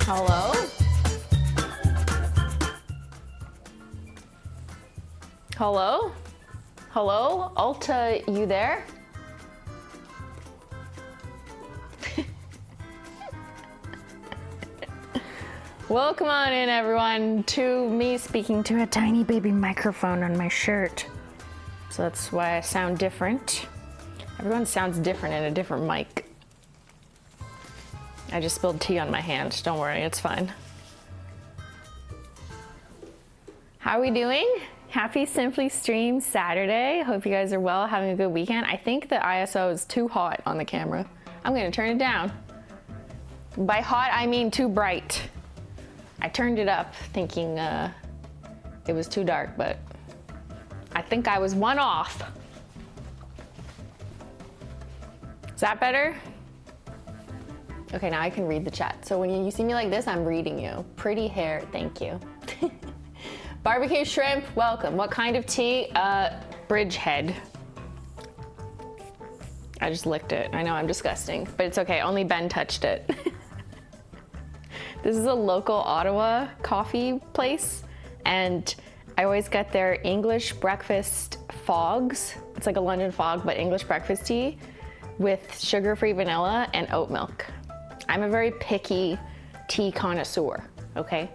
Hello? Hello? Hello? Ulta, you there? Welcome on in, everyone, to me speaking to a tiny baby microphone on my shirt. So that's why I sound different. Everyone sounds different in a different mic. I just spilled tea on my hand. Don't worry, it's fine. How are we doing? Happy Simply Stream Saturday. Hope you guys are well, having a good weekend. I think the ISO is too hot on the camera. I'm gonna turn it down. By hot, I mean too bright. I turned it up thinking it was too dark, but I think I was one off. Is that better? Okay, now I can read the chat. So when you see me like this, I'm reading you. Pretty hair, thank you. Barbecue shrimp, welcome. What kind of tea? Bridgehead. I just licked it. I know I'm disgusting, but it's okay. Only Ben touched it. This is a local Ottawa coffee place, and I always get their English breakfast fogs. It's like a London fog, but English breakfast tea with sugar-free vanilla and oat milk. I'm a very picky tea connoisseur, okay?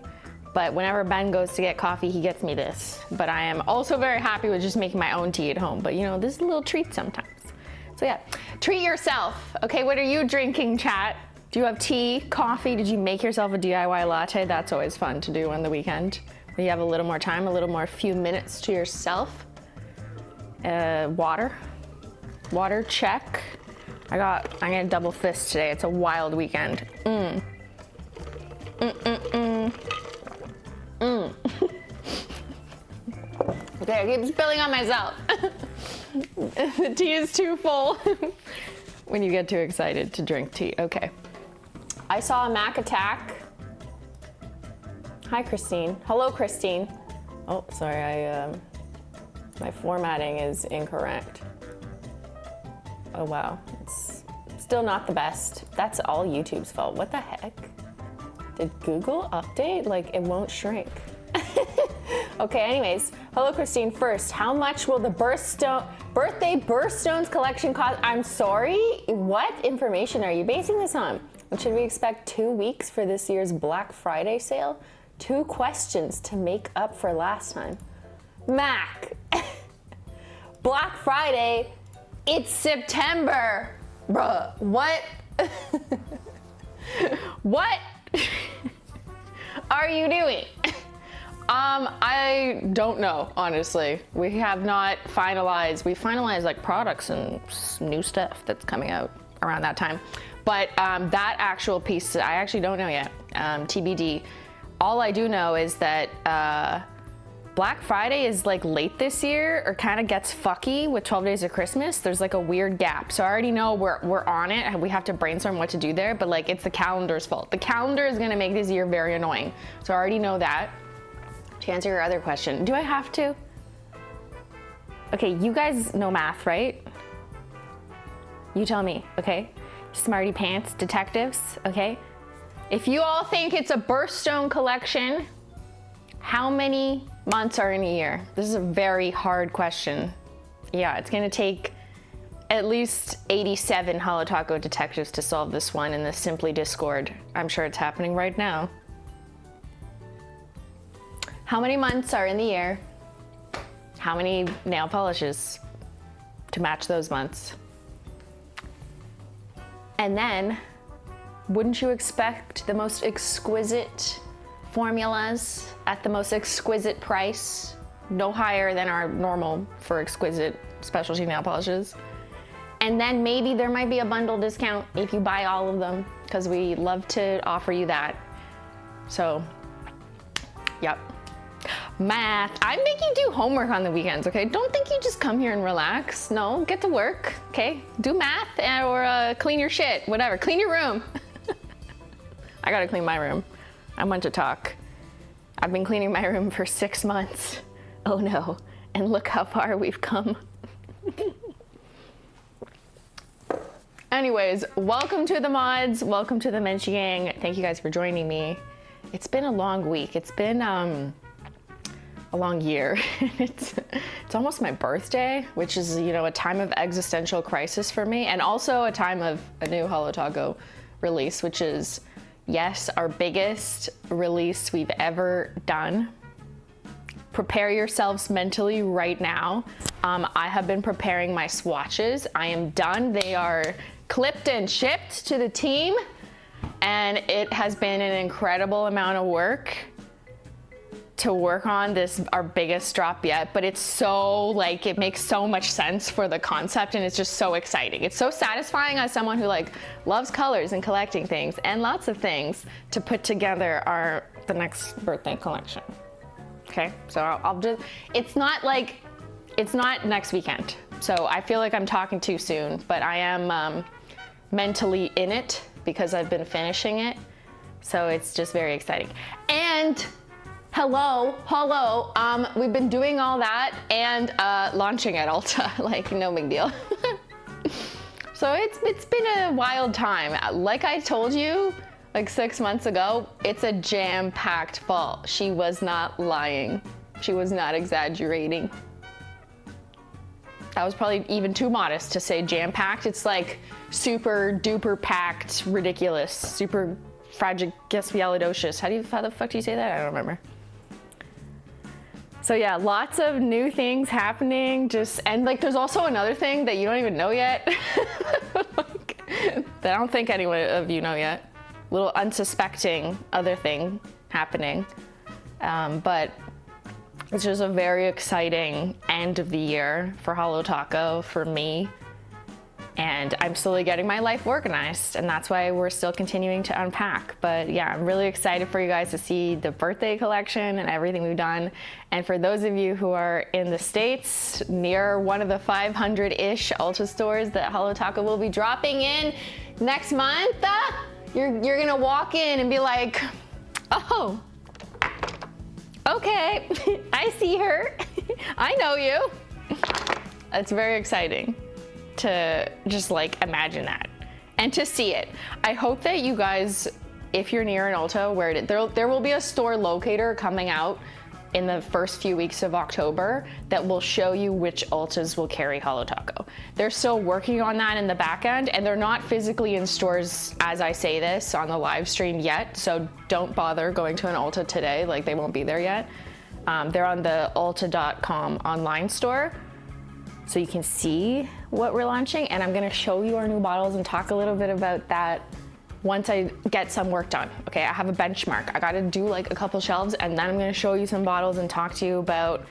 But whenever Ben goes to get coffee, he gets me this. But I am also very happy with just making my own tea at home. But you know, this is a little treat sometimes. So yeah, treat yourself. Okay, what are you drinking, chat? Do you have tea, coffee? Did you make yourself a DIY latte? That's always fun to do on the weekend. When you have a little more time, a little more few minutes to yourself. Water. Water, check. I'm gonna double fist today. It's a wild weekend. Okay, I keep spilling on myself. The tea is too full. When you get too excited to drink tea. Okay. I saw a Mac attack. Hi, Christine. Hello, Christine. Oh, sorry, my formatting is incorrect. Oh wow, it's still not the best. That's all YouTube's fault. What the heck? Did Google update? Like, it won't shrink. Okay, anyways, hello Christine. First, how much will the birthday birthstones collection cost? I'm sorry, what information are you basing this on? And should we expect 2 weeks for this year's Black Friday sale? 2 questions to make up for last time. Mac, Black Friday, it's September. Bruh, what? What are you doing? I don't know, honestly. We have not finalized. We finalized like products and new stuff that's coming out around that time. But that actual piece, I actually don't know yet. TBD. All I do know is that Black Friday is like late this year, or kind of gets fucky with 12 Days of Christmas. There's like a weird gap. So I already know we're on it and we have to brainstorm what to do there, but like it's the calendar's fault. The calendar is gonna make this year very annoying. So I already know that. To answer your other question, do I have to? Okay, you guys know math, right? You tell me, okay? Smarty pants detectives, okay? If you all think it's a birthstone collection, how many months are in a year? This is a very hard question. Yeah, it's gonna take at least 87 Holo Taco detectives to solve this one in the Simply Discord. I'm sure it's happening right now. How many months are in the year? How many nail polishes to match those months? And then, wouldn't you expect the most exquisite formulas at the most exquisite price? No higher than our normal for exquisite specialty nail polishes. And then maybe there might be a bundle discount if you buy all of them, because we love to offer you that. So, yep. Math. I make you do homework on the weekends, okay? Don't think you just come here and relax. No, get to work, okay? Do math or clean your shit, whatever. Clean your room. I gotta clean my room. I want to talk. I've been cleaning my room for 6 months. Oh no. And look how far we've come. Anyways, welcome to the mods. Welcome to the Menchie Gang. Thank you guys for joining me. It's been a long week. It's been a long year. It's almost my birthday, which is, you know, a time of existential crisis for me, and also a time of a new Holo Taco release, which is, yes, our biggest release we've ever done. Prepare yourselves mentally right now. I have been preparing my swatches. I am done. They are clipped and shipped to the team, and it has been an incredible amount of work to work on this, our biggest drop yet, but it's so, like, it makes so much sense for the concept, and it's just so exciting. It's so satisfying as someone who, like, loves colors and collecting things and lots of things to put together the next birthday collection. Okay, so I'll just, it's not next weekend, so I feel like I'm talking too soon, but I am mentally in it because I've been finishing it, so it's just very exciting. And hello, we've been doing all that and launching at Ulta, like, no big deal. So it's been a wild time. Like I told you, like 6 months ago, it's a jam-packed fall. She was not lying. She was not exaggerating. That was probably even too modest to say jam-packed. It's like super duper packed, ridiculous, super fragilistic. How the fuck do you say that? I don't remember. So yeah, lots of new things happening. And like, there's also another thing that you don't even know yet. Like, that I don't think anyone of you know yet. Little unsuspecting other thing happening. But it's just a very exciting end of the year for Holo Taco, for me. And I'm slowly getting my life organized, and that's why we're still continuing to unpack. But yeah, I'm really excited for you guys to see the birthday collection and everything we've done. And for those of you who are in the States, near one of the 500-ish Ulta stores that Holo Taco will be dropping in next month, you're gonna walk in and be like, oh, okay, I see her. I know you. It's very exciting to just like imagine that and to see it. I hope that you guys, if you're near an Ulta, where there will be a store locator coming out in the first few weeks of October that will show you which Ultas will carry Holo Taco. They're still working on that in the back end, and they're not physically in stores as I say this on the live stream yet, so don't bother going to an Ulta today, like they won't be there yet. They're on the ulta.com online store, so you can see what we're launching, and I'm gonna show you our new bottles and talk a little bit about that once I get some work done. Okay, I have a benchmark. I gotta do like a couple shelves, and then I'm gonna show you some bottles and talk to you about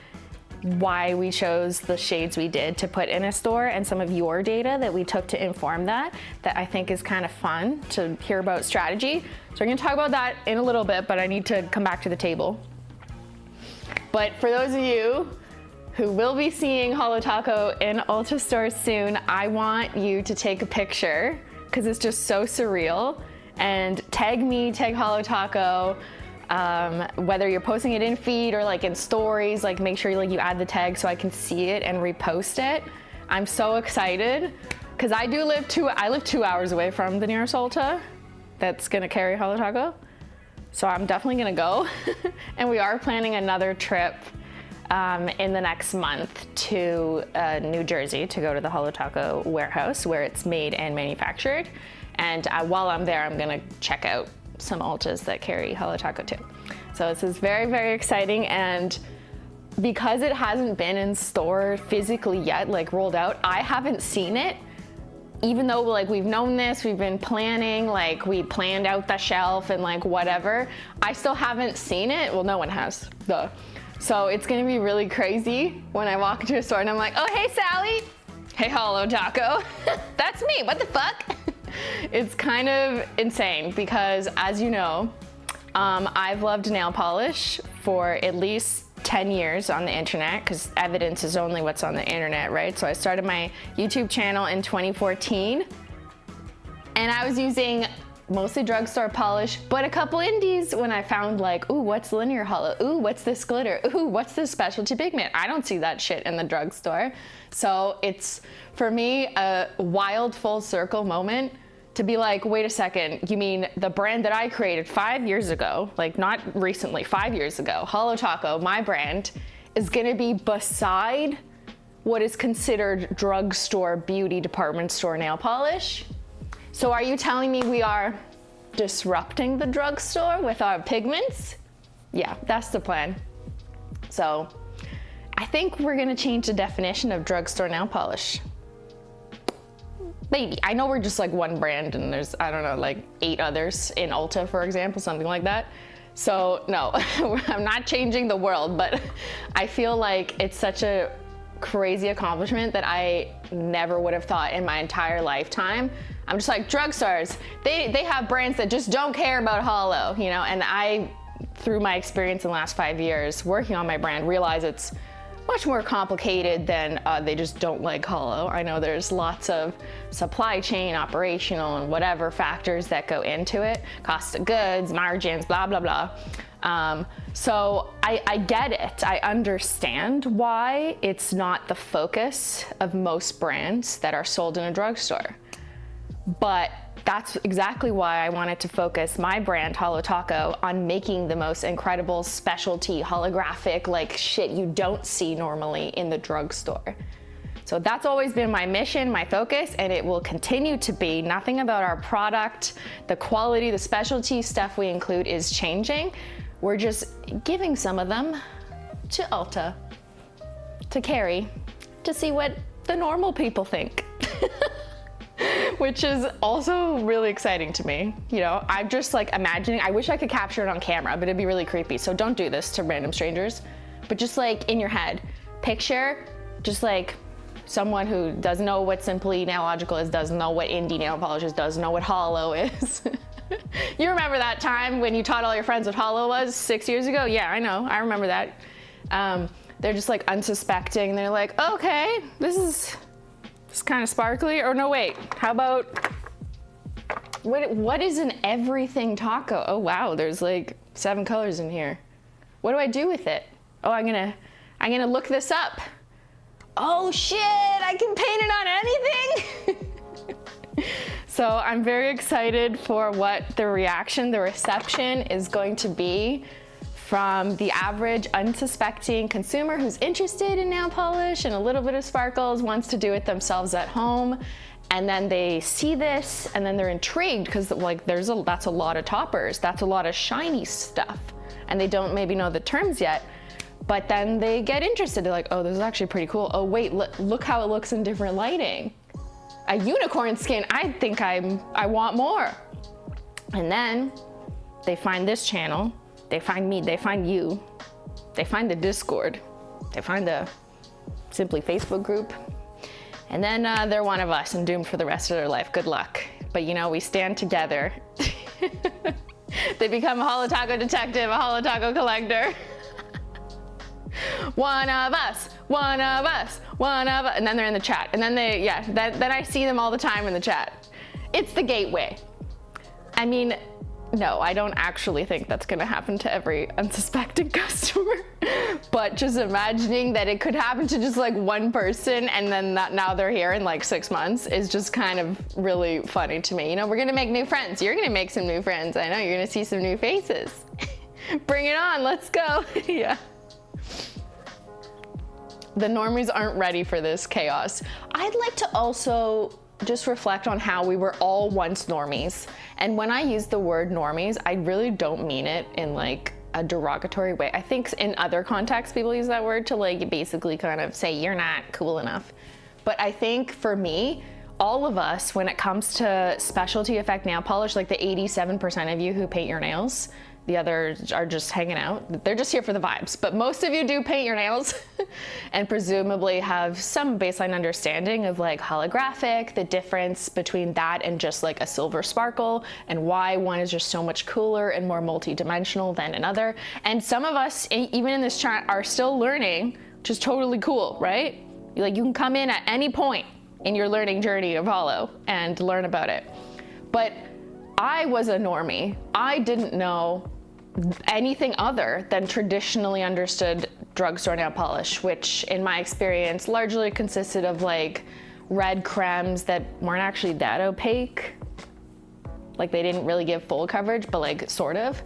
why we chose the shades we did to put in a store and some of your data that we took to inform that I think is kind of fun to hear about strategy. So we're gonna talk about that in a little bit, but I need to come back to the table. But for those of you who will be seeing Holo Taco in Ulta stores soon, I want you to take a picture because it's just so surreal, and tag me, tag Holo Taco, whether you're posting it in feed or like in stories, like make sure you add the tag so I can see it and repost it. I'm so excited because I live 2 hours away from the nearest Ulta that's gonna carry Holo Taco, so I'm definitely gonna go. And we are planning another trip in the next month to New Jersey to go to the Holo Taco warehouse where it's made and manufactured. And while I'm there, I'm gonna check out some Ultas that carry Holo Taco too. So this is very, very exciting. And because it hasn't been in store physically yet, like rolled out, I haven't seen it. Even though like we've known this, we've been planning, like we planned out the shelf and like whatever, I still haven't seen it. Well, no one has, duh. So it's gonna be really crazy when I walk into a store and I'm like, oh, hey, Sally. Hey, Holo Taco. That's me, what the fuck? It's kind of insane because, as you know, I've loved nail polish for at least 10 years on the internet, because evidence is only what's on the internet, right? So I started my YouTube channel in 2014, and I was using mostly drugstore polish, but a couple indies when I found like, ooh, what's linear holo? Ooh, what's this glitter? Ooh, what's this specialty pigment? I don't see that shit in the drugstore. So it's, for me, a wild full circle moment to be like, wait a second, you mean the brand that I created 5 years ago, like not recently, 5 years ago, Holo Taco, my brand, is gonna be beside what is considered drugstore, beauty department store nail polish? So are you telling me we are disrupting the drugstore with our pigments? Yeah, that's the plan. So I think we're gonna change the definition of drugstore nail polish. Maybe. I know we're just like one brand and there's, I don't know, like 8 others in Ulta, for example, something like that. So no, I'm not changing the world, but I feel like it's such a crazy accomplishment that I never would have thought in my entire lifetime. I'm just like, drugstores, they have brands that just don't care about holo, you know, and I, through my experience in the last 5 years working on my brand, realize it's much more complicated than they just don't like holo. I know there's lots of supply chain, operational, and whatever factors that go into it, cost of goods, margins, blah, blah, blah. So I get it. I understand why it's not the focus of most brands that are sold in a drugstore. But that's exactly why I wanted to focus my brand, Holo Taco, on making the most incredible specialty holographic like shit you don't see normally in the drugstore. So that's always been my mission, my focus, and it will continue to be. Nothing about our product, the quality, the specialty stuff we include is changing. We're just giving some of them to Ulta to carry, to see what the normal people think. Which is also really exciting to me. You know, I'm just like imagining, I wish I could capture it on camera, but it'd be really creepy. So don't do this to random strangers, but just like in your head, picture just like someone who doesn't know what Simplynailogical is, doesn't know what indie nail polish is, doesn't know what holo is. You remember that time when you taught all your friends what holo was 6 years ago? Yeah, I know, I remember that. They're just like unsuspecting. They're like, okay, this is kind of sparkly, or no, wait, how about, what is an everything taco? Oh wow, there's like 7 colors in here. What do I do with it? Oh, I'm gonna look this up. Oh shit, I can paint it on anything. So I'm very excited for what the reaction, the reception is going to be from the average unsuspecting consumer who's interested in nail polish and a little bit of sparkles, wants to do it themselves at home, and then they see this and then they're intrigued because like that's a lot of toppers, that's a lot of shiny stuff, and they don't maybe know the terms yet, but then they get interested. They're like, oh, this is actually pretty cool. Oh wait, look how it looks in different lighting. A unicorn skin, I think I want more. And then they find this channel. They find me, they find you, they find the Discord, they find the Simply Facebook group, and then they're one of us and doomed for the rest of their life. Good luck. But you know, we stand together. They become a Holo Taco detective, a Holo Taco collector. One of us, one of us, one of us, and then they're in the chat. And then then I see them all the time in the chat. It's the gateway. I mean, no, I don't actually think that's gonna happen to every unsuspecting customer, but just imagining that it could happen to just like one person and then now they're here in like 6 months is just kind of really funny to me. You know, we're gonna make new friends. You're gonna make some new friends. I know you're gonna see some new faces. Bring it on, let's go. Yeah. The normies aren't ready for this chaos. I'd like to also just reflect on how we were all once normies. And when I use the word normies, I really don't mean it in like a derogatory way. I think in other contexts, people use that word to like basically kind of say you're not cool enough. But I think for me, all of us, when it comes to specialty effect nail polish, like the 87% of you who paint your nails, The others are just hanging out. They're just here for the vibes. But most of you do paint your nails and presumably have some baseline understanding of like holographic, the difference between that and just like a silver sparkle, and why one is just so much cooler and more multi-dimensional than another. And some of us, even in this chat, are still learning, which is totally cool, right? Like, you can come in at any point in your learning journey of holo and learn about it. But I was a normie. I didn't know anything other than traditionally understood drugstore nail polish, which in my experience largely consisted of like red cremes that weren't actually that opaque. Like, they didn't really give full coverage, but like sort of.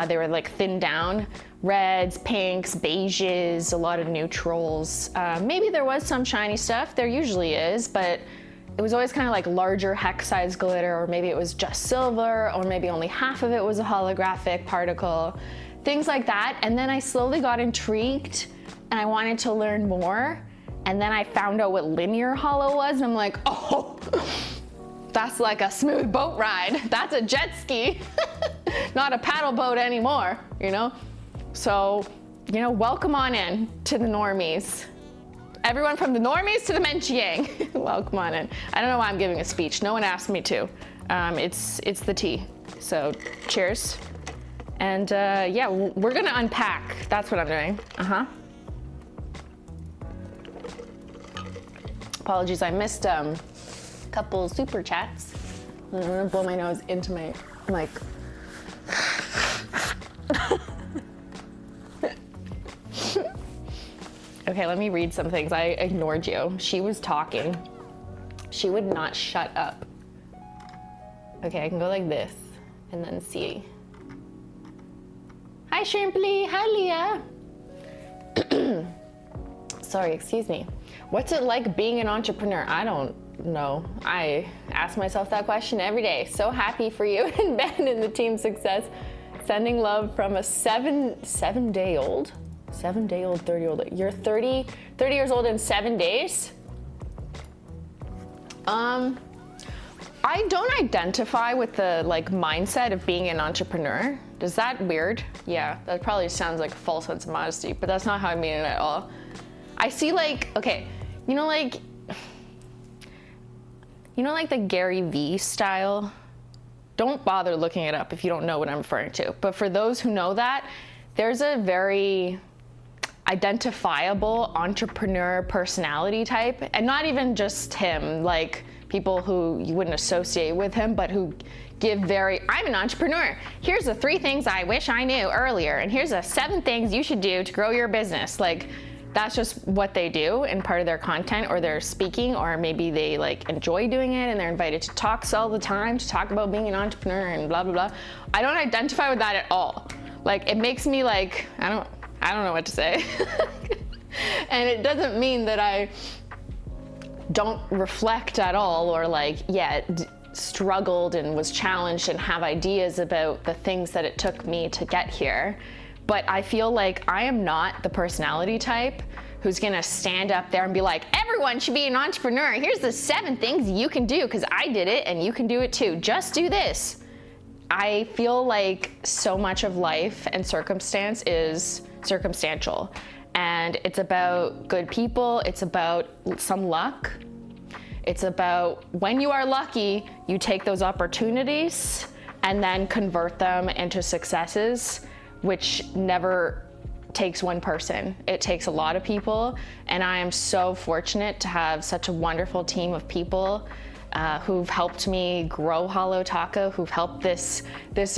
They were like thinned down. Reds, pinks, beiges, a lot of neutrals. Maybe there was some shiny stuff, there usually is, but it was always kind of like larger hex size glitter, or maybe it was just silver, or maybe only half of it was a holographic particle, things like that. And then I slowly got intrigued and I wanted to learn more. And then I found out what linear holo was, and I'm like, oh, that's like a smooth boat ride. That's a jet ski, not a paddle boat anymore, you know? So, you know, welcome on in to the normies. Everyone from the normies to the Menchie Gang, welcome on in. I don't know why I'm giving a speech. No one asked me to. It's the tea. So cheers. And yeah, we're gonna unpack. That's what I'm doing. Apologies, I missed a couple super chats. I'm gonna blow my nose into my mic. Okay, let me read some things. I ignored you. She was talking. She would not shut up. Okay, I can go like this and then see. Hi, Shrimply. Hi, Leah. Sorry, excuse me. What's it like being an entrepreneur? I don't know. I ask myself that question every day. So happy for you and Ben and the team success. Sending love from a seven-day-old, 30-year-old. You're 30 years old in 7 days? I don't identify with the like mindset of being an entrepreneur. Is that weird? Yeah, that probably sounds like a false sense of modesty, but that's not how I mean it at all. I see like, okay, you know like the Gary Vee style? Don't bother looking it up if you don't know what I'm referring to. But for those who know that, there's a very identifiable entrepreneur personality type, and not even just him, like people who you wouldn't associate with him, but who give very, I'm an entrepreneur. Here's the 3 things I wish I knew earlier, and here's the 7 things you should do to grow your business. Like, that's just what they do in part of their content, or they're speaking, or maybe they like enjoy doing it and they're invited to talks all the time to talk about being an entrepreneur and blah, blah, blah. I don't identify with that at all. Like, it makes me like, I don't know what to say. And it doesn't mean that I don't reflect at all, or like, struggled and was challenged and have ideas about the things that it took me to get here. But I feel like I am not the personality type who's gonna stand up there and be like, everyone should be an entrepreneur. Here's the 7 things you can do, because I did it and you can do it too. Just do this. I feel like so much of life and circumstance is circumstantial. And it's about good people. It's about some luck. It's about when you are lucky, you take those opportunities and then convert them into successes, which never takes one person. It takes a lot of people. And I am so fortunate to have such a wonderful team of people who've helped me grow Holo Taco, who've helped this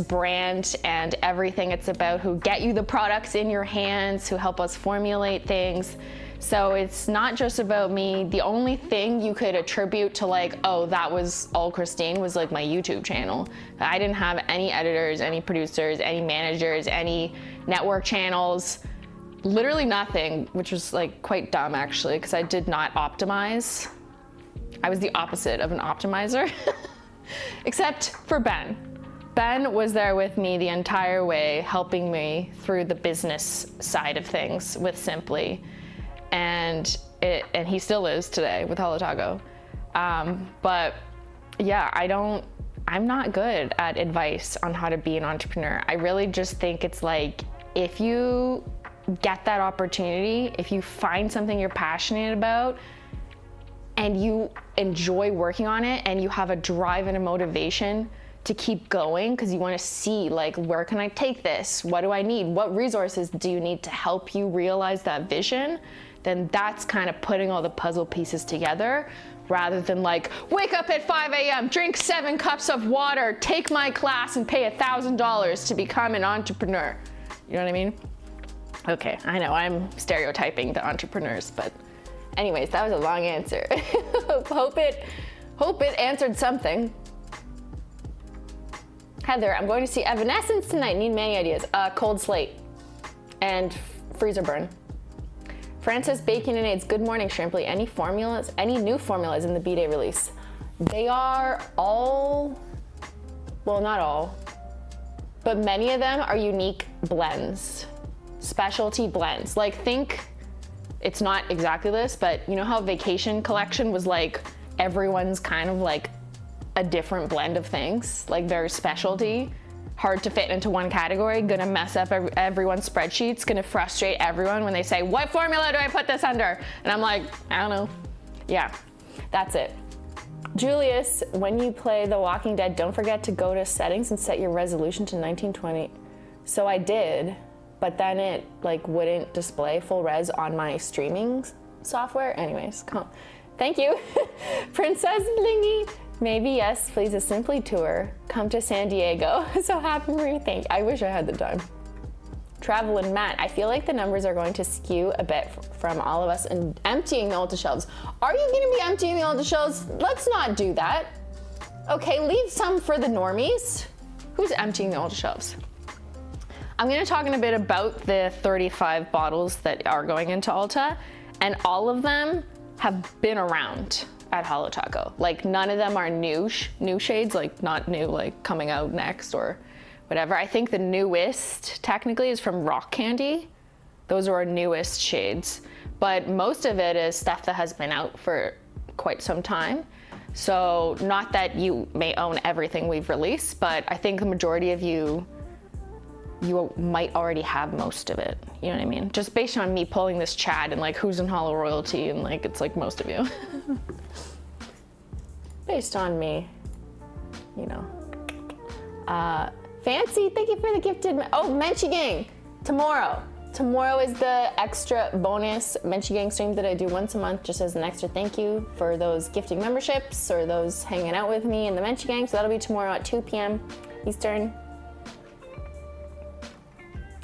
brand and everything it's about, who get you the products in your hands, who help us formulate things. So it's not just about me. The only thing you could attribute to like, oh, that was all Christine, was like my YouTube channel. I didn't have any editors, any producers, any managers, any network channels, literally nothing, which was like quite dumb actually, because I did not optimize. I was the opposite of an optimizer, except for Ben. Ben was there with me the entire way, helping me through the business side of things with Simply. And he still is today with Holo Taco. But yeah, I don't I'm not good at advice on how to be an entrepreneur. I really just think it's like, if you get that opportunity, if you find something you're passionate about and you enjoy working on it and you have a drive and a motivation to keep going because you want to see, like, where can I take this? What do I need? What resources do you need to help you realize that vision? Then that's kind of putting all the puzzle pieces together, rather than like, wake up at 5 a.m., drink 7 cups of water, take my class and pay $1,000 to become an entrepreneur. You know what I mean? Okay, I know I'm stereotyping the entrepreneurs, but anyways, that was a long answer. Hope it answered something. Heather, I'm going to see Evanescence tonight. Need many ideas. Cold Slate and Freezer Burn. Francis Bacon and Aids, good morning, Shrimply. Any formulas, any new formulas in the B-Day release? They are all, well, not all, but many of them are unique blends, specialty blends. Like, think, it's not exactly this, but you know how Vacation Collection was like, everyone's kind of like a different blend of things, like very specialty, hard to fit into one category, gonna mess up everyone's spreadsheets, gonna frustrate everyone when they say, what formula do I put this under? And I'm like, I don't know. Yeah, that's it. Julius, when you play The Walking Dead, don't forget to go to settings and set your resolution to 1920. So I did, but then it like wouldn't display full res on my streaming software. Anyways, thank you. Princess Blingy. Maybe yes, please, a Simply tour. Come to San Diego. So happy for you. Thank you. I wish I had the time. Travel and Matt, I feel like the numbers are going to skew a bit from all of us and emptying the Ulta shelves. Are you going to be emptying the Ulta shelves? Let's not do that. Okay, leave some for the normies. Who's emptying the Ulta shelves? I'm going to talk in a bit about the 35 bottles that are going into Ulta, and all of them have been around at Holo Taco. Like, none of them are new shades, like not new, like coming out next or whatever. I think the newest technically is from Rock Candy. Those are our newest shades, but most of it is stuff that has been out for quite some time. So not that you may own everything we've released, but I think the majority of you might already have most of it. You know what I mean? Just based on me pulling this chat and like who's in Holo Royalty, and like it's like most of you. Based on me, you know. Fancy, thank you for the gifted. Oh, Menchie Gang, tomorrow. Tomorrow is the extra bonus Menchie Gang stream that I do once a month, just as an extra thank you for those gifting memberships or those hanging out with me in the Menchie Gang. So that'll be tomorrow at 2 p.m. Eastern.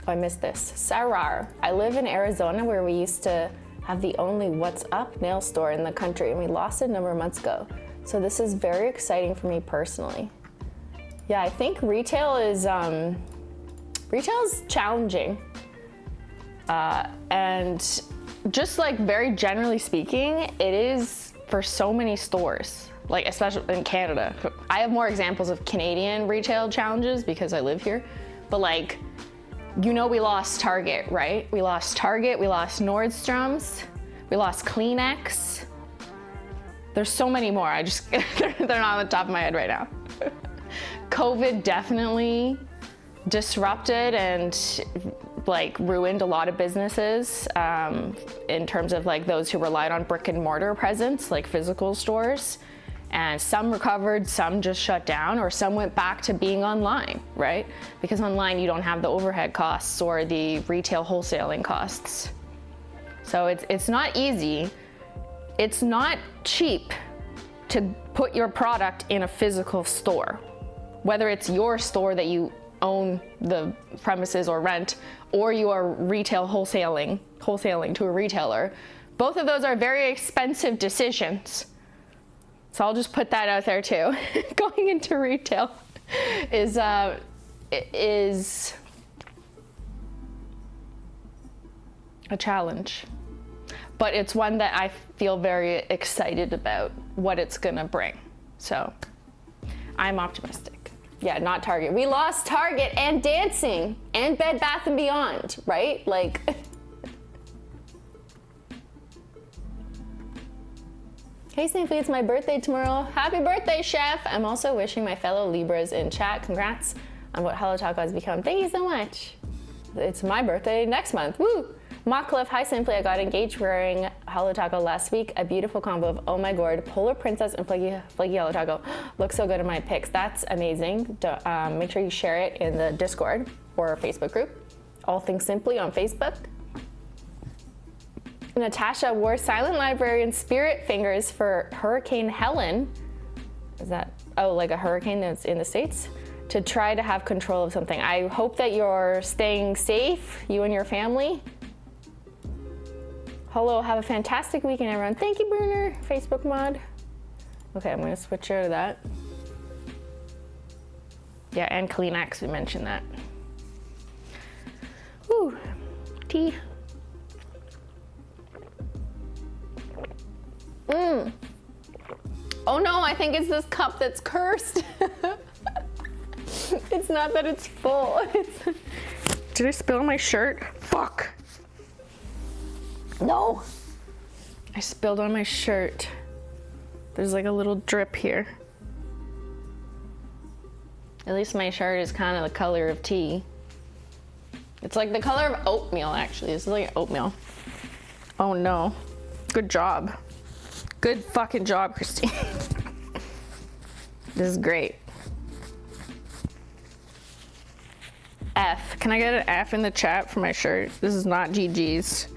Oh, I missed this. Sarar, I live in Arizona where we used to have the only What's Up nail store in the country, and we lost it a number of months ago. So this is very exciting for me personally. Yeah, I think retail is challenging. And just like very generally speaking, it is for so many stores, like especially in Canada. I have more examples of Canadian retail challenges because I live here, but like, you know, we lost Target, right? We lost Target, we lost Nordstrom's, we lost Kleenex. There's so many more. They're not on the top of my head right now. COVID definitely disrupted and like ruined a lot of businesses in terms of like those who relied on brick and mortar presence, like physical stores. And some recovered, some just shut down, or some went back to being online, right? Because online you don't have the overhead costs or the retail wholesaling costs. So it's not easy. It's not cheap to put your product in a physical store, whether it's your store that you own the premises or rent, or you are retail wholesaling to a retailer. Both of those are very expensive decisions. So I'll just put that out there too. Going into retail is a challenge. But it's one that I feel very excited about what it's gonna bring. So I'm optimistic. Yeah, not Target. We lost Target and dancing and Bed Bath & Beyond, right? Like, Hey Simply, it's my birthday tomorrow. Happy birthday, chef. I'm also wishing my fellow Libras in chat congrats on what Holo Taco has become. Thank you so much. It's my birthday next month. Woo! Mockcliff, hi Simply, I got engaged wearing Holo Taco last week. A beautiful combo of oh my god, Polar Princess and flaky Holo Taco. Looks so good in my pics. That's amazing. Make sure you share it in the Discord or Facebook group. All Things Simply on Facebook. Natasha wore Silent Librarian spirit fingers for Hurricane Helen. Is that, oh, like a hurricane that's in the States? To try to have control of something. I hope that you're staying safe, you and your family. Hello, have a fantastic weekend, everyone. Thank you, Bruner, Facebook mod. Okay, I'm gonna switch over to that. Yeah, and Kleenex, we mentioned that. Woo, tea. Oh no, I think it's this cup that's cursed. It's not that it's full. Did I spill my shirt? Fuck. No. I spilled on my shirt. There's like a little drip here. At least my shirt is kind of the color of tea. It's like the color of oatmeal, actually. It's like oatmeal. Oh no. Good job. Good fucking job, Christine. This is great. F. Can I get an F in the chat for my shirt? This is not GG's.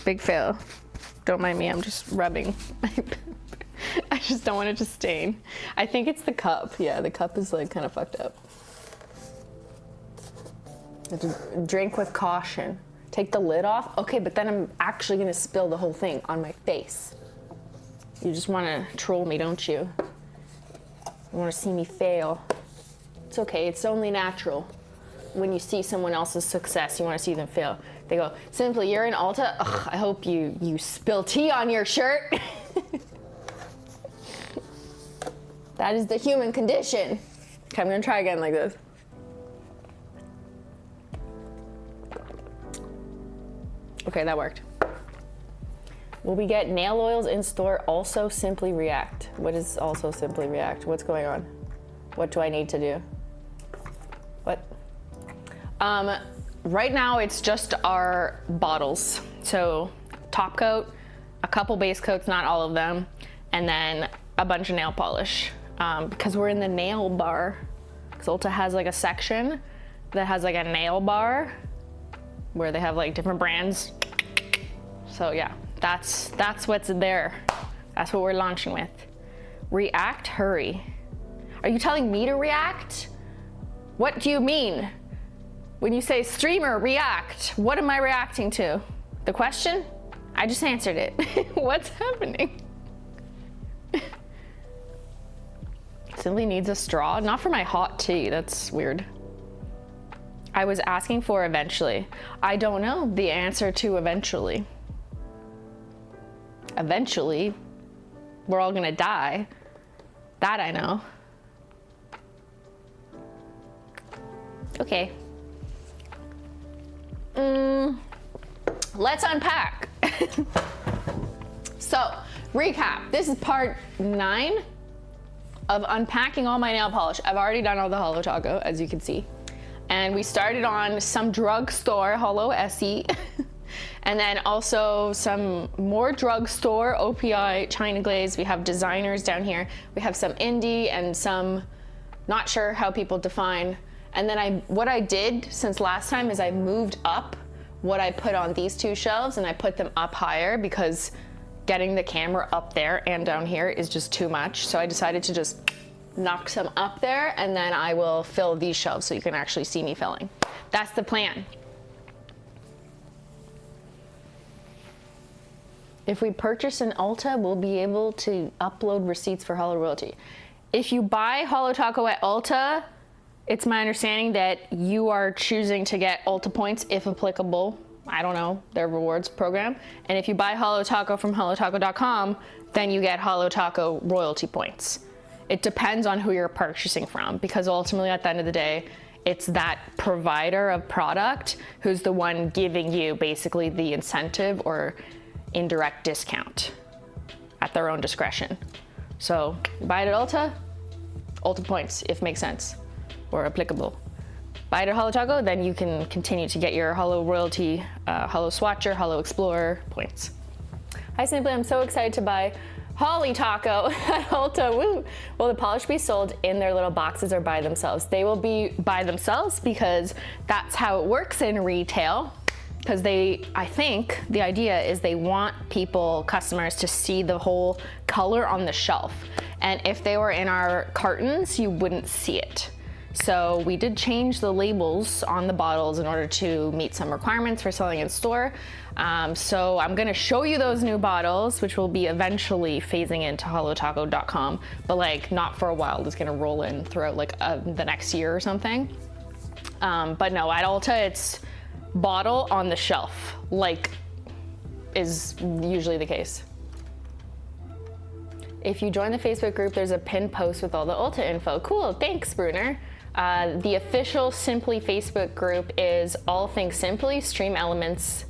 Big fail. Don't mind me, I'm just rubbing. I just don't want it to stain. I think it's the cup. Yeah, the cup is like kind of fucked up. You have to drink with caution. Take the lid off. Okay, but then I'm actually gonna spill the whole thing on my face. You just wanna troll me, don't you? You wanna see me fail. It's okay, it's only natural. When you see someone else's success, you wanna see them fail. They go, Simply, you're in Ulta? Ugh, I hope you spill tea on your shirt. That is the human condition. Okay, I'm gonna try again like this. Okay, that worked. Will we get nail oils in store? Also Simply React. What is also Simply React? What's going on? What do I need to do? What? Right now it's just our bottles. So top coat, a couple base coats, not all of them, and then a bunch of nail polish. Because we're in the nail bar. Because Ulta has like a section that has like a nail bar where they have like different brands. So yeah, that's what's there. That's what we're launching with. React, hurry. Are you telling me to react? What do you mean? When you say streamer, react, what am I reacting to? The question? I just answered it. What's happening? Simply needs a straw? Not for my hot tea, that's weird. I was asking for eventually. I don't know the answer to eventually. Eventually, we're all gonna die. That I know. Okay. Let's unpack. So, recap. This is part 9 of unpacking all my nail polish. I've already done all the Holo Taco, as you can see. And we started on some drugstore Holo SE. And then also some more drugstore OPI China Glaze. We have designers down here. We have some indie and some, not sure how people define. And then what I did since last time is I moved up what I put on these 2 shelves and I put them up higher because getting the camera up there and down here is just too much. So I decided to just knock some up there and then I will fill these shelves so you can actually see me filling. That's the plan. If we purchase an Ulta, we'll be able to upload receipts for Holo Royalty. If you buy Holo Taco at Ulta, it's my understanding that you are choosing to get Ulta points if applicable. I don't know, their rewards program. And if you buy Holo Taco from holotaco.com, then you get Holo Taco royalty points. It depends on who you're purchasing from because ultimately at the end of the day, it's that provider of product who's the one giving you basically the incentive or indirect discount at their own discretion. So buy it at Ulta, Ulta points if makes sense or applicable. Buy it at Holo Taco, then you can continue to get your Holo Royalty, Holo Swatcher, Holo Explorer points. Hi Simply, I'm so excited to buy Holo Taco at Ulta. Woo! Will the polish be sold in their little boxes or by themselves? They will be by themselves because that's how it works in retail. Because I think the idea is they want customers to see the whole color on the shelf. And if they were in our cartons, you wouldn't see it. So we did change the labels on the bottles in order to meet some requirements for selling in store. So I'm gonna show you those new bottles, which will be eventually phasing into holotaco.com, but like not for a while. It's gonna roll in throughout like the next year or something. But no, at Ulta, it's bottle on the shelf, like is usually the case. If you join the Facebook group, there's a pinned post with all the Ulta info. Cool, thanks, Brunner. The official Simply Facebook group is All Things Simply. Stream Elements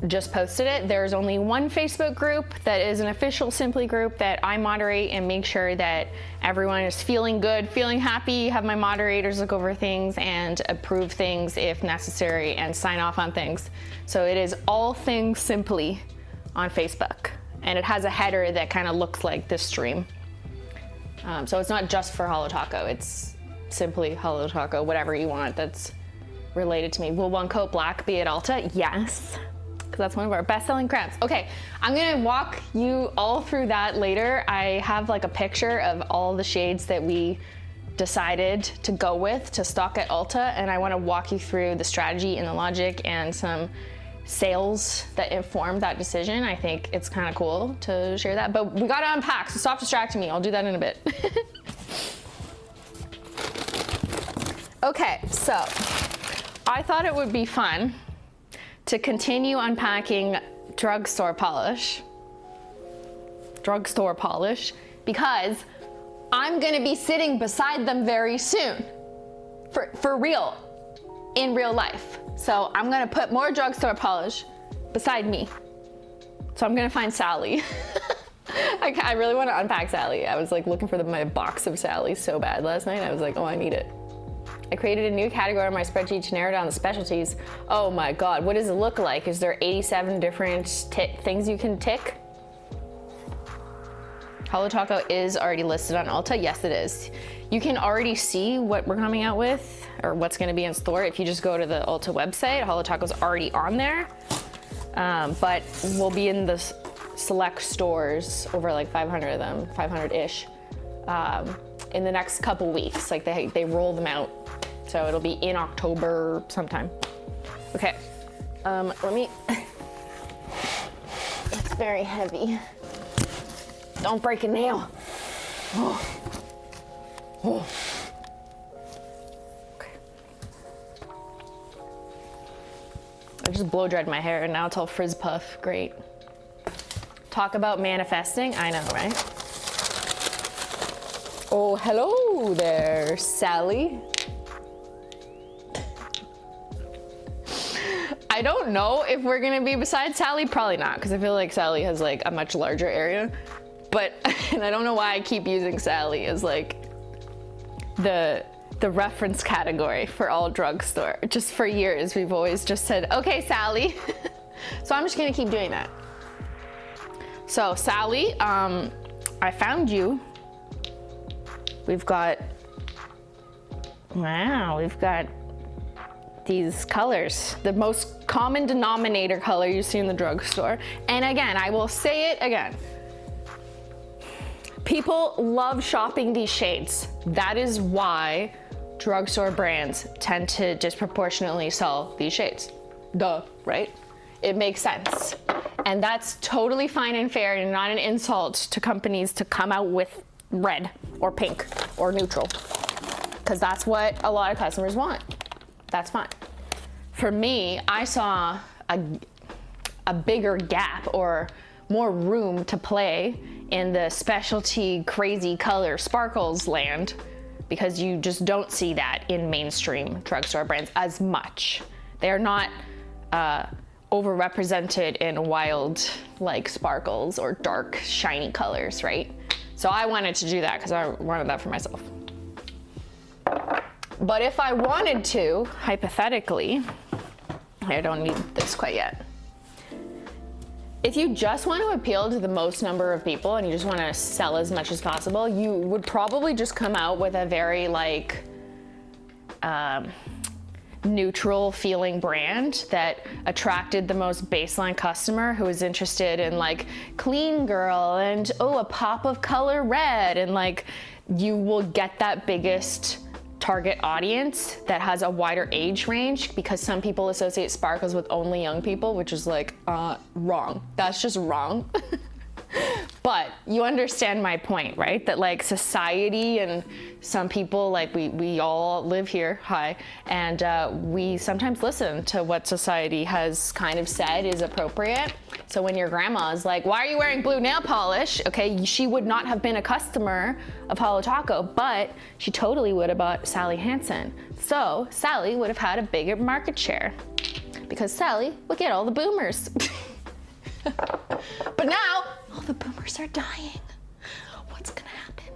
just posted it. There's only one Facebook group that is an official Simply group that I moderate and make sure that everyone is feeling good, feeling happy, have my moderators look over things and approve things if necessary and sign off on things. So it is All Things Simply on Facebook. And it has a header that kind of looks like this stream. So it's not just for Holo Taco, it's simply Holo Taco, whatever you want that's related to me. Will one coat black be at Ulta? Yes, because that's one of our best-selling crafts. Okay, I'm gonna walk you all through that later. I have like a picture of all the shades that we decided to go with to stock at Ulta, and I wanna walk you through the strategy and the logic and some sales that informed that decision. I think it's kind of cool to share that, but we gotta unpack, so stop distracting me. I'll do that in a bit. Okay, so I thought it would be fun to continue unpacking drugstore polish, because I'm gonna be sitting beside them very soon, for real, in real life. So I'm gonna put more drugstore polish beside me. So I'm gonna find Sally. I really wanna unpack Sally. I was like looking for my box of Sally so bad last night. I was like, oh, I need it. I created a new category on my spreadsheet to narrow down the specialties. Oh my God, what does it look like? Is there 87 different things you can tick? Holo Taco is already listed on Ulta. Yes, it is. You can already see what we're coming out with or what's gonna be in store if you just go to the Ulta website. Holo Taco's already on there, but we'll be in the select stores, over like 500 of them, 500-ish, in the next couple weeks. Like they roll them out. So it'll be in October sometime. Okay, let me, it's very heavy. Don't break a nail. Oh. Oh. Okay. I just blow dried my hair and now it's all frizz puff. Great. Talk about manifesting. I know, right? Oh, hello there, Sally. I don't know if we're gonna be beside Sally, probably not, because I feel like Sally has like a much larger area. But, and I don't know why I keep using Sally as like the reference category for all drugstore. Just for years, we've always just said, okay, Sally. So I'm just gonna keep doing that. So Sally, I found you. We've got, wow, we've got these colors, the most common denominator color you see in the drugstore. And again, I will say it again. People love shopping these shades. That is why drugstore brands tend to disproportionately sell these shades. Duh, right? It makes sense. And that's totally fine and fair and not an insult to companies to come out with red or pink or neutral, because that's what a lot of customers want. That's fine. For me, I saw a bigger gap or more room to play in the specialty crazy color sparkles land, because you just don't see that in mainstream drugstore brands as much. They're not overrepresented in wild, like sparkles or dark, shiny colors, right? So I wanted to do that because I wanted that for myself. But if I wanted to, hypothetically, I don't need this quite yet. If you just want to appeal to the most number of people and you just want to sell as much as possible, you would probably just come out with a very like neutral feeling brand that attracted the most baseline customer who was interested in like clean girl and a pop of color red, and like you will get that biggest target audience that has a wider age range, because some people associate sparkles with only young people, which is like wrong. That's just wrong. But you understand my point, right? That like society and some people, like we all live here, and we sometimes listen to what society has kind of said is appropriate. So when your grandma is like, why are you wearing blue nail polish? Okay, she would not have been a customer of Holo Taco, but she totally would have bought Sally Hansen. So Sally would have had a bigger market share because Sally would get all the boomers. But now, all the boomers are dying. What's gonna happen?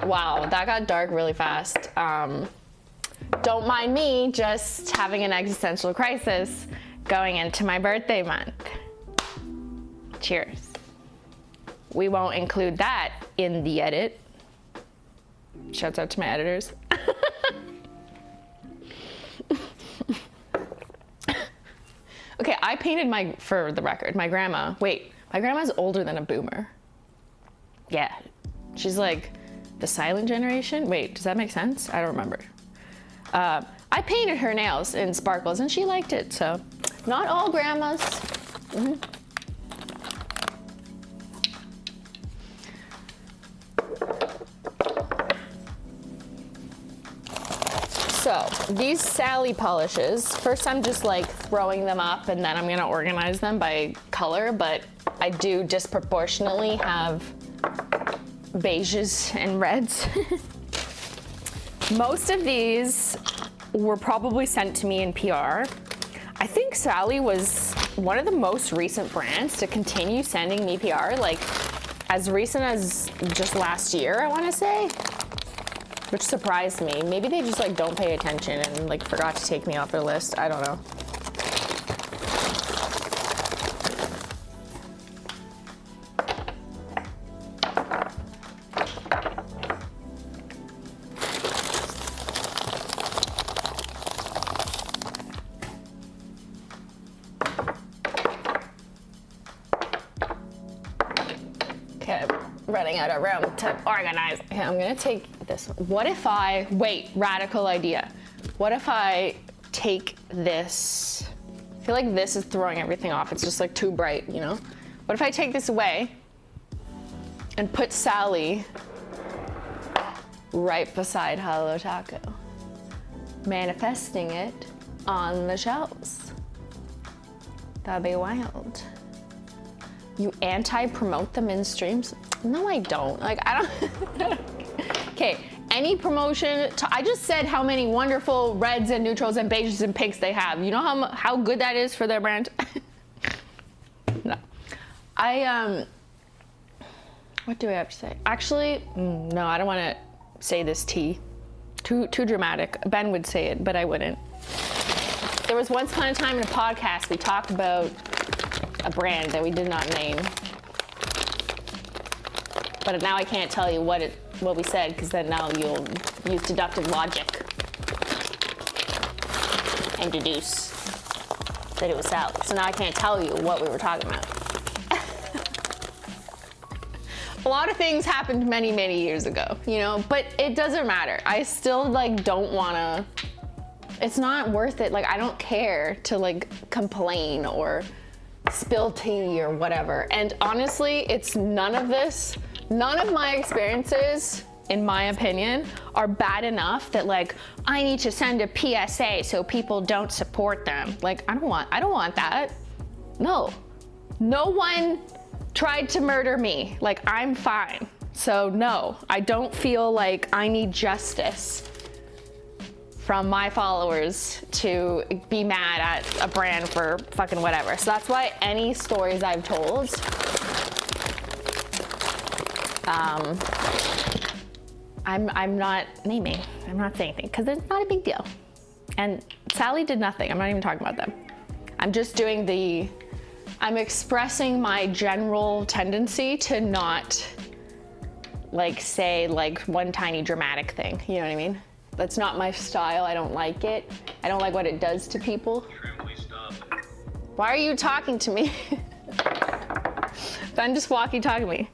Wow, that got dark really fast. Don't mind me just having an existential crisis going into my birthday month. Cheers. We won't include that in the edit. Shouts out to my editors. Okay, I painted for the record, my grandma. Wait, my grandma's older than a boomer. Yeah, she's like the silent generation. Wait, does that make sense? I don't remember. I painted her nails in sparkles and she liked it, so not all grandmas. Mm-hmm. So these Sally polishes, first I'm just like throwing them up and then I'm gonna organize them by color, but I do disproportionately have beiges and reds. Most of these were probably sent to me in PR. I think Sally was one of the most recent brands to continue sending me PR, like as recent as just last year, I wanna say. Which surprised me. Maybe they just like don't pay attention and like forgot to take me off their list. I don't know. Okay, I'm running out of room to organize. Okay, I'm gonna take this one. What if wait, radical idea. What if I take this, I feel like this is throwing everything off. It's just like too bright, you know? What if I take this away and put Sally right beside Holo Taco, manifesting it on the shelves? That'd be wild. You anti-promote them in streams? No, I don't. Like, I don't. Okay, any promotion, I just said how many wonderful reds and neutrals and beiges and pinks they have. You know how good that is for their brand? No. What do I have to say? Actually, no, I don't want to say this tea. Too dramatic. Ben would say it, but I wouldn't. There was once upon a time in a podcast, we talked about a brand that we did not name. But now I can't tell you what we said, because then now you'll use deductive logic and deduce that it was Sally. So now I can't tell you what we were talking about. A lot of things happened many, many years ago, you know, but it doesn't matter. I still like don't wanna, it's not worth it. Like, I don't care to like complain or spill tea or whatever. And honestly, it's none of this. None of my experiences, in my opinion, are bad enough that like, I need to send a PSA so people don't support them. Like, I don't want that. No one tried to murder me. Like, I'm fine. So no, I don't feel like I need justice from my followers to be mad at a brand for fucking whatever. So that's why any stories I've told, I'm not naming, I'm not saying anything, because it's not a big deal. And Sally did nothing, I'm not even talking about them. I'm just doing I'm expressing my general tendency to not like say like one tiny dramatic thing, you know what I mean? That's not my style, I don't like it. I don't like what it does to people. Why are you talking to me? Ben just walkie-talking me.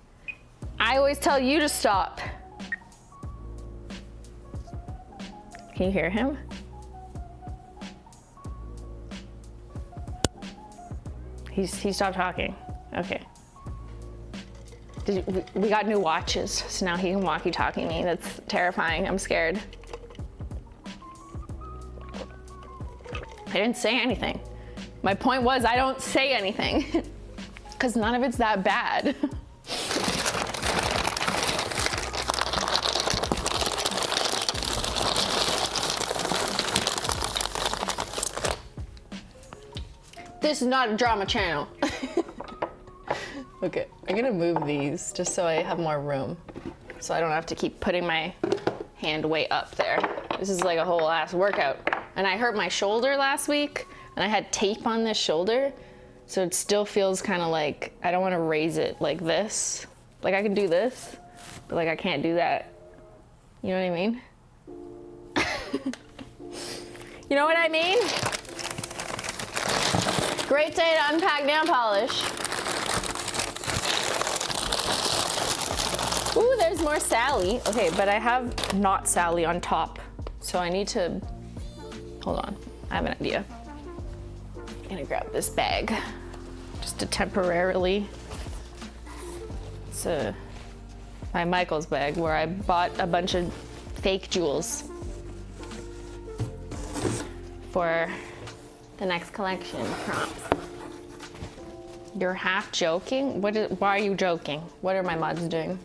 I always tell you to stop. Can you hear him? He stopped talking. Okay. We got new watches, so now he can walkie-talkie me. That's terrifying. I'm scared. I didn't say anything. My point was I don't say anything because none of it's that bad. This is not a drama channel. Okay, I'm gonna move these just so I have more room. So I don't have to keep putting my hand way up there. This is like a whole ass workout. And I hurt my shoulder last week and I had tape on this shoulder. So it still feels kind of like, I don't wanna raise it like this. Like I can do this, but like I can't do that. You know what I mean? You know what I mean? Great day to unpack nail polish. Ooh, there's more Sally. Okay, but I have not Sally on top. So I need to, hold on, I have an idea. I'm gonna grab this bag just to temporarily, it's my Michael's bag where I bought a bunch of fake jewels for the next collection prompts. You're half joking? Why are you joking? What are my mods doing?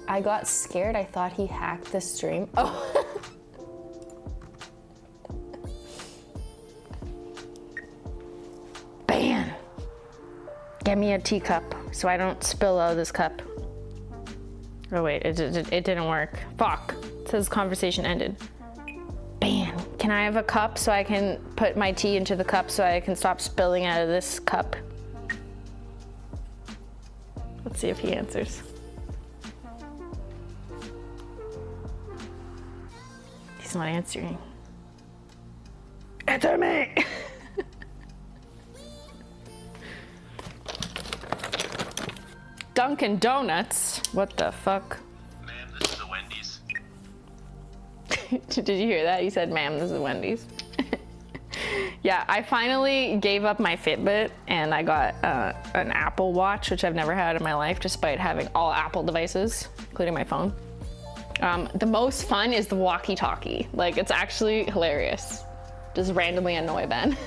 I got scared. I thought he hacked the stream. Oh. Beyyyn. Get me a teacup so I don't spill out of this cup. Oh wait, it didn't work. Fuck. It says conversation ended. Beyyyn, can I have a cup so I can put my tea into the cup so I can stop spilling out of this cup? Let's see if he answers. He's not answering. Answer me! Dunkin' Donuts? What the fuck? Ma'am, this is a Wendy's. Did you hear that? He said, ma'am, this is Wendy's. Yeah, I finally gave up my Fitbit and I got an Apple Watch, which I've never had in my life, despite having all Apple devices, including my phone. The most fun is the walkie-talkie. Like, it's actually hilarious. Just randomly annoy Ben.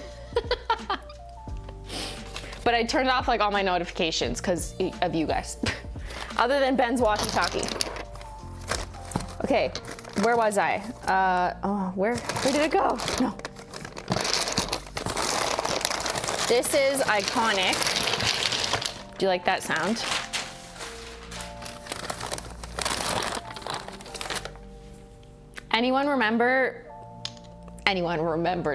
But I turned off like all my notifications because of you guys. Other than Ben's walkie-talkie. Okay, where was I? Where did it go? No. This is iconic. Do you like that sound? Anyone remember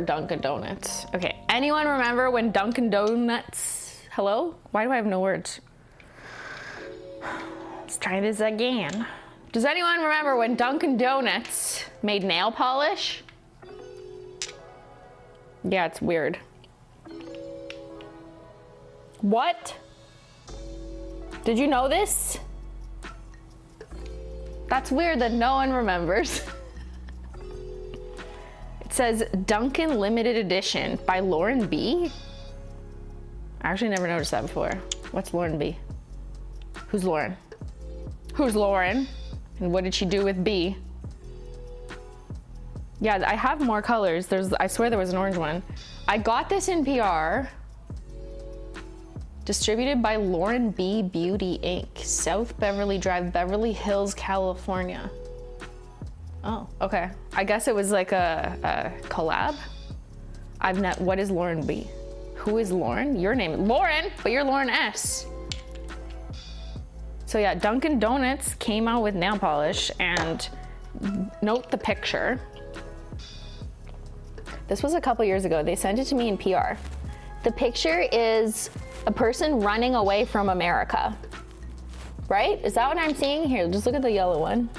Dunkin' Donuts? Okay, anyone remember when Dunkin' Donuts, hello? Why do I have no words? Let's try this again. Does anyone remember when Dunkin' Donuts made nail polish? Yeah, it's weird. What? Did you know this? That's weird that no one remembers. It says Dunkin' Limited Edition by Lauren B. I actually never noticed that before. What's Lauren B? Who's Lauren? Who's Lauren? And what did she do with B? Yeah, I have more colors. I swear there was an orange one. I got this in PR. Distributed by Lauren B. Beauty Inc. South Beverly Drive, Beverly Hills, California. Oh, okay. I guess it was like a collab. What is Lauren B? Who is Lauren? Your name, Lauren, but you're Lauren S. So yeah, Dunkin' Donuts came out with nail polish, and note the picture. This was a couple years ago. They sent it to me in PR. The picture is a person running away from America, right? Is that what I'm seeing here? Just look at the yellow one.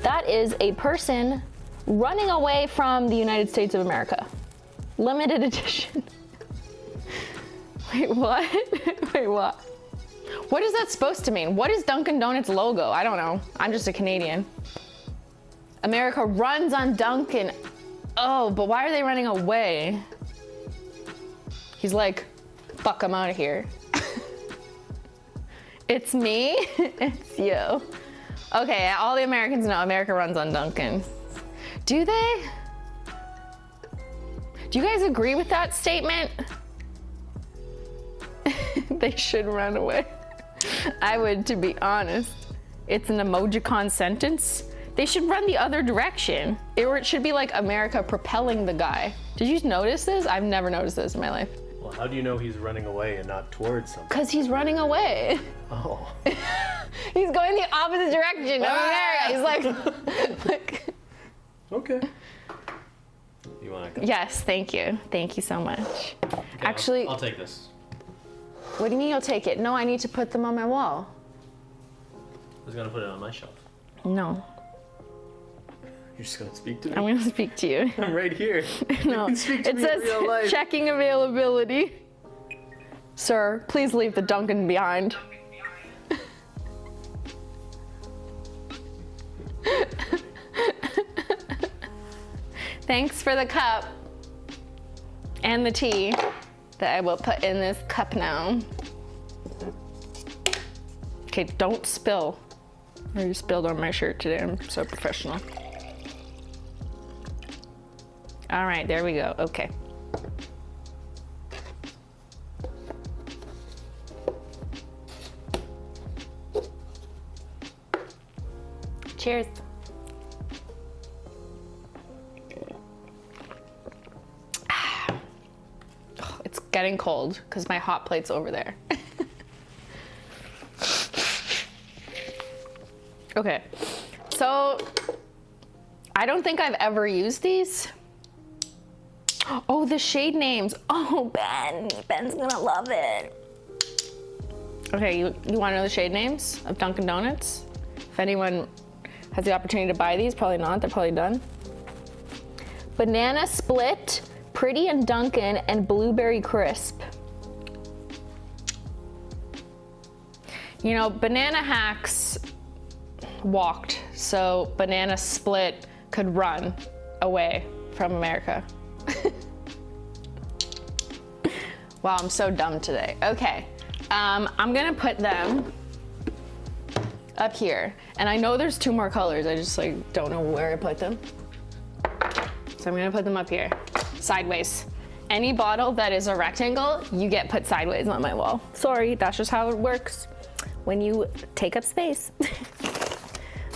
That is a person running away from the United States of America. Limited edition. Wait, what? Wait, what? What is that supposed to mean? What is Dunkin' Donuts logo? I don't know. I'm just a Canadian. America runs on Dunkin'. Oh, but why are they running away? He's like, fuck, I'm out of here. It's me, it's you. Okay, all the Americans know America runs on Dunkin'. Do they? Do you guys agree with that statement? They should run away. I would, to be honest. It's an emojicon sentence. They should run the other direction. Or it should be like America propelling the guy. Did you notice this? I've never noticed this in my life. Well, how do you know he's running away and not towards something? Because he's running away. Oh. He's going the opposite direction of America. He's like, Okay. You want to? Yes, thank you. Thank you so much. Okay, Actually, I'll take this. What do you mean you'll take it? No, I need to put them on my wall. Who's gonna put it on my shelf? No, You're just gonna speak to me? I'm gonna speak to you. I'm right here. No, You can speak to it me in says real life. checking availability. Sir, please leave the Dunkin' behind. Thanks for the cup and the tea that I will put in this cup now. Okay, don't spill. You spilled on my shirt today. I'm so professional. All right, there we go. Okay. Cheers. Oh, it's getting cold because my hot plate's over there. Okay, so I don't think I've ever used these. Oh, the shade names. Oh, Ben's gonna love it. Okay, you wanna know the shade names of Dunkin' Donuts? If anyone has the opportunity to buy these, probably not, they're probably done. Banana Split, Pretty and Dunkin', and Blueberry Crisp. You know, Banana Hacks walked, so Banana Split could run away from America. Wow, I'm so dumb today. Okay, I'm gonna put them up here. And I know there's two more colors, I just like don't know where I put them. So I'm gonna put them up here, sideways. Any bottle that is a rectangle, you get put sideways on my wall. Sorry, that's just how it works when you take up space.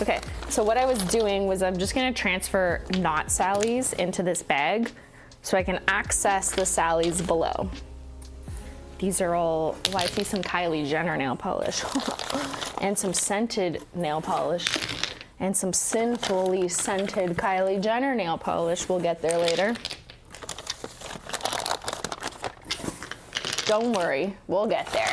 Okay, so what I was doing was I'm just gonna transfer not Sally's into this bag so I can access the Sally's below. These are all, well, I see some Kylie Jenner nail polish and some scented nail polish and some sinfully scented Kylie Jenner nail polish. We'll get there later. Don't worry, we'll get there.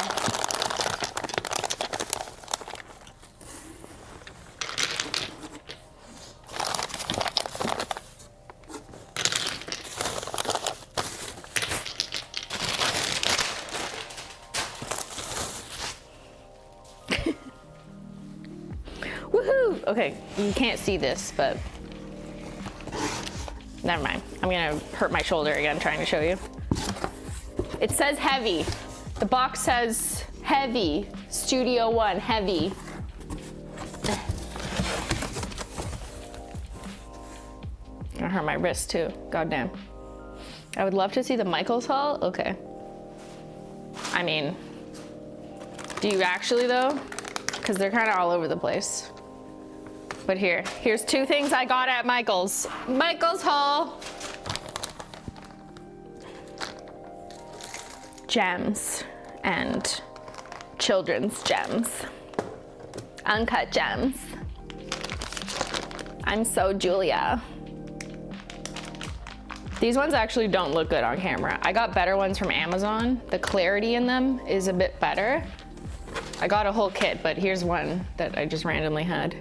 Woohoo! Okay, you can't see this, but never mind. I'm gonna hurt my shoulder again trying to show you. It says heavy. The box says heavy. Studio One, heavy. Gonna hurt my wrist too, goddamn. I would love to see the Michaels haul, okay. I mean, do you actually though? Because they're kind of all over the place. but here's two things I got at Michael's haul. Gems and children's gems. Uncut gems. I'm so Julia. These ones actually don't look good on camera. I got better ones from Amazon. The clarity in them is a bit better. I got a whole kit, but here's one that I just randomly had.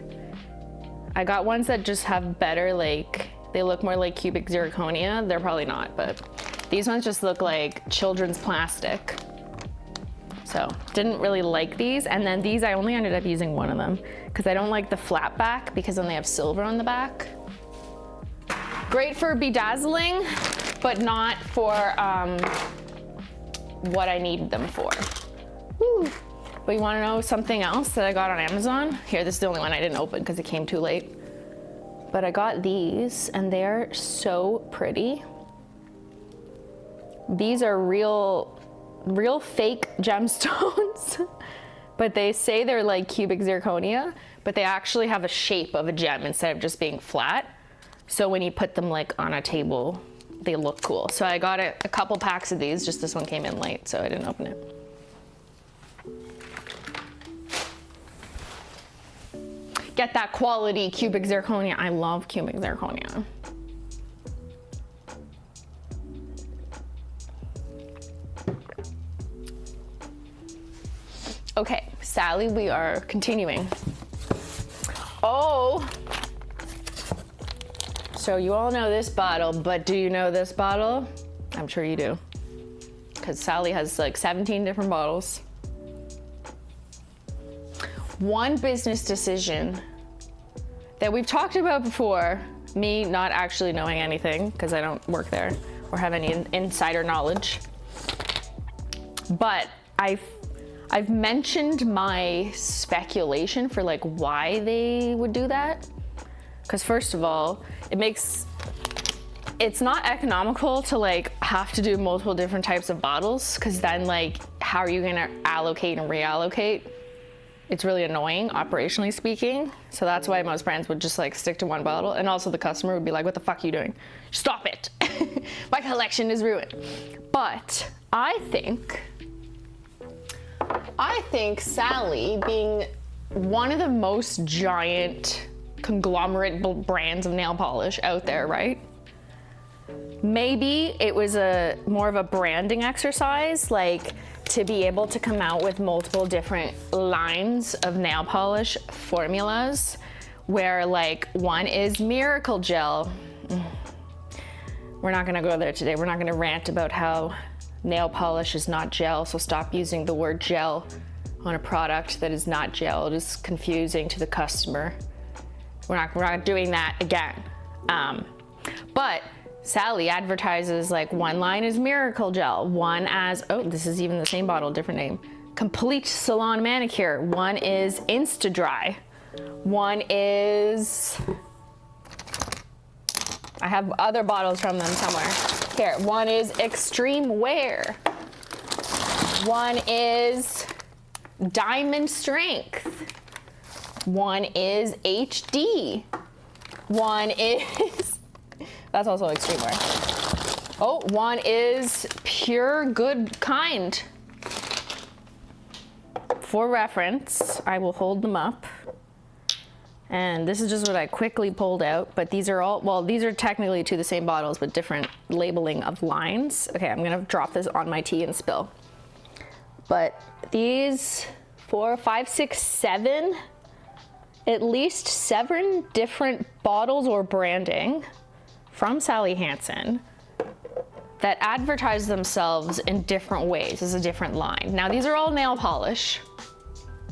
I got ones that just have better, like, they look more like cubic zirconia. They're probably not, but these ones just look like children's plastic. So didn't really like these. And then these, I only ended up using one of them because I don't like the flat back because then they have silver on the back. Great for bedazzling, but not for what I need them for. Woo. But you wanna know something else that I got on Amazon? Here, this is the only one I didn't open because it came too late. But I got these and they're so pretty. These are real fake gemstones, but they say they're like cubic zirconia, but they actually have a shape of a gem instead of just being flat. So when you put them like on a table, they look cool. So I got a couple packs of these, just this one came in late, so I didn't open it. Get that quality cubic zirconia. I love cubic zirconia. Okay, Sally, we are continuing. Oh, so you all know this bottle, but do you know this bottle? I'm sure you do, because Sally has like 17 different bottles. One business decision that we've talked about before, me not actually knowing anything because I don't work there or have any insider knowledge, but I've mentioned my speculation for like why they would do that. Because first of all, it's not economical to like have to do multiple different types of bottles, because then like how are you gonna allocate and reallocate? It's really annoying, operationally speaking. So that's why most brands would just like stick to one bottle. And also the customer would be like, what the fuck are you doing? Stop it. My collection is ruined. But I think Sally, being one of the most giant conglomerate brands of nail polish out there, right? Maybe it was more of a branding exercise, like to be able to come out with multiple different lines of nail polish formulas, where like one is Miracle Gel. We're not gonna go there today. We're not gonna rant about how nail polish is not gel, so stop using the word gel on a product that is not gel. It is confusing to the customer. We're not doing that again. But Sally advertises like one line is Miracle Gel, one as, oh, this is even the same bottle, different name. Complete Salon Manicure, one is Insta Dry, one is, I have other bottles from them somewhere. Here, one is Extreme Wear, one is Diamond Strength, one is HD, one is, that's also Extreme Wear. Oh, one is Pure Good Kind. For reference, I will hold them up. And this is just what I quickly pulled out, but these are all, well, these are technically two the same bottles, but different labeling of lines. Okay, I'm gonna drop this on my tea and spill. But these 4, 5, 6, 7, at least 7 different bottles or branding from Sally Hansen that advertise themselves in different ways as a different line. Now, these are all nail polish.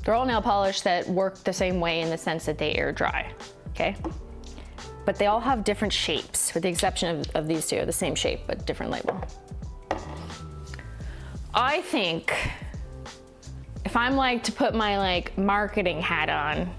They're all nail polish that work the same way in the sense that they air dry, okay? But they all have different shapes, with the exception of these two, the same shape, but different label. I think if I'm like to put my like marketing hat on,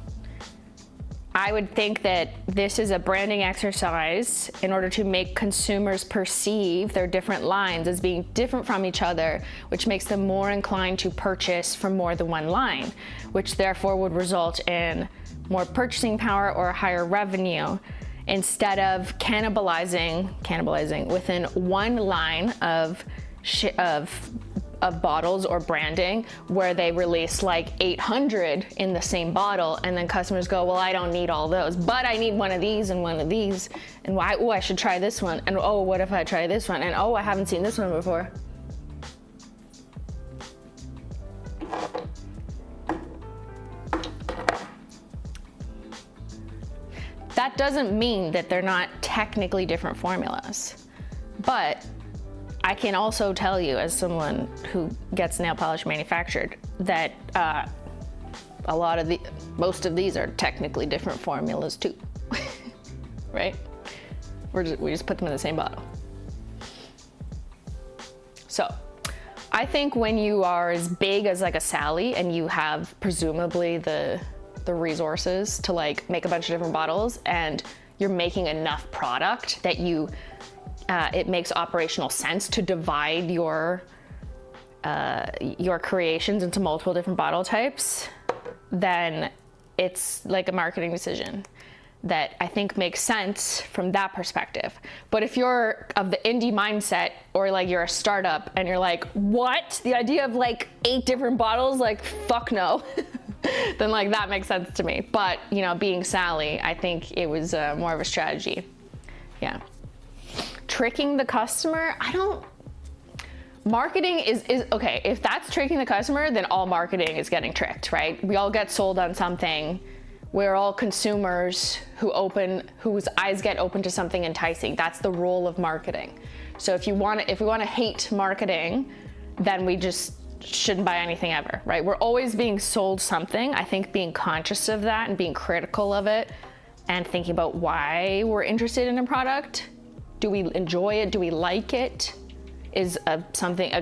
I would think that this is a branding exercise in order to make consumers perceive their different lines as being different from each other, which makes them more inclined to purchase from more than one line, which therefore would result in more purchasing power or higher revenue, instead of cannibalizing within one line of bottles or branding where they release like 800 in the same bottle, and then customers go, well, I don't need all those, but I need one of these and one of these, and why? Oh, I should try this one, and oh, what if I try this one, and oh, I haven't seen this one before. That doesn't mean that they're not technically different formulas, but I can also tell you, as someone who gets nail polish manufactured, that most of these are technically different formulas too, right? We just put them in the same bottle. So I think when you are as big as like a Sally and you have presumably the resources to like make a bunch of different bottles, and you're making enough product that it makes operational sense to divide your creations into multiple different bottle types, then it's like a marketing decision that I think makes sense from that perspective. But if you're of the indie mindset, or like you're a startup and you're like, what? The idea of like 8 different bottles? Like, fuck no. Then like that makes sense to me. But, you know, being Sally, I think it was more of a strategy. Yeah. Tricking the customer, marketing is okay. If that's tricking the customer, then all marketing is getting tricked, right? We all get sold on something. We're all consumers whose eyes get open to something enticing. That's the role of marketing. So if we want to hate marketing, then we just shouldn't buy anything ever, right? We're always being sold something. I think being conscious of that and being critical of it and thinking about why we're interested in a product. Do we enjoy it? Do we like it? Is a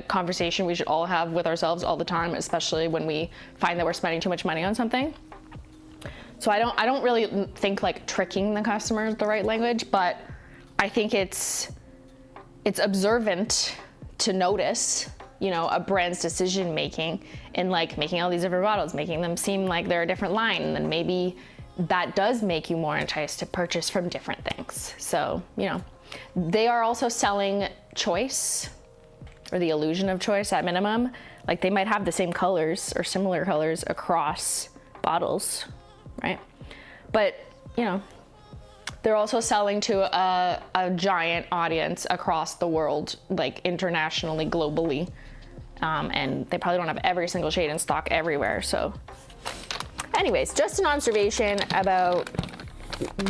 conversation we should all have with ourselves all the time, especially when we find that we're spending too much money on something. So I don't really think like tricking the customer is the right language, but I think it's observant to notice, you know, a brand's decision making in like making all these different bottles, making them seem like they're a different line, and then maybe that does make you more enticed to purchase from different things. So, you know, they are also selling choice, or the illusion of choice at minimum. Like they might have the same colors or similar colors across bottles, right? But, you know, they're also selling to a giant audience across the world, like internationally, globally. And they probably don't have every single shade in stock everywhere. So anyways, just an observation about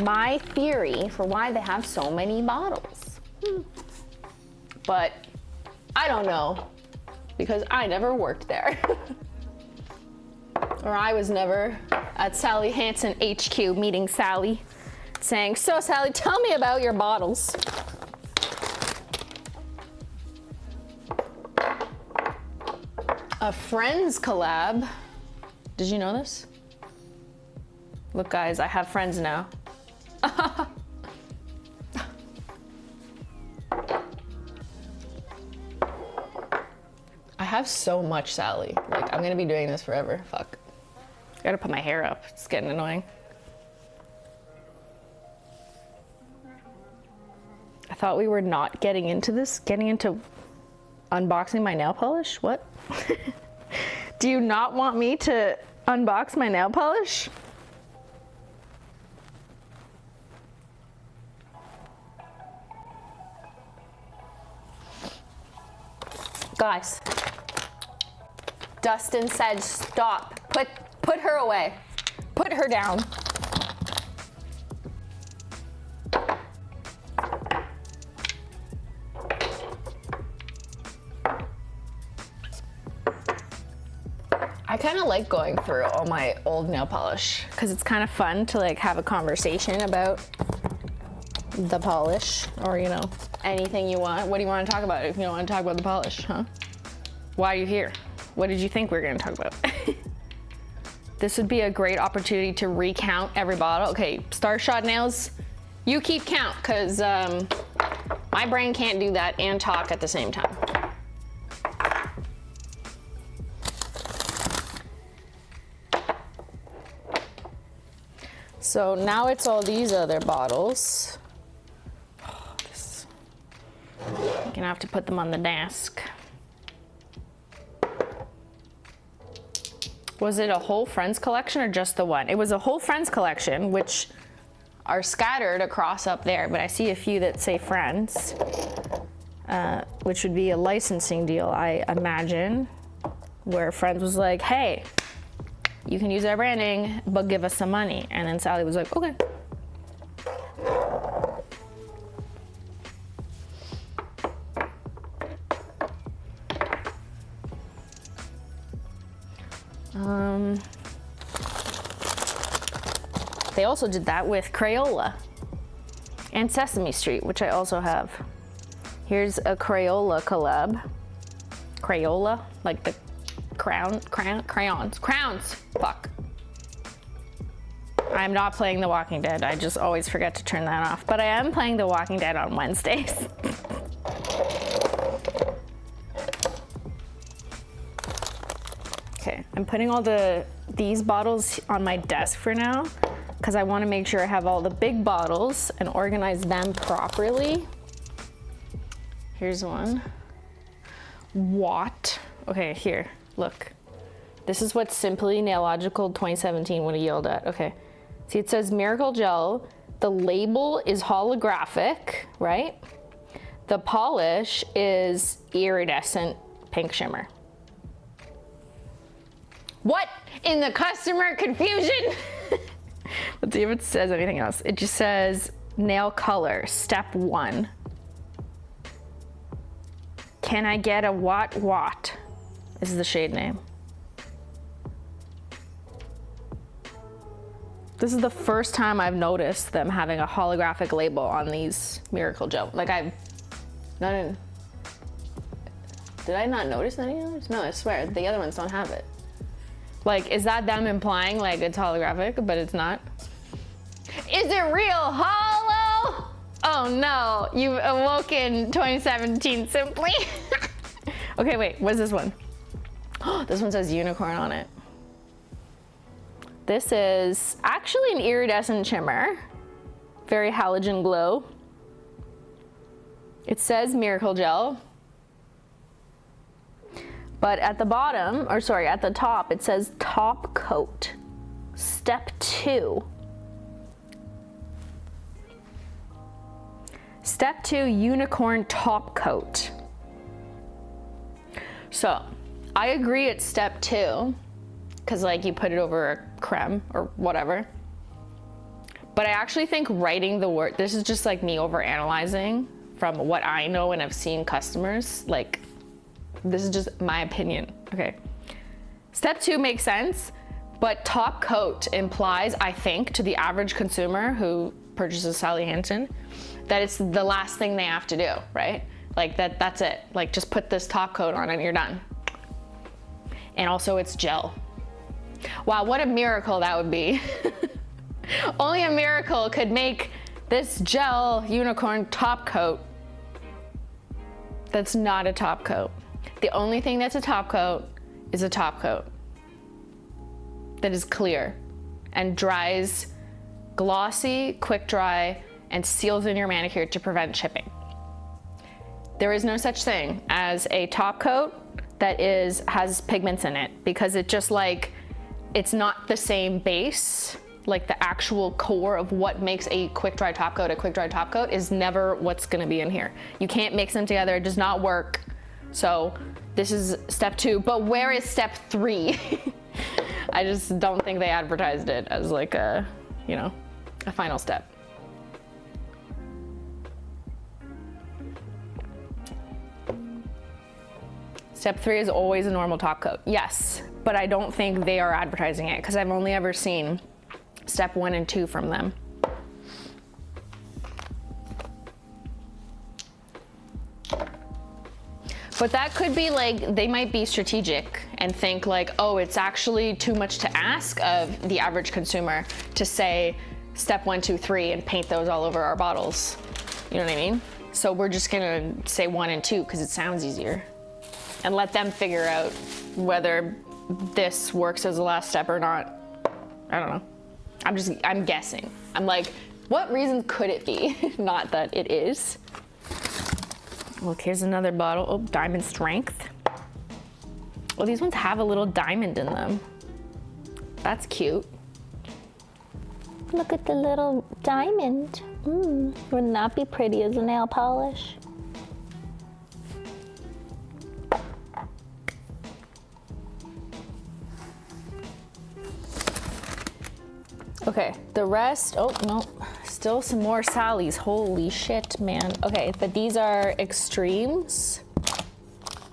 my theory for why they have so many bottles. But I don't know, because I never worked there. Or I was never at Sally Hansen HQ meeting Sally, saying, so Sally, tell me about your bottles. A Friends collab. Did you know this? Look guys, I have friends now. I have so much Sally. Like, I'm gonna be doing this forever. Fuck. I gotta put my hair up. It's getting annoying. I thought we were not getting into this, getting into unboxing my nail polish? What? Do you not want me to unbox my nail polish? Guys, Dustin said stop. Put her away. Put her down. I kind of like going through all my old nail polish because it's kind of fun to like have a conversation about the polish, or, you know, anything you want. What do you want to talk about if you don't want to talk about the polish, huh? Why are you here? What did you think we were going to talk about? this would be a great opportunity to recount every bottle. Okay, Starshot Nails, you keep count, because my brain can't do that and talk at the same time. So now it's all these other bottles. I'm gonna have to put them on the desk. Was it a whole Friends collection or just the one? It was a whole Friends collection, which are scattered across up there, but I see a few that say Friends, which would be a licensing deal, I imagine, where Friends was like, hey, you can use our branding, but give us some money. And then Sally was like, okay. They also did that with Crayola and Sesame Street, which I also have. Here's a Crayola collab. Crayola, like the crayons, fuck. I'm not playing The Walking Dead. I just always forget to turn that off, but I am playing The Walking Dead on Wednesdays. Okay, I'm putting all these bottles on my desk for now, because I want to make sure I have all the big bottles and organize them properly. Here's one. What? Okay, here, look. This is what Simplynailogical 2017 would have yelled at. Okay, see, it says Miracle Gel. The label is holographic, right? The polish is iridescent pink shimmer. What in the customer confusion? Let's see if it says anything else. It just says nail color, step 1. Can I get a what? This is the shade name. This is the first time I've noticed them having a holographic label on these Miracle Gel. Like did I not notice any others? No, I swear, the other ones don't have it. Like, is that them implying like it's holographic, but it's not? Is it real hollow? Oh no, you've awoken 2017 Simply. Okay, wait, what's this one? Oh, this one says unicorn on it. This is actually an iridescent shimmer. Very halogen glow. It says Miracle Gel. But at the bottom, or sorry, at the top, it says top coat, step 2. Step 2, unicorn top coat. So, I agree it's step 2, because like you put it over a creme or whatever. But I actually think writing the word, this is just like me overanalyzing from what I know and I've seen customers, like, this is just my opinion, okay? Step 2 makes sense, but top coat implies, I think, to the average consumer who purchases Sally Hansen, that it's the last thing they have to do, right? Like that's it. Like, just put this top coat on and you're done. And also it's gel. Wow, what a miracle that would be. Only a miracle could make this gel unicorn top coat that's not a top coat. The only thing that's a top coat is a top coat that is clear and dries glossy, quick dry, and seals in your manicure to prevent chipping. There is no such thing as a top coat that has pigments in it, because it just like, it's not the same base. Like the actual core of what makes a quick dry top coat is never what's gonna be in here. You can't mix them together, it does not work. So this is step 2, but where is step 3? I just don't think they advertised it as like a, you know, a final step. Step 3 is always a normal top coat. Yes, but I don't think they are advertising it, because I've only ever seen step 1 and 2 from them. But that could be like, they might be strategic and think like, oh, it's actually too much to ask of the average consumer to say step 1, 2, 3 and paint those all over our bottles. You know what I mean? So we're just gonna say 1 and 2 because it sounds easier, and let them figure out whether this works as a last step or not. I don't know. I'm guessing. I'm like, what reason could it be? Not that it is. Look, here's another bottle. Oh, diamond strength. Well, these ones have a little diamond in them. That's cute. Look at the little diamond. Wouldn't that be pretty as a nail polish? Okay, the rest, oh no, still some more Sally's. Holy shit, man. Okay, but these are extremes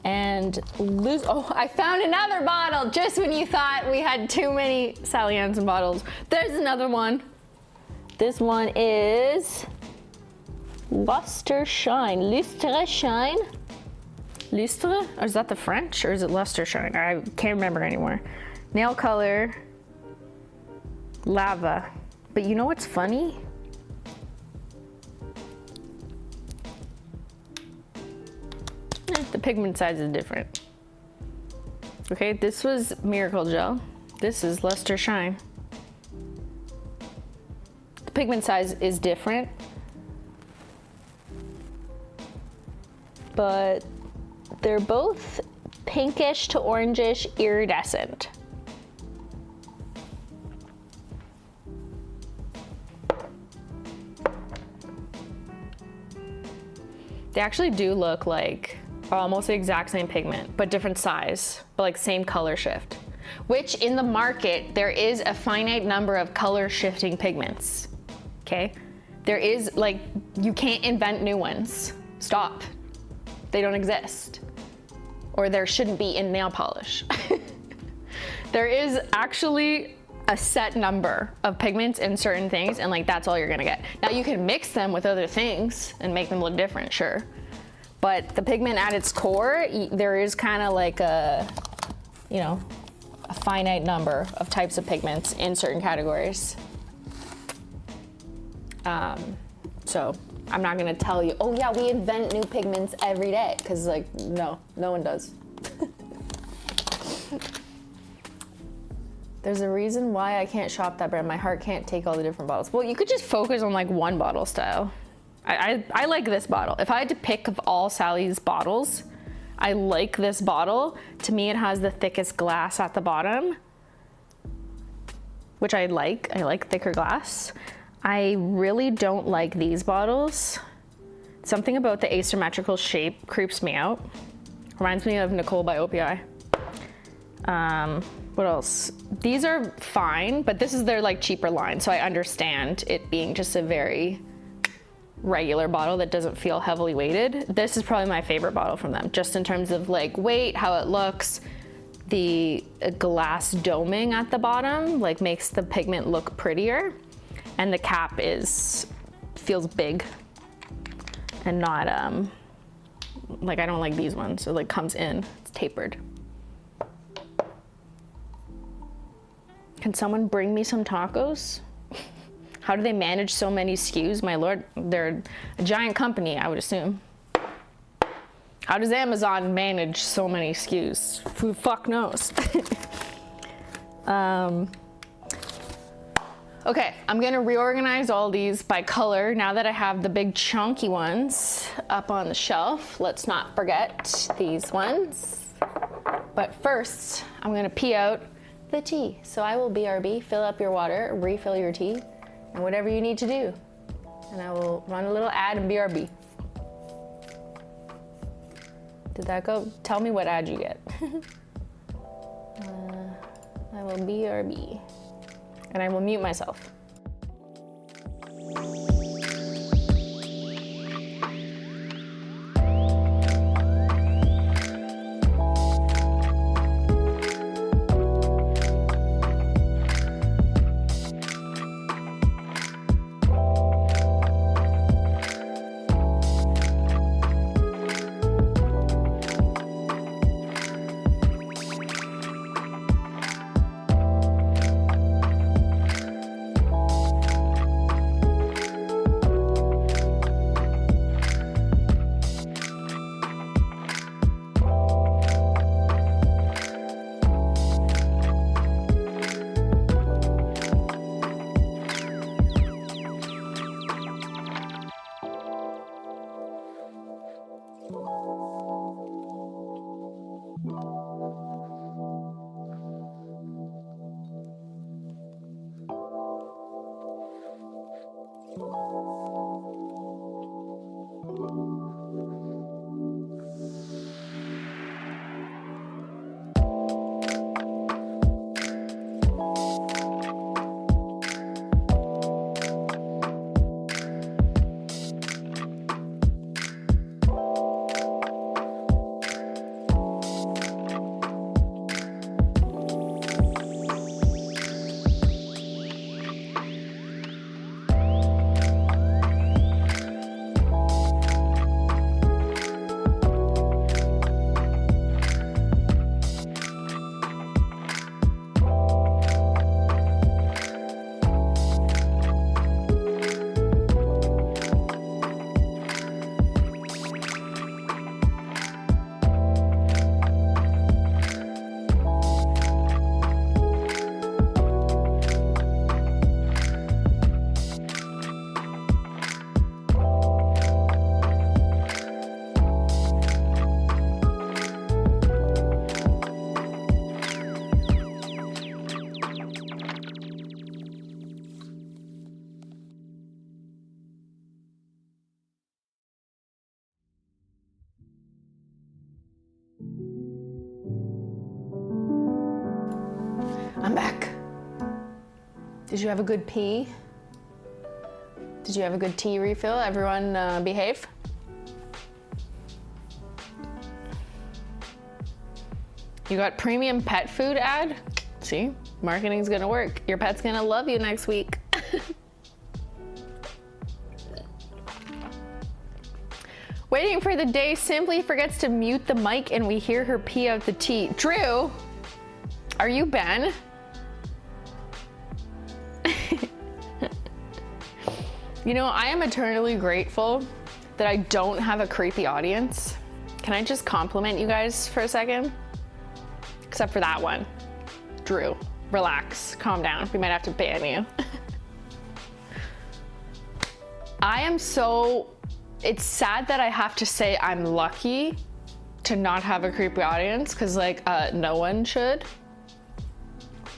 and loose. Oh, I found another bottle just when you thought we had too many Sally Hansen bottles. There's another one. This one is Lustre Shine. Lustre Shine? Lustre? Or is that the French or is it Lustre Shine? I can't remember anymore. Nail color. Lava. But you know what's funny? The pigment size is different. Okay, this was Miracle Gel. This is Lustre Shine. The pigment size is different, but they're both pinkish to orangish iridescent. They actually do look like almost the exact same pigment, but different size, but like same color shift. Which in the market, there is a finite number of color shifting pigments, okay? There is like, you can't invent new ones. Stop. They don't exist. Or there shouldn't be in nail polish. There is actually a set number of pigments in certain things, and like that's all you're gonna get. Now you can mix them with other things and make them look different, sure. But the pigment at its core, there is kind of like a, you know, a finite number of types of pigments in certain categories. So I'm not gonna tell you, oh yeah, we invent new pigments every day, because like, no one does. There's a reason why I can't shop that brand. My heart can't take all the different bottles. Well, you could just focus on like one bottle style. I like this bottle. If I had to pick of all Sally's bottles, I like this bottle. To me, it has the thickest glass at the bottom, which I like. I like thicker glass. I really don't like these bottles. Something about the asymmetrical shape creeps me out. Reminds me of Nicole by OPI. What else? These are fine, but this is their like cheaper line, so I understand it being just a very regular bottle that doesn't feel heavily weighted. This is probably my favorite bottle from them, just in terms of like weight, how it looks. The glass doming at the bottom like makes the pigment look prettier, and the cap feels big and not like, I don't like these ones. It like comes in, it's tapered. Can someone bring me some tacos? How do they manage so many SKUs? My lord, they're a giant company, I would assume. How does Amazon manage so many SKUs? Who the fuck knows? Okay, I'm gonna reorganize all these by color now that I have the big chunky ones up on the shelf. Let's not forget these ones. But first, I'm gonna pee out the tea. So I will BRB, fill up your water, refill your tea, and whatever you need to do. And I will run a little ad and BRB. Did that go? Tell me what ad you get. I will BRB. And I will mute myself. I'm back. Did you have a good pee? Did you have a good tea refill? Everyone behave? You got premium pet food ad? See, marketing's gonna work. Your pet's gonna love you next week. Waiting for the day Simply forgets to mute the mic and we hear her pee out the tea. Drew, are you Ben? You know, I am eternally grateful that I don't have a creepy audience. Can I just compliment you guys for a second? Except for that one. Drew, relax, calm down. We might have to ban you. It's sad that I have to say I'm lucky to not have a creepy audience, because like no one should.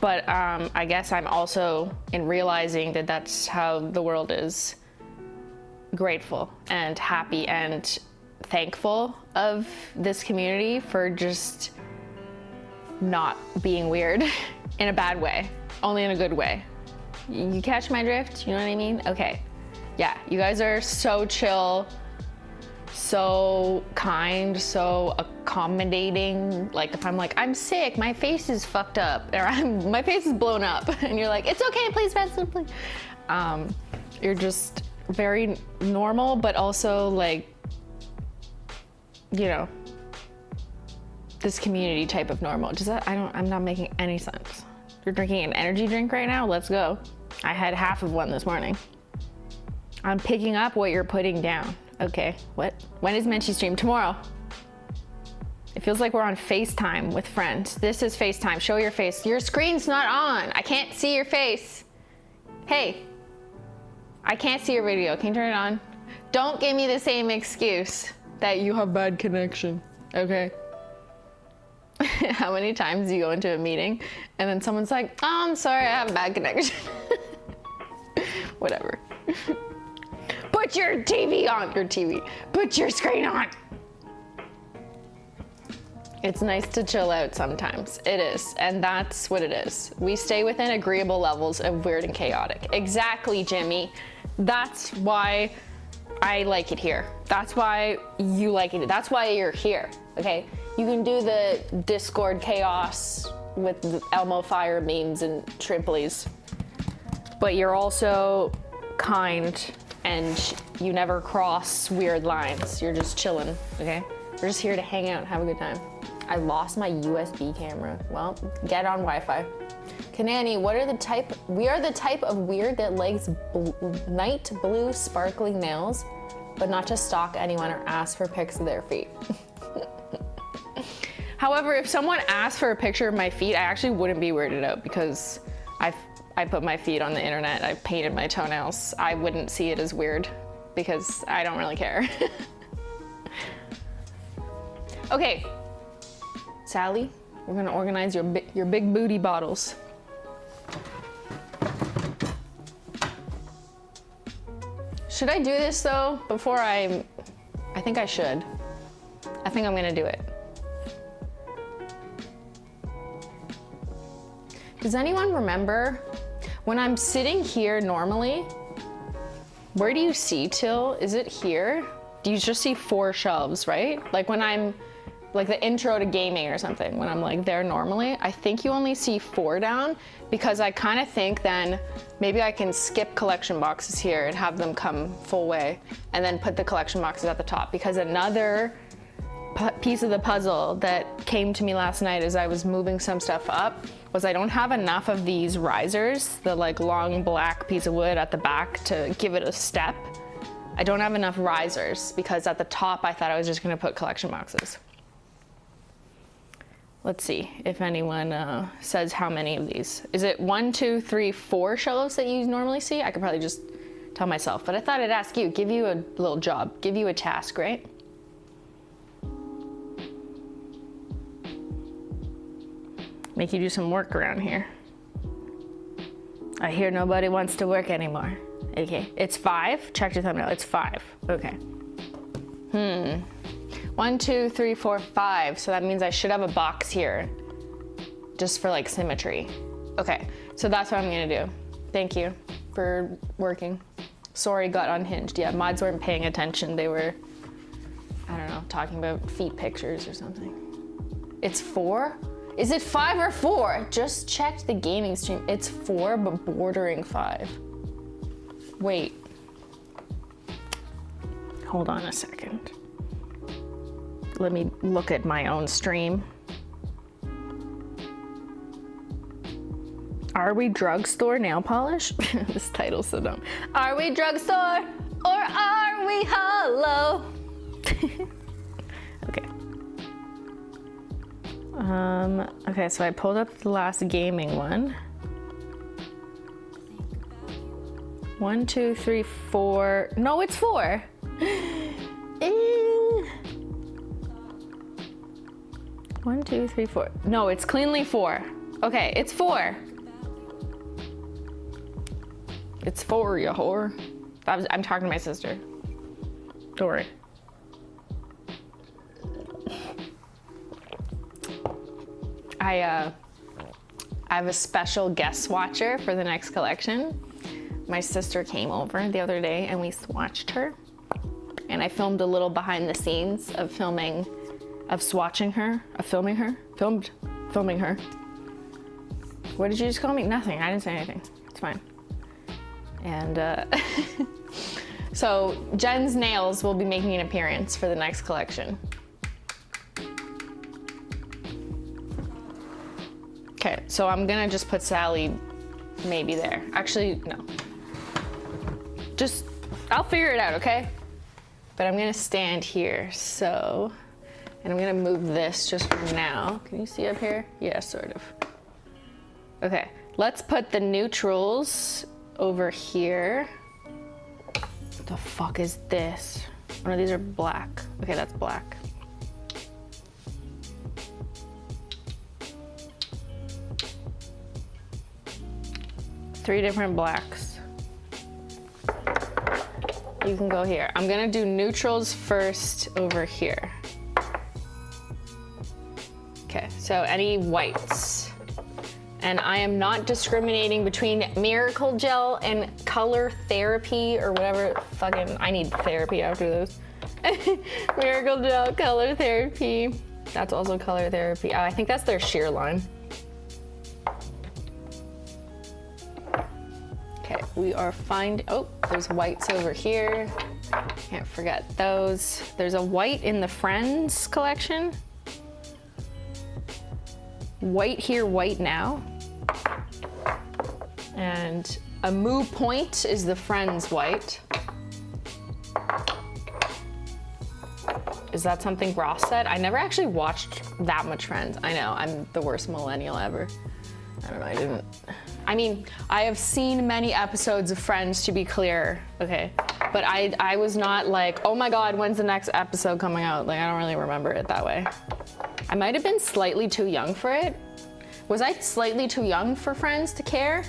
But I guess I'm also, in realizing that that's how the world is, grateful and happy and thankful of this community for just not being weird in a bad way, only in a good way. You catch my drift? You know what I mean? Okay. Yeah, you guys are so chill, so kind, so accommodating. Like if I'm like, I'm sick, my face is fucked up, or my face is blown up, and you're like, it's okay, please, please. You're just very normal, but also like, you know, this community type of normal. I'm not making any sense. You're drinking an energy drink right now? Let's go. I had half of one this morning. I'm picking up what you're putting down. Okay, what? When is Menchie stream? Tomorrow. It feels like we're on FaceTime with friends. This is FaceTime. Show your face. Your screen's not on. I can't see your face. Hey, I can't see your video. Can you turn it on? Don't give me the same excuse that you have bad connection, okay? How many times do you go into a meeting and then someone's like, oh, I'm sorry, I have a bad connection. Whatever. Put your TV on, put your screen on. It's nice to chill out sometimes. It is, and that's what it is. We stay within agreeable levels of weird and chaotic. Exactly, Jimmy. That's why I like it here. That's why you like it. That's why you're here, okay? You can do the Discord chaos with the Elmo Fire memes and Shrimplies, but you're also kind and you never cross weird lines. You're just chilling, okay? We're just here to hang out and have a good time. I lost my USB camera. Well, get on Wi-Fi. Kanani, we are the type of weird that likes night blue sparkling nails, but not to stalk anyone or ask for pics of their feet. However, if someone asked for a picture of my feet, I actually wouldn't be weirded out because I put my feet on the internet, I painted my toenails. I wouldn't see it as weird because I don't really care. Okay, Sally, we're gonna organize your big booty bottles. Should I do this though before I think I should. I think I'm gonna do it. Does anyone remember when I'm sitting here normally, where do you see till? Is it here? Do you just see 4 shelves, right? Like when I'm like the intro to gaming or something, when I'm like there normally, I think you only see 4 down because I kind of think then maybe I can skip collection boxes here and have them come full way and then put the collection boxes at the top, because another piece of the puzzle that came to me last night as I was moving some stuff up was I don't have enough of these risers, the like long black piece of wood at the back to give it a step. I don't have enough risers because at the top I thought I was just gonna put collection boxes. Let's see if anyone says how many of these. Is it 1, 2, 3, 4 shelves that you normally see? I could probably just tell myself, but I thought I'd ask you, give you a little job, give you a task, right? Make you do some work around here. I hear nobody wants to work anymore. Okay, it's 5. Check your thumbnail, it's 5. Okay. 1, 2, 3, 4, 5. So that means I should have a box here just for like symmetry. Okay, so that's what I'm gonna do. Thank you for working. Sorry, got unhinged. Yeah, mods weren't paying attention. They were, I don't know, talking about feet pictures or something. It's 4? Is it 5 or 4? Just checked the gaming stream. It's 4, but bordering 5. Wait. Hold on a second. Let me look at my own stream. Are we drugstore nail polish? This title's so dumb. Are we drugstore or are we Holo? Okay. Okay, so I pulled up the last gaming one. 1, 2, 3, 4. No, it's 4. 1, 2, 3, 4. No, it's cleanly 4. Okay, it's 4. It's 4, you whore. I'm talking to my sister. Don't worry. I have a special guest swatcher for the next collection. My sister came over the other day and we swatched her. And I filmed a little behind the scenes of filming her. What did you just call me? Nothing, I didn't say anything. It's fine. And so Jen's nails will be making an appearance for the next collection. Okay, so I'm gonna just put Sally maybe there. Actually, no. I'll figure it out, okay? But I'm gonna stand here, so, and I'm gonna move this just for now. Can you see up here? Yeah, sort of. Okay, let's put the neutrals over here. What the fuck is this? Oh no, these are black. Okay, that's black. Three different blacks. You can go here. I'm gonna do neutrals first over here. Okay, so any whites. And I am not discriminating between Miracle Gel and Color Therapy or whatever fucking, I need therapy after this. Miracle Gel, Color Therapy. That's also Color Therapy. I think that's their sheer line. Okay, we are fine. Oh, there's whites over here. Can't forget those. There's a white in the Friends collection. White here, white now. And a Moo Point is the Friends white. Is that something Ross said? I never actually watched that much Friends. I know, I'm the worst millennial ever. I don't know, I mean, I have seen many episodes of Friends, to be clear, okay? But I was not like, oh my God, when's the next episode coming out? Like, I don't really remember it that way. I might have been slightly too young for it. Was I slightly too young for Friends to care?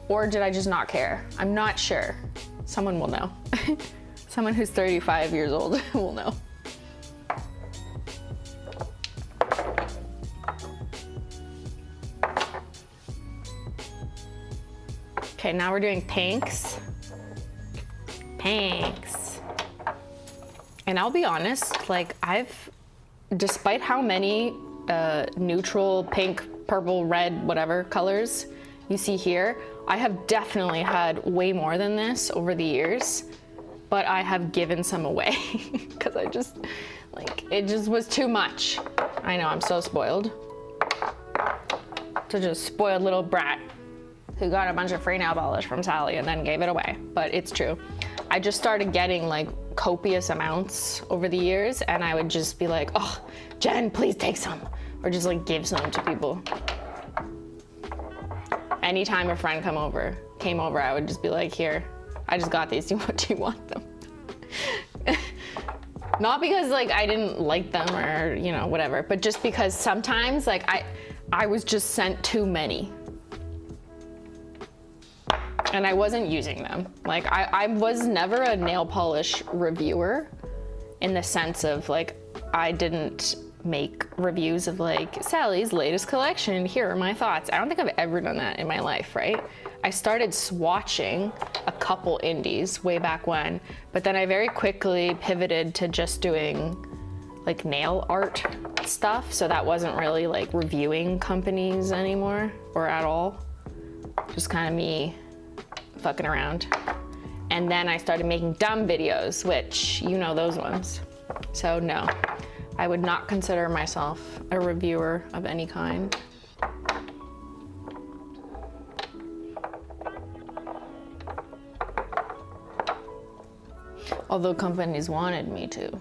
Or did I just not care? I'm not sure. Someone will know. Someone who's 35 years old will know. Okay, now we're doing pinks. Pinks. And I'll be honest, like despite how many neutral pink, purple, red, whatever colors you see here, I have definitely had way more than this over the years, but I have given some away because I just, it just was too much. I know, I'm so spoiled. Such a spoiled little brat who got a bunch of free nail polish from Sally and then gave it away, but it's true. I just started getting copious amounts over the years, and I would just be like, oh, Jen, please take some, or just give some to people. Anytime a friend came over, I would just be like, here, I just got these, do you want them? Not because I didn't like them or, whatever, but just because sometimes I was just sent too many. And I wasn't using them. I was never a nail polish reviewer in the sense of I didn't make reviews of like Sally's latest collection. Here are my thoughts. I don't think I've ever done that in my life, right? I started swatching a couple indies way back when, but then I very quickly pivoted to just doing like nail art stuff. So that wasn't really like reviewing companies anymore or at all. Just kind of me fucking around. And then I started making dumb videos, which you know those ones. So no, I would not consider myself a reviewer of any kind. Although companies wanted me to.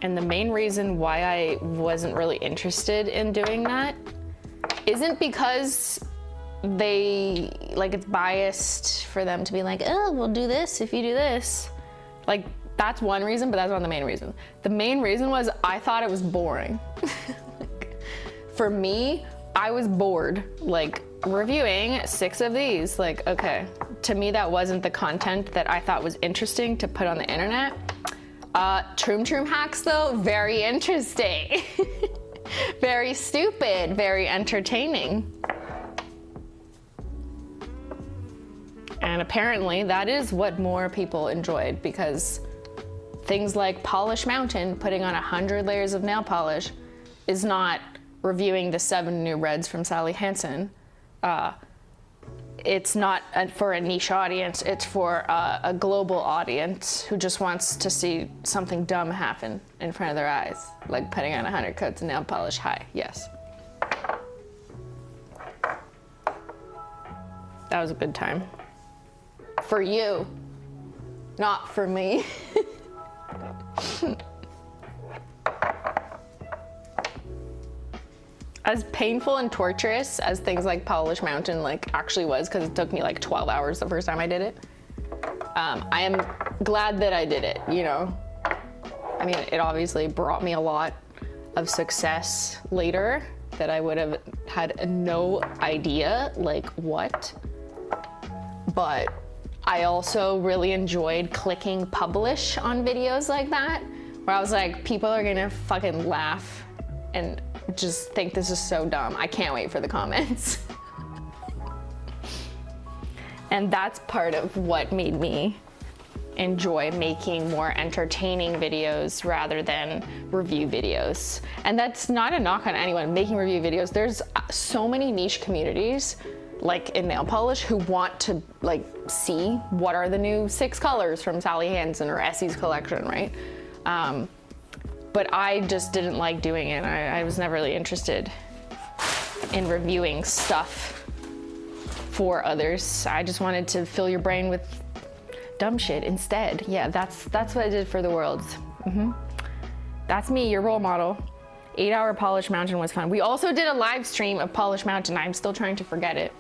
And the main reason why I wasn't really interested in doing that isn't because it's biased for them to be like, oh, we'll do this if you do this. Like, that's one reason, but that's not the main reason. The main reason was I thought it was boring. For me, I was bored, like, reviewing 6 of these. Like, okay, to me that wasn't the content that I thought was interesting to put on the internet. Troom hacks though, very interesting. Very stupid, very entertaining. And apparently that is what more people enjoyed, because things like Polish Mountain, putting on 100 layers of nail polish, is not reviewing the 7 new reds from Sally Hansen. It's not for a niche audience, it's for a global audience who just wants to see something dumb happen in front of their eyes, like putting on 100 coats of nail polish. Hi, yes. That was a good time. For you, not for me. As painful and torturous as things like Polish Mountain actually was, because it took me 12 hours the first time I did it, I am glad that I did it, you know? I mean, it obviously brought me a lot of success later that I would have had no idea what. But I also really enjoyed clicking publish on videos like that, where I was like, people are gonna fucking laugh and just think this is so dumb. I can't wait for the comments. And that's part of what made me enjoy making more entertaining videos rather than review videos. And that's not a knock on anyone making review videos. There's so many niche communities in nail polish who want to see what are the new 6 colors from Sally Hansen or Essie's collection, right? But I just didn't like doing it. I was never really interested in reviewing stuff for others. I just wanted to fill your brain with dumb shit instead. Yeah, that's what I did for the world. That's me, your role model. 8-hour Polish Mountain was fun. We also did a live stream of Polish Mountain. I'm still trying to forget it.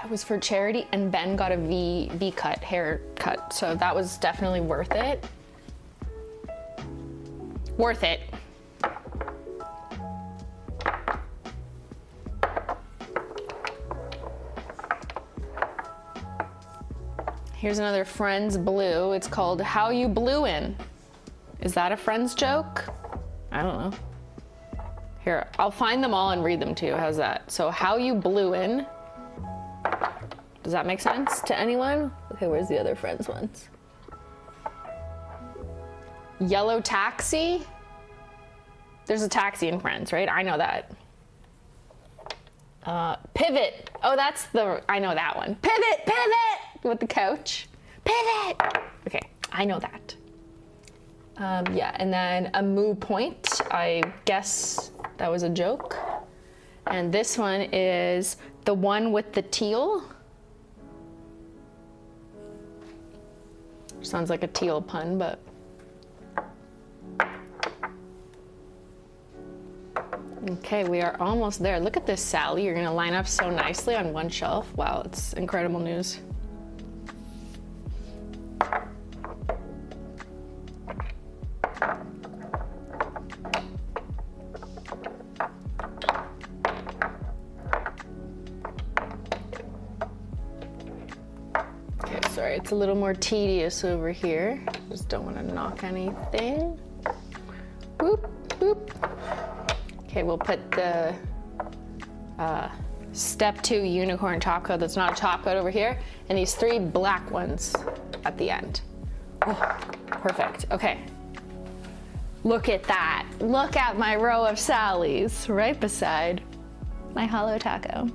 It was for charity, and Ben got a V cut haircut, so that was definitely worth it. Worth it. Here's another Friends Blue. It's called How You Beyyyn. Is that a Friends joke? I don't know. Here, I'll find them all and read them to you. How's that? So How You Beyyyn. Does that make sense to anyone? Okay, where's the other Friends ones? Yellow Taxi? There's a taxi in Friends, right? I know that. Pivot. Oh, I know that one. Pivot! With the couch. Pivot! Okay, I know that. Yeah, and then a moo point. I guess that was a joke. And this one is the one with the teal. Sounds like a teal pun, but. Okay, we are almost there. Look at this, Sally. You're gonna line up so nicely on one shelf. Wow, it's incredible news. It's a little more tedious over here. Just don't want to knock anything. Boop, boop. Okay, we'll put the step 2 unicorn top coat that's not a top coat over here, and these 3 black ones at the end. Oh, perfect. Okay. Look at that. Look at my row of Sallys right beside my Holo Taco.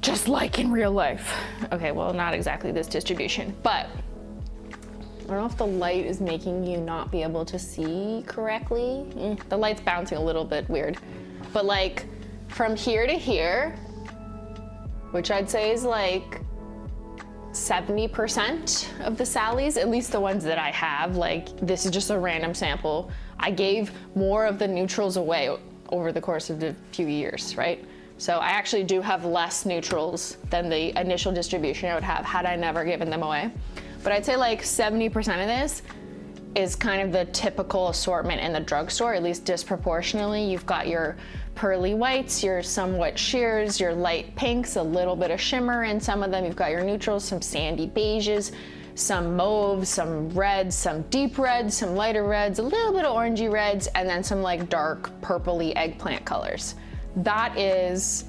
Just like in real life. Okay, well, not exactly this distribution, but I don't know if the light is making you not be able to see correctly. The light's bouncing a little bit weird. But like from here to here, which I'd say is like 70% of the Sallys, at least the ones that I have, like this is just a random sample. I gave more of the neutrals away over the course of a few years, right? So I actually do have less neutrals than the initial distribution I would have had I never given them away. But I'd say like 70% of this is kind of the typical assortment in the drugstore, at least disproportionately. You've got your pearly whites, your somewhat sheers, your light pinks, a little bit of shimmer in some of them. You've got your neutrals, some sandy beiges, some mauves, some reds, some deep reds, some lighter reds, a little bit of orangey reds, and then some like dark purpley eggplant colors. That is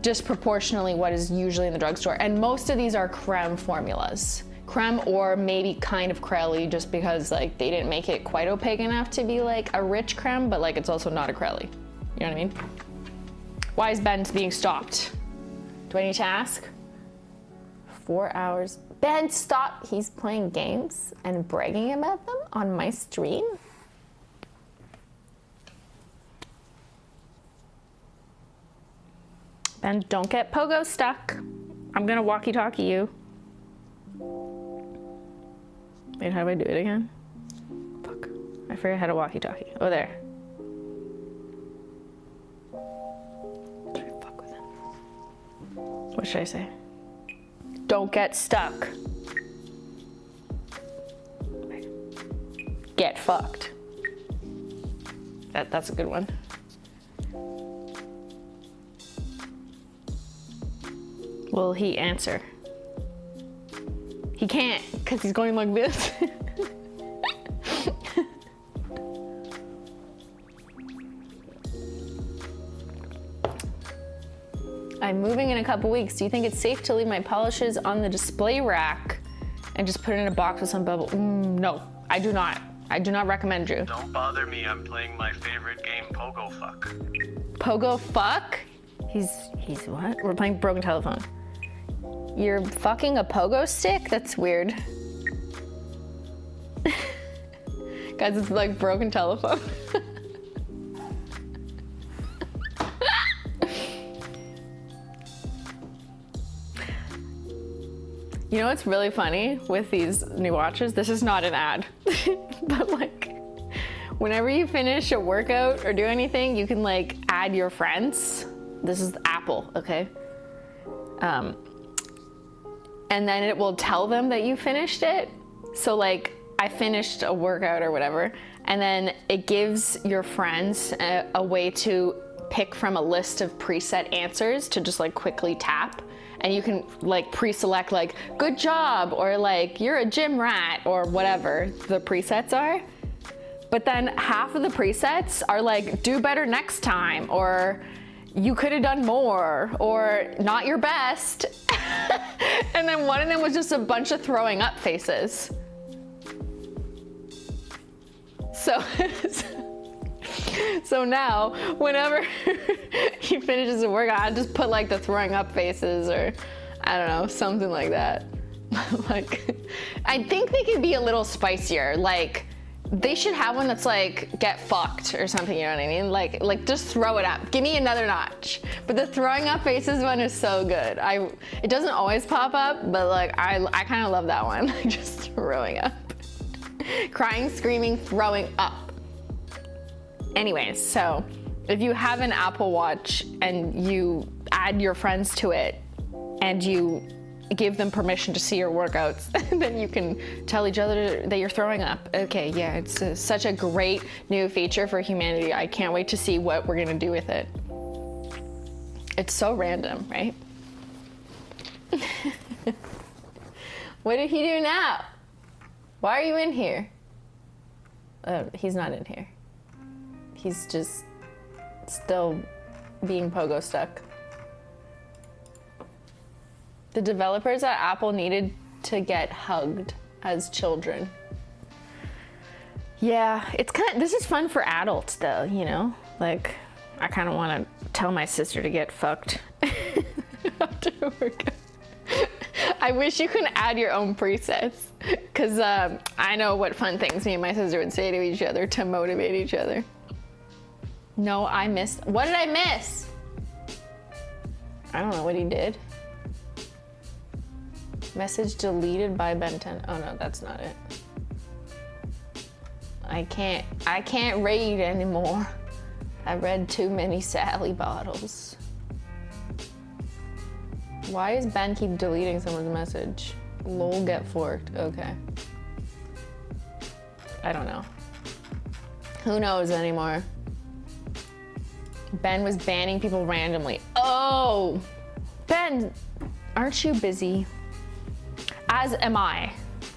disproportionately what is usually in the drugstore. And most of these are creme formulas. Creme or maybe kind of crelly, just because like they didn't make it quite opaque enough to be like a rich creme, but like it's also not a crelly. You know what I mean? Why is Ben being stopped? Do I need to ask? 4 hours. Ben, stop. He's playing games and bragging about them on my stream. Ben, don't get pogo stuck. I'm gonna walkie-talkie you. Wait, how do I do it again? Fuck. I forget how to walkie-talkie. Oh, there. Try to fuck with him. What should I say? Don't get stuck. Get fucked. That's a good one. Will he answer? He can't, because he's going like this. I'm moving in a couple weeks. Do you think it's safe to leave my polishes on the display rack and just put it in a box with some bubble? No, I do not. I do not recommend you. Don't bother me. I'm playing my favorite game, Pogo Fuck. Pogo fuck? He's what? We're playing broken telephone. You're fucking a pogo stick? That's weird. Guys, it's like broken telephone. You know what's really funny with these new watches? This is not an ad, but like, whenever you finish a workout or do anything, you can like add your friends. This is Apple, okay? And then it will tell them that you finished it. So like, I finished a workout or whatever, and then it gives your friends a way to pick from a list of preset answers to just like quickly tap. And you can like pre-select like, good job, or like, you're a gym rat, or whatever the presets are. But then half of the presets are like, do better next time, or you could have done more, or not your best. And then one of them was just a bunch of throwing up faces. So now, whenever he finishes a workout, I just put like the throwing up faces, or I don't know, something like that. Like, I think they could be a little spicier. Like, they should have one that's like, get fucked or something, you know what I mean? Like just throw it up. Give me another notch. But the throwing up faces one is so good. It doesn't always pop up, but like, I kind of love that one. Just throwing up. Crying, screaming, throwing up. Anyways, so if you have an Apple Watch and you add your friends to it and you give them permission to see your workouts, then you can tell each other that you're throwing up. Okay, yeah, it's such a great new feature for humanity. I can't wait to see what we're gonna do with it. It's so random, right? What did he do now? Why are you in here? He's not in here. He's just still being pogo stuck. The developers at Apple needed to get hugged as children. Yeah, it's this is fun for adults though, you know? Like, I kind of want to tell my sister to get fucked after a workout. I wish you could add your own presets, because I know what fun things me and my sister would say to each other to motivate each other. No, I missed. What did I miss? I don't know what he did. Message deleted by Benton. Oh no, that's not it. I can't read anymore. I read too many Sally bottles. Why does Ben keep deleting someone's message? Lol, get forked. Okay. I don't know. Who knows anymore? Ben was banning people randomly. Oh! Ben, aren't you busy? As am I.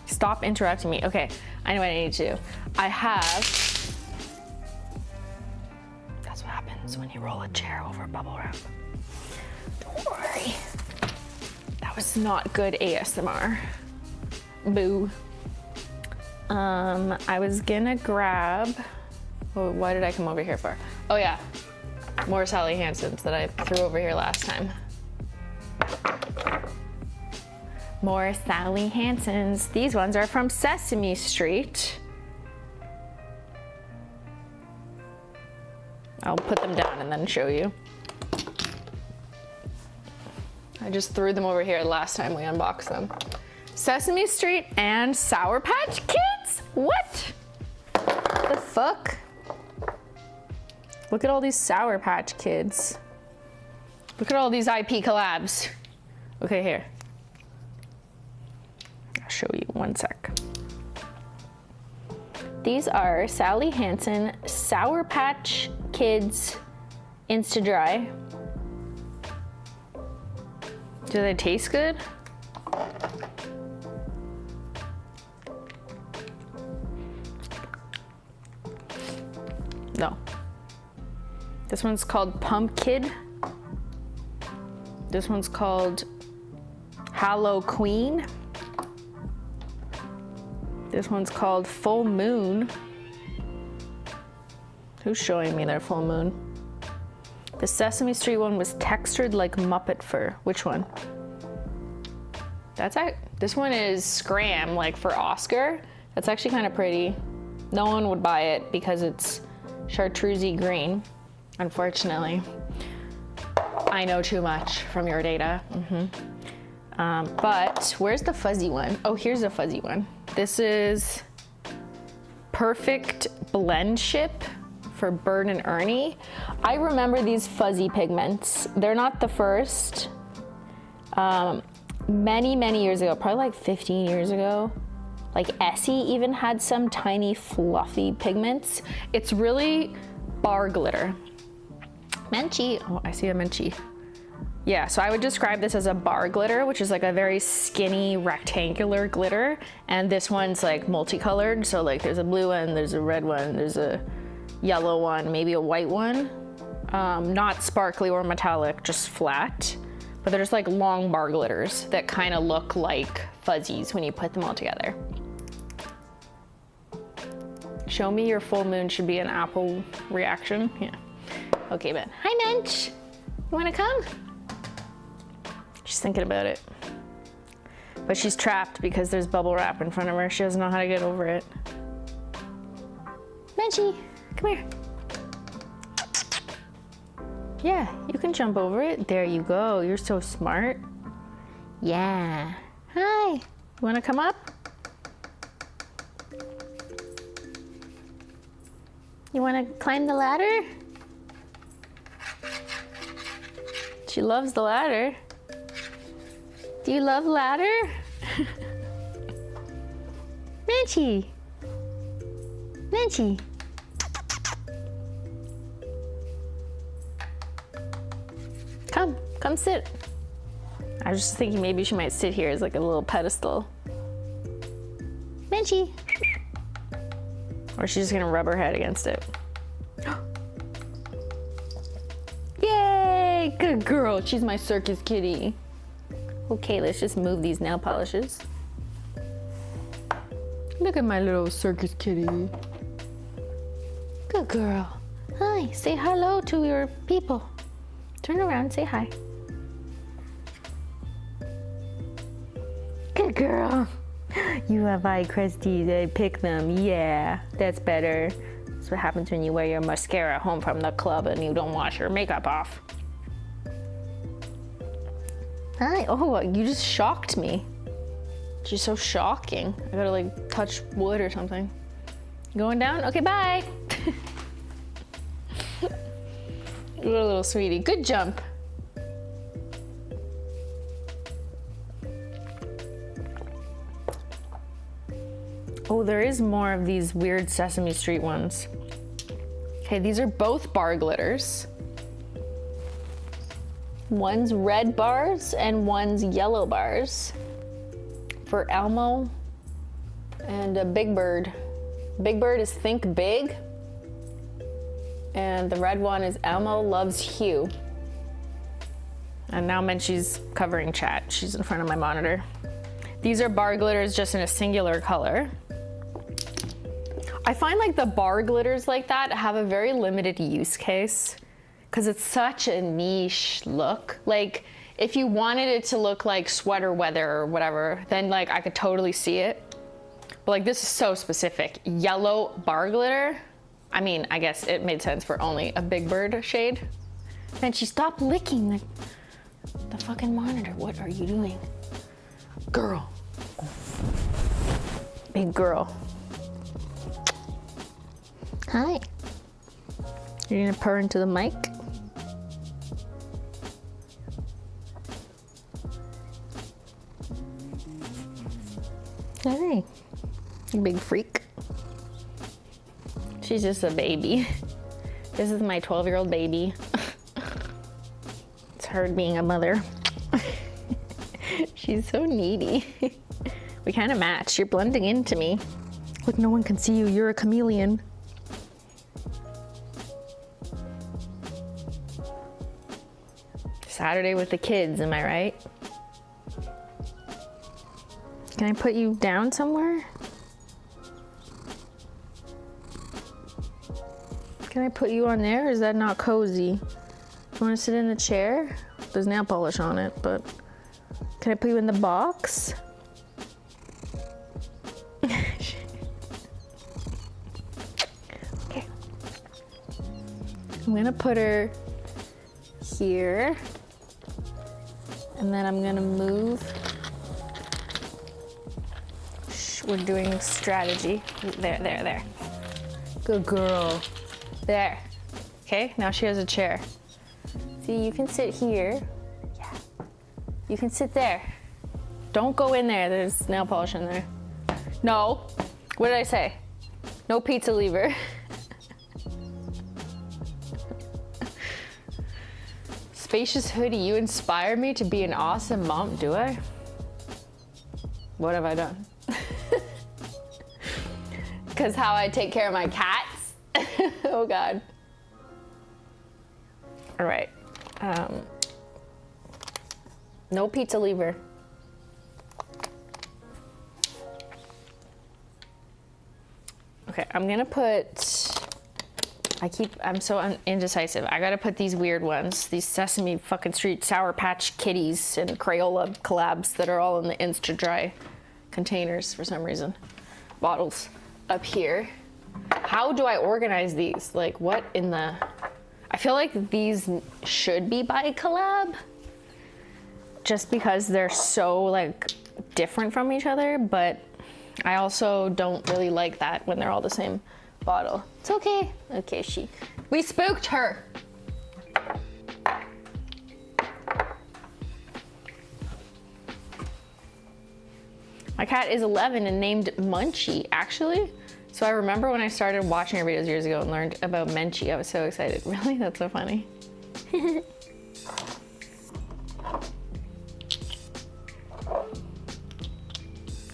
Stop interrupting me. Okay, I know what I need to do. I have... That's what happens when you roll a chair over bubble wrap. Don't worry. That was not good ASMR. Boo. I was gonna grab... Oh, why did I come over here for? Oh yeah, more Sally Hansens that I threw over here last time. More Sally Hansens. These ones are from Sesame Street. I'll put them down and then show you. I just threw them over here last time we unboxed them. Sesame Street and Sour Patch Kids? What? The fuck? Look at all these Sour Patch Kids. Look at all these IP collabs. Okay, here. I'll show you, one sec. These are Sally Hansen Sour Patch Kids Insta-Dry. Do they taste good? No. This one's called Pumpkin. This one's called Halo Queen. This one's called Full Moon. Who's showing me their full moon? The Sesame Street one was textured like Muppet fur. Which one? This one is Scram, like for Oscar. That's actually kind of pretty. No one would buy it because it's chartreusey green, unfortunately. I know too much from your data. But where's the fuzzy one? Oh, here's a fuzzy one. This is Perfect Blend Ship for Bird and Ernie. I remember these fuzzy pigments. They're not the first. Many years ago, probably like 15 years ago, like Essie even had some tiny fluffy pigments. It's really bar glitter. Menchie, oh, I see a Menchie. Yeah, so I would describe this as a bar glitter, which is like a very skinny rectangular glitter. And this one's like multicolored. So like there's a blue one, there's a red one, there's a yellow one, maybe a white one. Not sparkly or metallic, just flat. But they're just like long bar glitters that kind of look like fuzzies when you put them all together. Show me your full moon should be an apple reaction. Yeah. Okay, Ben. Hi, Mench. You wanna come? She's thinking about it. But she's trapped because there's bubble wrap in front of her. She doesn't know how to get over it. Menchie, come here. Yeah, you can jump over it. There you go. You're so smart. Yeah. Hi. You wanna come up? You wanna climb the ladder? She loves the ladder. Do you love ladder? Menchie. Menchie. Come sit. I was just thinking maybe she might sit here as like a little pedestal. Menchie. Or she's just gonna rub her head against it. Yay! Good girl. She's my circus kitty. Okay, let's just move these nail polishes. Look at my little circus kitty. Good girl. Hi, say hello to your people. Turn around, say hi. Good girl. You have eye crusties, I pick them. Yeah, that's better. That's what happens when you wear your mascara home from the club and you don't wash your makeup off. Hi, oh, you just shocked me. She's so shocking. I gotta like touch wood or something. Going down? Okay, bye. What a little sweetie. Good jump. Oh, there is more of these weird Sesame Street ones. Okay, these are both bar glitters. One's red bars and one's yellow bars. For Elmo and Big Bird. Big Bird is Think Big. And the red one is Elmo Loves Hugh. And now Menchie's covering chat. She's in front of my monitor. These are bar glitters just in a singular color. I find like the bar glitters like that have a very limited use case because it's such a niche look. Like if you wanted it to look like sweater weather or whatever, then like I could totally see it. But like this is so specific. Yellow bar glitter. I mean, I guess it made sense for only a Big Bird shade. Menchie, stop licking the fucking monitor. What are you doing? Girl. Big girl. Hi. You're gonna purr into the mic? Hi. You big freak. She's just a baby. This is my 12-year-old baby. It's her being a mother. She's so needy. We kind of match. You're blending into me. Look, no one can see you. You're a chameleon. Saturday with the kids, am I right? Can I put you down somewhere? Can I put you on there? Or is that not cozy? You want to sit in the chair? There's nail polish on it, but can I put you in the box? Okay. I'm gonna put her here, and then I'm gonna move. Shh, we're doing strategy. There. Good girl. There. Okay, now she has a chair. See, you can sit here. Yeah. You can sit there. Don't go in there. There's nail polish in there. No. What did I say? No pizza lever. Spacious hoodie, you inspire me to be an awesome mom. Do I? What have I done? Because how I take care of my cats? Oh God. All right. No pizza lever. Okay, I'm gonna put, I'm so indecisive. I gotta put these weird ones, these Sesame fucking Street Sour Patch Kitties and Crayola collabs that are all in the Insta-Dry containers for some reason. Bottles up here. How do I organize these? Like what in the, I feel like these should be by collab just because they're so like different from each other, but I also don't really like that when they're all the same bottle. It's okay. Okay, we spooked her. My cat is 11 and named Menchie, actually. So I remember when I started watching her videos years ago and learned about Menchie, I was so excited. Really? That's so funny.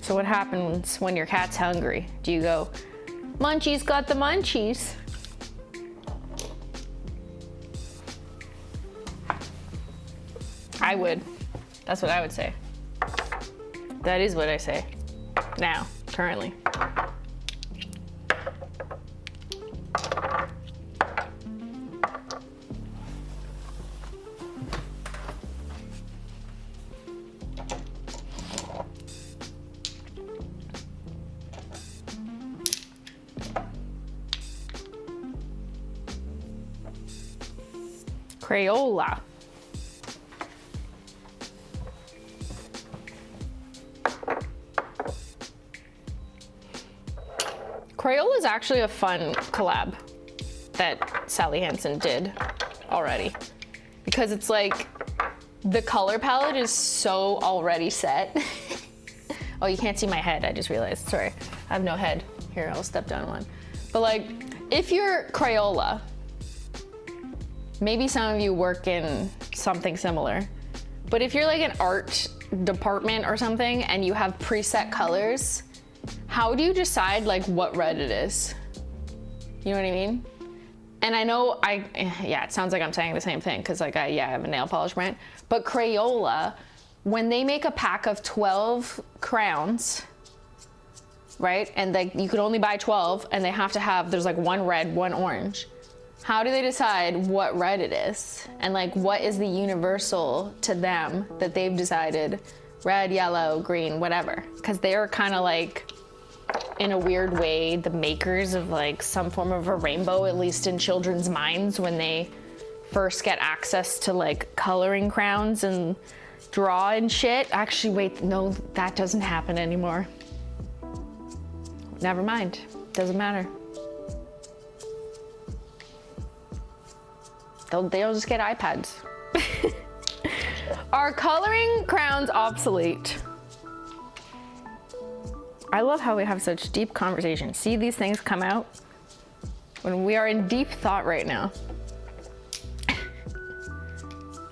So what happens when your cat's hungry? Do you go, Munchie's got the munchies? I would. That's what I would say. That is what I say. Now, currently. Crayola. Crayola is actually a fun collab that Sally Hansen did already, because it's like the color palette is so already set. Oh, you can't see my head, I just realized. Sorry, I have no head. Here, I'll step down one. But like, if you're Crayola, maybe some of you work in something similar, but if you're like an art department or something and you have preset colors, how do you decide like what red it is? You know what I mean? And I know yeah, it sounds like I'm saying the same thing because like I have a nail polish brand, but Crayola, when they make a pack of 12 crowns, right? And like you could only buy 12 and they have to have, there's like one red, one orange. How do they decide what red it is? And like, what is the universal to them that they've decided red, yellow, green, whatever? Because they're kind of like, in a weird way, the makers of like some form of a rainbow, at least in children's minds when they first get access to like coloring crowns and draw and shit. Actually, wait, no, that doesn't happen anymore. Never mind, doesn't matter. They'll just get iPads. Are coloring crowns obsolete? I love how we have such deep conversations. See these things come out when we are in deep thought right now.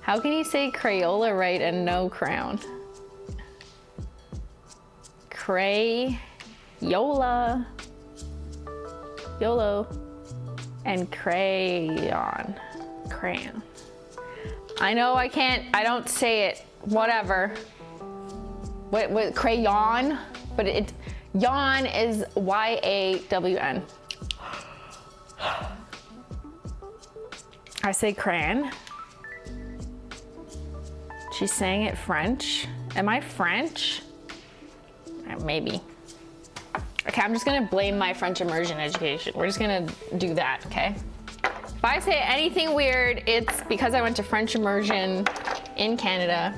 How can you say Crayola right and no crown? Crayola, YOLO, and crayon. Crayon. I know I don't say it, whatever. What crayon? But yawn is Y-A-W-N. I say crayon. She's saying it French. Am I French? Maybe. Okay, I'm just gonna blame my French immersion education. We're just gonna do that, okay? If I say anything weird, it's because I went to French immersion in Canada.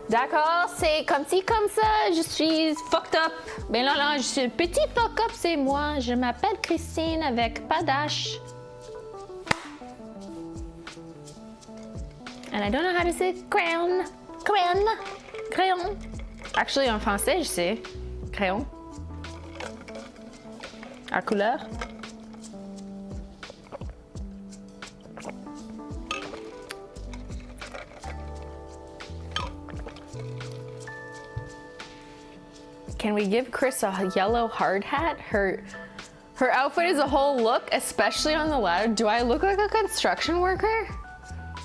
D'accord, c'est comme ci, comme ça, je suis fucked up. Mais non, je suis le petit fuck up, c'est moi. Je m'appelle Christine avec pas d'H. And I don't know how to say crayon. Crayon. Crayon. Actually, en français, je sais. Crayon. À couleur. Can we give Chris a yellow hard hat? Her outfit is a whole look, especially on the ladder. Do I look like a construction worker?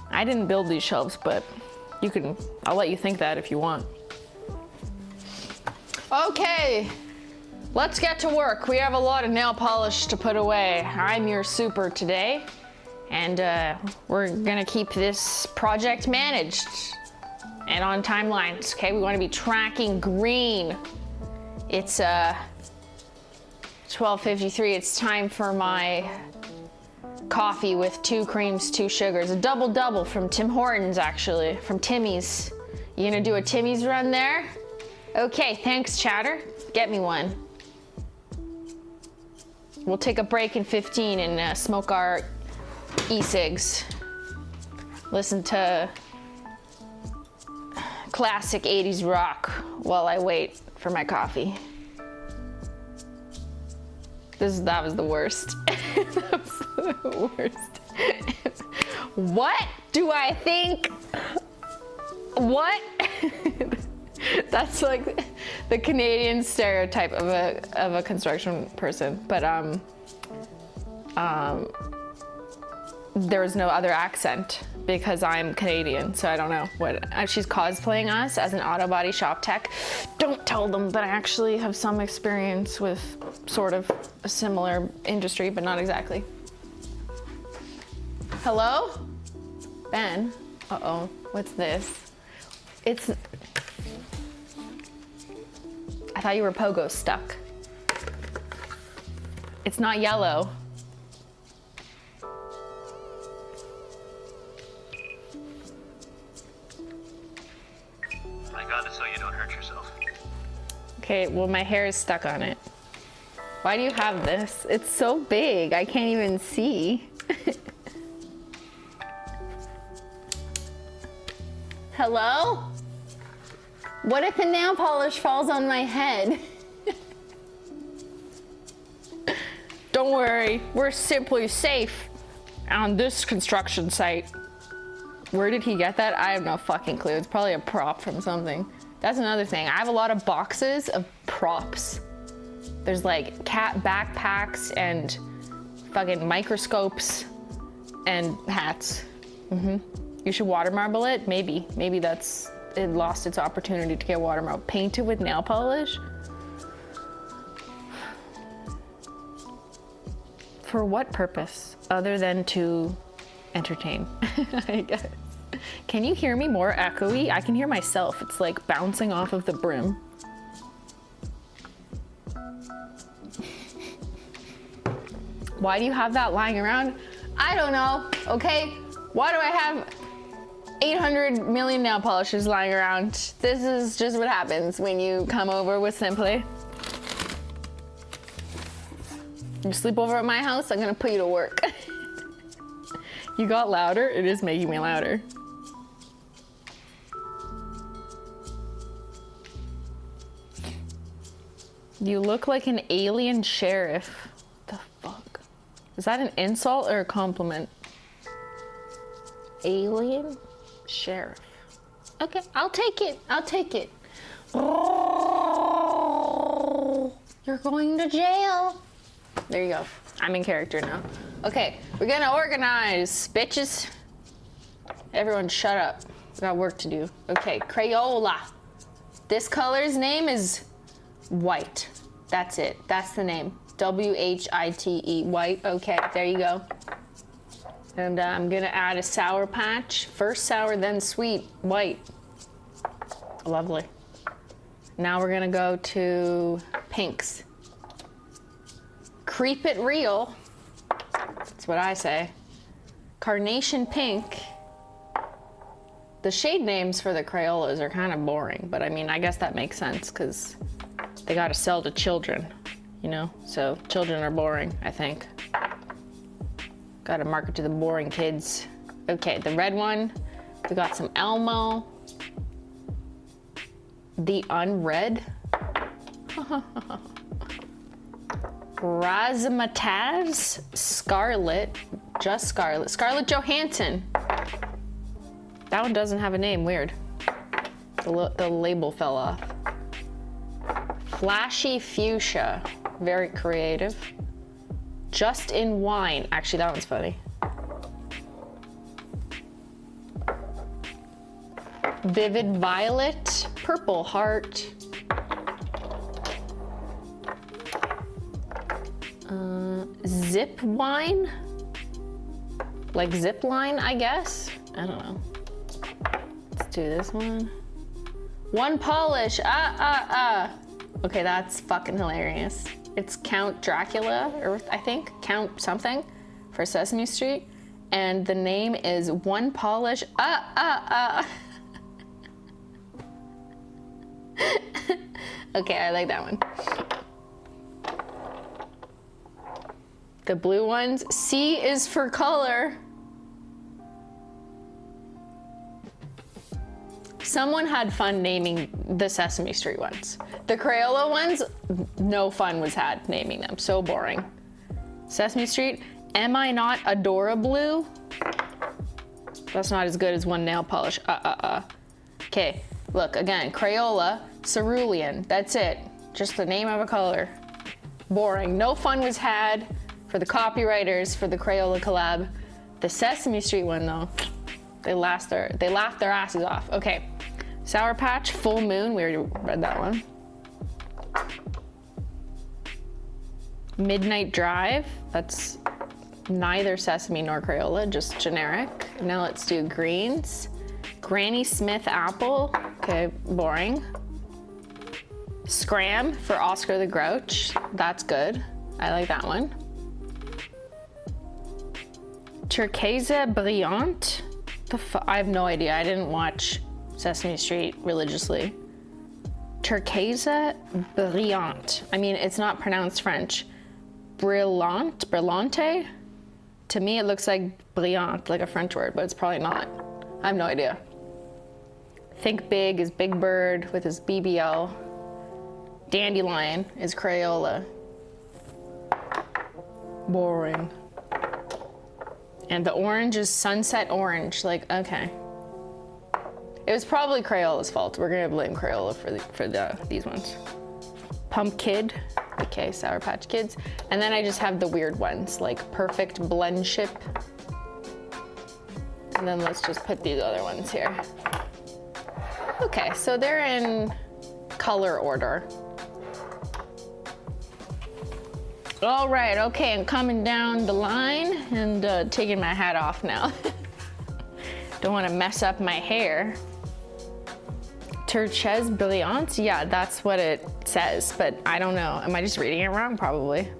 I didn't build these shelves, but I'll let you think that if you want. Okay, let's get to work. We have a lot of nail polish to put away. I'm your super today, and we're gonna keep this project managed and on timelines, okay? We wanna be tracking green. It's 12:53. It's time for my coffee with 2 creams, 2 sugars. A double from Tim Hortons, actually, from Timmy's. You gonna do a Timmy's run there? Okay, thanks, Chatter. Get me one. We'll take a break in 15 and smoke our e-cigs. Listen to classic 80s rock while I wait for my coffee. That was the worst. That was the worst. What do I think? What? That's like the Canadian stereotype of a construction person. But there was no other accent because I'm Canadian, so I don't know what. She's cosplaying us as an auto body shop tech. Don't tell them that I actually have some experience with sort of a similar industry, but not exactly. Hello? Ben? Uh-oh, what's this? It's... I thought you were pogo stuck. It's not yellow. I got it so you don't hurt yourself. Okay, well my hair is stuck on it. Why do you have this? It's so big, I can't even see. Hello? What if the nail polish falls on my head? Don't worry, we're simply safe on this construction site. Where did he get that? I have no fucking clue. It's probably a prop from something. That's another thing. I have a lot of boxes of props. There's like cat backpacks and fucking microscopes and hats. You should water marble it? Maybe. Maybe that's, it lost its opportunity to get water marble. Paint it with nail polish? For what purpose? Other than to entertain, I guess. Can you hear me more echoey? I can hear myself. It's like bouncing off of the brim. Why do you have that lying around? I don't know, okay? Why do I have 800 million nail polishes lying around? This is just what happens when you come over with Simply. You sleep over at my house, I'm gonna put you to work. You got louder? It is making me louder. You look like an alien sheriff. The fuck? Is that an insult or a compliment? Alien sheriff. Okay, I'll take it. I'll take it. Oh, you're going to jail. There you go. I'm in character now. Okay, we're gonna organize, bitches. Everyone shut up. We got work to do. Okay, Crayola. This color's name is white. That's it. That's the name. W-H-I-T-E. White. Okay, there you go. And I'm gonna add a Sour Patch. First sour, then sweet. White. Lovely. Now we're gonna go to pinks. Creep it real. That's what I say. Carnation pink. The shade names for the Crayolas are kind of boring, but I mean, I guess that makes sense because they gotta sell to children, you know? So children are boring, I think. Gotta market to the boring kids. Okay, the red one, we got some Elmo. The unread. Razzmatazz, Scarlet, just Scarlet. Scarlett Johansson. That one doesn't have a name, weird. The label fell off. Flashy Fuchsia, very creative. Just in Wine, actually that one's funny. Vivid Violet, Purple Heart. Zip Wine? Like zip line, I guess? I don't know. Let's do this one. One Polish, Okay, that's fucking hilarious. It's Count Dracula, or I think Count something for Sesame Street. And the name is One Polish, Okay, I like that one. The blue ones, C is for color. Someone had fun naming the Sesame Street ones. The Crayola ones, no fun was had naming them, so boring. Sesame Street, am I not adorable? That's not as good as one nail polish, Okay, Look, again, Crayola, cerulean, that's it. Just the name of a color. Boring. No fun was had for the copywriters for the Crayola collab. The Sesame Street one though, they laughed their asses off. Okay, Sour Patch, Full Moon, we already read that one. Midnight Drive, that's neither Sesame nor Crayola, just generic. Now let's do greens. Granny Smith Apple, okay, boring. Scram for Oscar the Grouch, that's good. I like that one. Turquoise Brillante, I have no idea, I didn't watch Sesame Street religiously. Turquoise Brillante, I mean, it's not pronounced French. Brillante? To me, it looks like brillant, like a French word, but it's probably not. I have no idea. Think Big is Big Bird with his BBL. Dandelion is Crayola. Boring. And the orange is Sunset Orange, like, okay. It was probably Crayola's fault. We're gonna blame Crayola for these ones. Pump Kid, okay, Sour Patch Kids. And then I just have the weird ones, like Perfect Blend Ship. And then let's just put these other ones here. Okay, so they're in color order. All right, okay, I'm coming down the line and taking my hat off now. Don't want to mess up my hair. Turquoise Brillante, yeah, that's what it says, but I don't know. Am I just reading it wrong? Probably.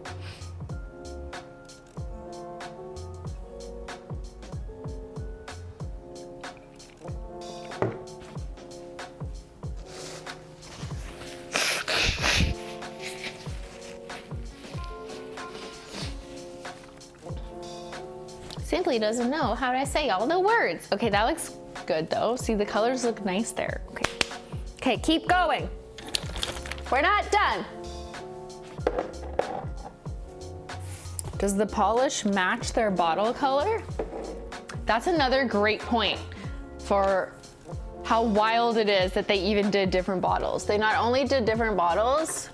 Simply doesn't know how to say all the words. Okay, that looks good though. See, the colors look nice there. Okay, okay, keep going. We're not done. Does the polish match their bottle color? That's another great point for how wild it is that they even did different bottles. They not only did different bottles,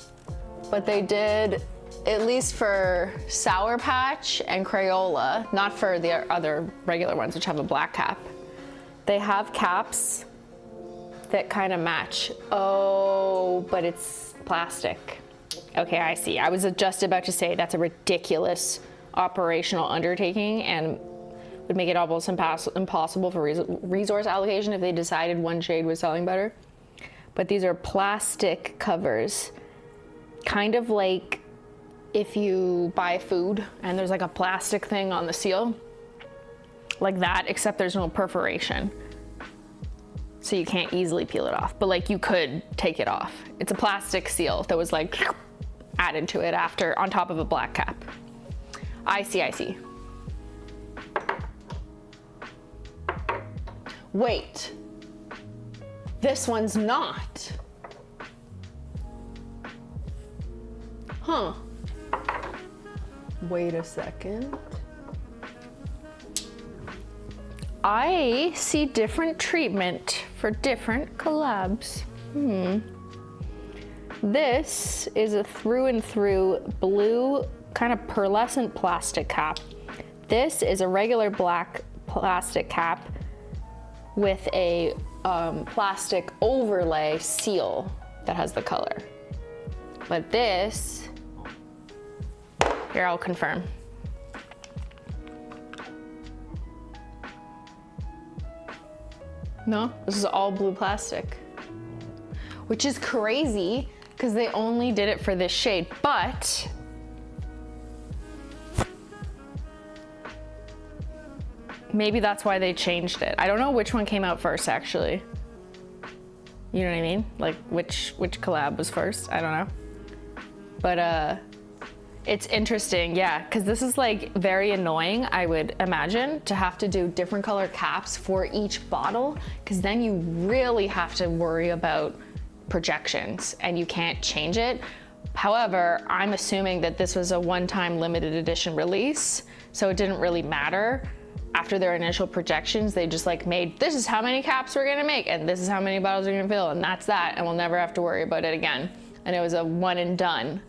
but they did, at least for Sour Patch and Crayola, not for the other regular ones which have a black cap. They have caps that kind of match. Oh, but it's plastic. Okay, I see. I was just about to say that's a ridiculous operational undertaking and would make it almost impossible for resource allocation if they decided one shade was selling better. But these are plastic covers, kind of like if you buy food and there's like a plastic thing on the seal, like that, except there's no perforation. So you can't easily peel it off, but like you could take it off. It's a plastic seal that was like added to it after, on top of a black cap. I see, I see. Wait, this one's not. Huh. Wait a second. I see different treatment for different collabs. This is a through and through blue, kind of pearlescent plastic cap. This is a regular black plastic cap with a plastic overlay seal that has the color. But this, here I'll confirm. No, this is all blue plastic, which is crazy because they only did it for this shade, but maybe that's why they changed it. I don't know which one came out first, actually. You know what I mean? Like which collab was first? I don't know. But it's interesting, yeah, because this is like very annoying, I would imagine, to have to do different color caps for each bottle, because then you really have to worry about projections and you can't change it. However, I'm assuming that this was a one-time limited edition release, so it didn't really matter. after their initial projections, they just like made, this is how many caps we're gonna make, and this is how many bottles we're gonna fill, and that's that, and we'll never have to worry about it again. And it was a one and done,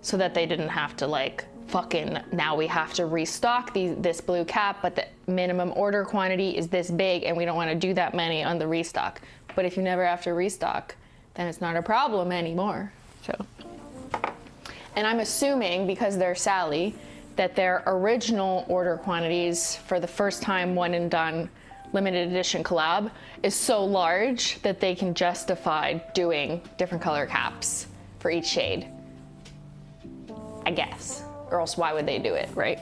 so that they didn't have to like, fucking, now we have to restock this blue cap, but the minimum order quantity is this big, and we don't wanna do that many on the restock. But if you never have to restock, then it's not a problem anymore, so. And I'm assuming, because they're Sally, that their original order quantities for the first time one and done limited edition collab is so large that they can justify doing different color caps for each shade. I guess. Or else why would they do it, right?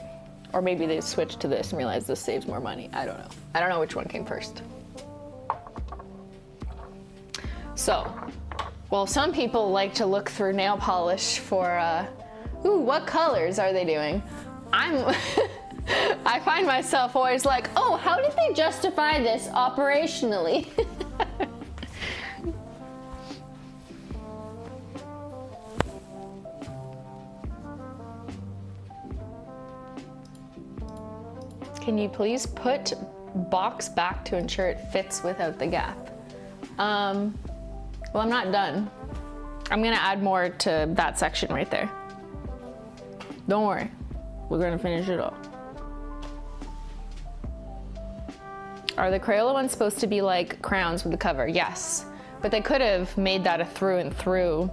Or maybe they switched to this and realized this saves more money. I don't know. I don't know which one came first. So, well, some people like to look through nail polish for, ooh, what colors are they doing? I find myself always like, oh, how did they justify this operationally? Can you please put box back to ensure it fits without the gap? Well, I'm not done. I'm gonna add more to that section right there. Don't worry. We're gonna finish it all. Are the Crayola ones supposed to be like crowns with the cover? Yes, but they could have made that a through and through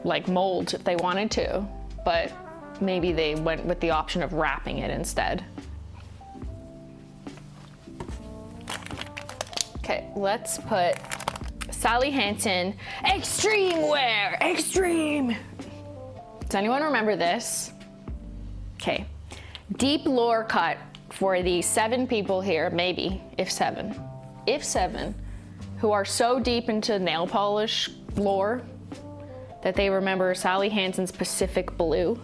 like mold if they wanted to, but maybe they went with the option of wrapping it instead. Okay, let's put Sally Hansen Extreme Wear, Extreme. Does anyone remember this? Okay, deep lore cut for the 7 people here, maybe, if seven, who are so deep into nail polish lore that they remember Sally Hansen's Pacific Blue.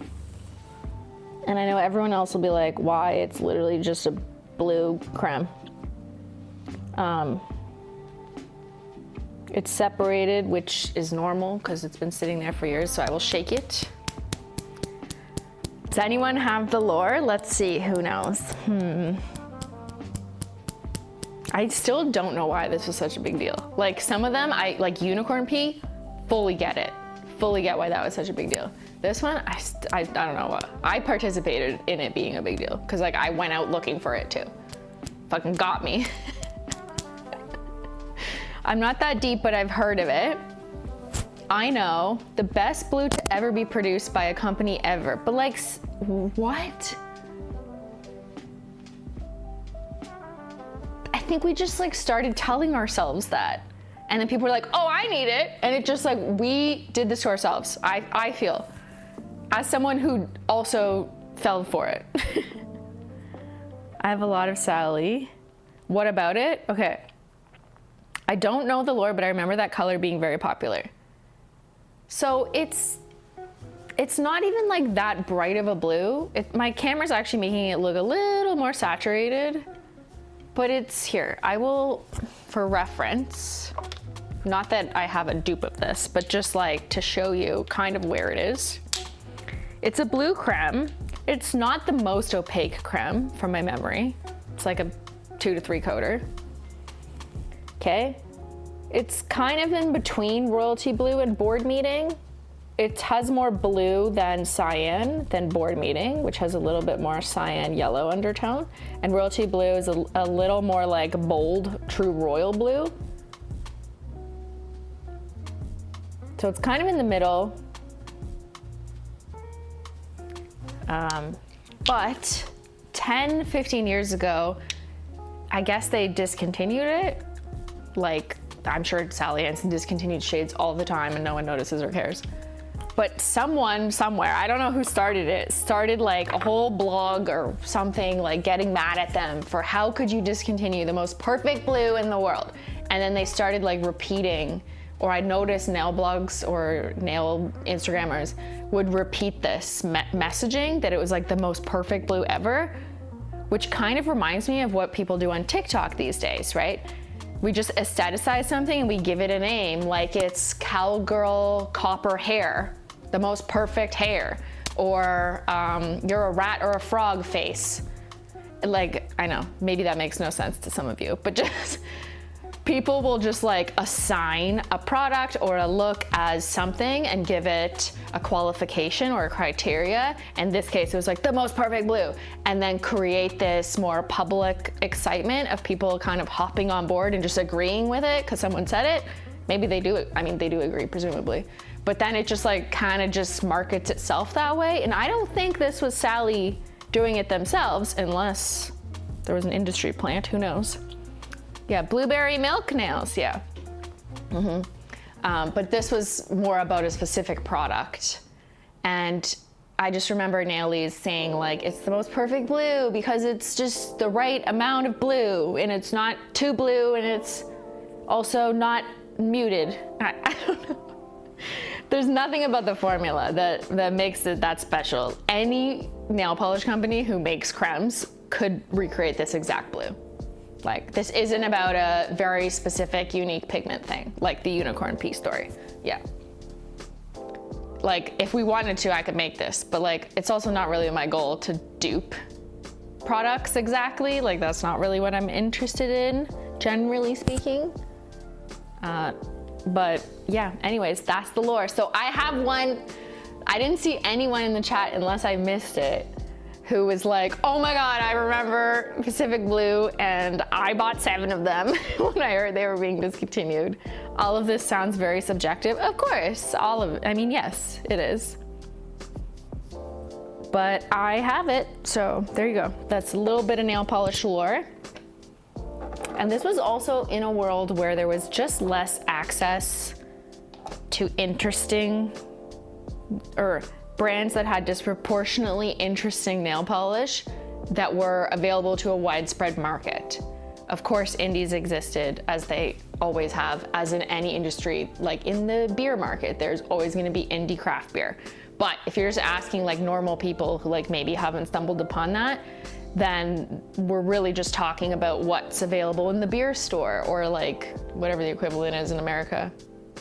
And I know everyone else will be like, why? It's literally just a blue creme. It's separated, which is normal because it's been sitting there for years, so I will shake it. Does anyone have the lore? Let's see, who knows? I still don't know why this was such a big deal. Like some of them, like Unicorn Pea, fully get it. Fully get why that was such a big deal. This one, I don't know what. I participated in it being a big deal because like I went out looking for it too. Fucking got me. I'm not that deep, but I've heard of it. I know the best blue to ever be produced by a company ever, but like, what? I think we just like started telling ourselves that. And then people were like, oh, I need it. And it just like, we did this to ourselves. I feel, as someone who also fell for it. I have a lot of Sally. What about it? Okay. I don't know the lore, but I remember that color being very popular. So it's not even like that bright of a blue. My camera's actually making it look a little more saturated, but it's here. I will, for reference, not that I have a dupe of this, but just like to show you kind of where it is. It's a blue creme. It's not the most opaque creme from my memory. It's like a 2 to 3 coater. Okay. It's kind of in between Royalty Blue and Board Meeting. It has more blue than cyan than Board Meeting, which has a little bit more cyan yellow undertone. And Royalty Blue is a little more like bold, true royal blue. So it's kind of in the middle. But 10, 15 years ago, I guess they discontinued it. Like, I'm sure Sally Hansen discontinued shades all the time and no one notices or cares. But someone somewhere, I don't know who started it, started like a whole blog or something, like getting mad at them for how could you discontinue the most perfect blue in the world? And then they started like repeating, or I noticed nail blogs or nail Instagrammers would repeat this messaging that it was like the most perfect blue ever, which kind of reminds me of what people do on TikTok these days, right? We just aestheticize something and we give it a name, like it's cowgirl copper hair, the most perfect hair, or you're a rat or a frog face. like, I know, maybe that makes no sense to some of you, but just people will just like assign a product or a look as something and give it a qualification or a criteria. In this case, it was like the most perfect blue, and then create this more public excitement of people kind of hopping on board and just agreeing with it because someone said it. Maybe they do, I mean, they do agree, presumably. But then it just like kind of just markets itself that way. And I don't think this was Sally doing it themselves, unless there was an industry plant, who knows? Yeah, blueberry milk nails, yeah. But this was more about a specific product. And I just remember Nailie's saying like, it's the most perfect blue because it's just the right amount of blue, and it's not too blue, and it's also not muted. I don't know. There's nothing about the formula that makes it that special. Any nail polish company who makes cremes could recreate this exact blue. Like, this isn't about a very specific, unique pigment thing, like the unicorn pea story. Yeah. Like, if we wanted to, I could make this, but like, it's also not really my goal to dupe products exactly. Like, that's not really what I'm interested in, generally speaking. But yeah, anyways, that's the lore. So I have one, I didn't see anyone in the chat unless I missed it, who was like, oh my God, I remember Pacific Blue, and I bought 7 of them when I heard they were being discontinued. All of this sounds very subjective. Of course, all of it. I mean, yes, it is. But I have it, so there you go. That's a little bit of nail polish lore. And this was also in a world where there was just less access to interesting, or brands that had disproportionately interesting nail polish that were available to a widespread market. Of course, indies existed, as they always have, as in any industry. Like in the beer market, there's always gonna be indie craft beer. But if you're just asking like normal people who like maybe haven't stumbled upon that, then we're really just talking about what's available in the beer store, or like whatever the equivalent is in America.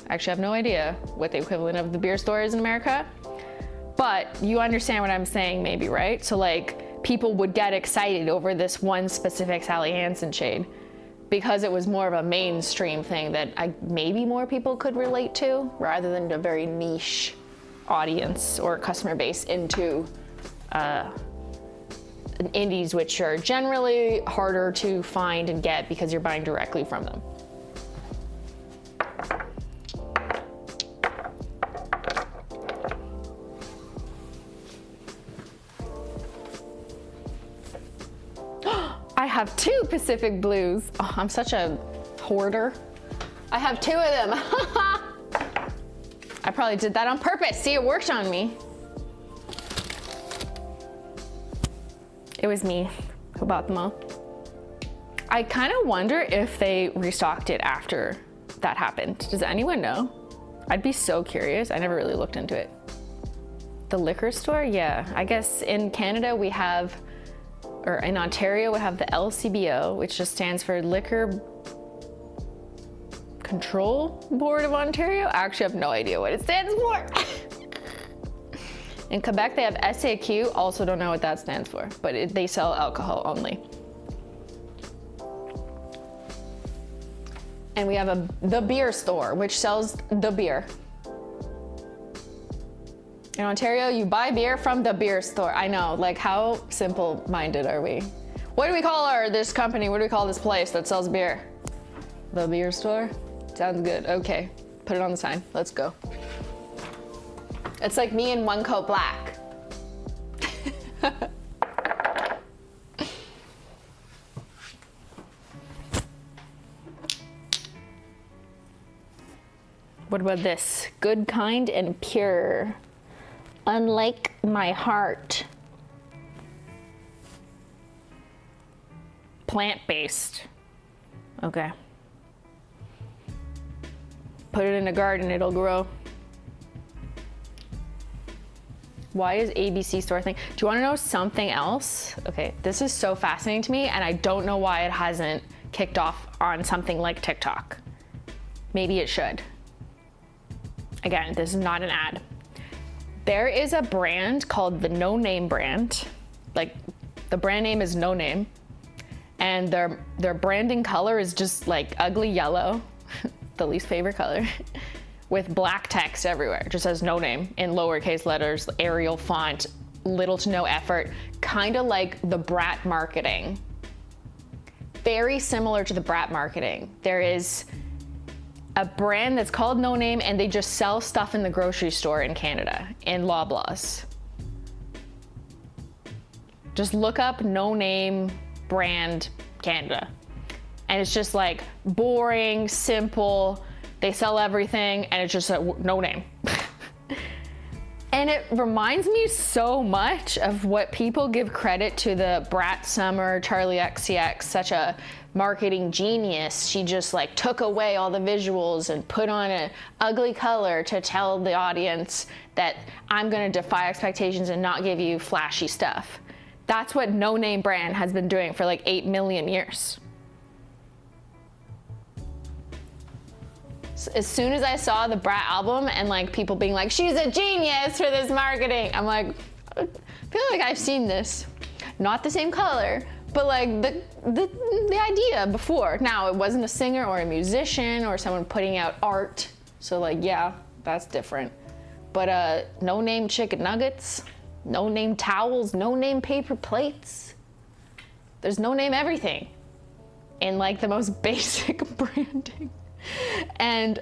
I actually have no idea what the equivalent of the beer store is in America, but you understand what I'm saying maybe, right? So like people would get excited over this one specific Sally Hansen shade because it was more of a mainstream thing that maybe more people could relate to, rather than a very niche audience or customer base into indies, which are generally harder to find and get because you're buying directly from them. I have 2 Pacific Blues. Oh, I'm such a hoarder. I have 2 of them. I probably did that on purpose. See, it worked on me. It was me who bought them all. I kind of wonder if they restocked it after that happened. Does anyone know? I'd be so curious. I never really looked into it. The liquor store? Yeah, I guess in Canada we have, or in Ontario we have the LCBO, which just stands for Liquor Control Board of Ontario. I actually have no idea what it stands for. In Quebec, they have SAQ, also don't know what that stands for, but they sell alcohol only. And we have the beer store, which sells the beer. In Ontario, you buy beer from the beer store. I know, like how simple-minded are we? What do we call this company? What do we call this place that sells beer? The beer store? Sounds good, okay. Put it on the sign, let's go. It's like me in One Coat Black. What about this? Good, kind, and pure. Unlike my heart. Plant-based. Okay. Put it in a garden, it'll grow. Why is ABC store a thing? Do you want to know something else? Okay, this is so fascinating to me, and I don't know why it hasn't kicked off on something like TikTok. Maybe it should. Again, this is not an ad. There is a brand called the No Name brand, like The brand name is No Name. And their branding color is just like ugly yellow, the least favorite color, with black text everywhere. It just says No Name in lowercase letters, Arial font, little to no effort, kind of like the Brat marketing. Very similar to the Brat marketing. There is a brand that's called No Name, and they just sell stuff in the grocery store in Canada, in Loblaws. Just look up No Name brand Canada. And it's just like boring, simple, they sell everything, and it's just a No Name. And it reminds me so much of what people give credit to the Brat Summer, Charlie XCX, such a marketing genius. She just like took away all the visuals and put on an ugly color to tell the audience that I'm gonna defy expectations and not give you flashy stuff. That's what No Name brand has been doing for like 8 million years. As soon as I saw the Brat album and like people being like, she's a genius for this marketing, I'm like, I feel like I've seen this. Not the same color, but like the idea before. Now, it wasn't a singer or a musician or someone putting out art. So like, yeah, that's different. But No Name chicken nuggets, No Name towels, No Name paper plates. There's No Name everything in like the most basic branding. And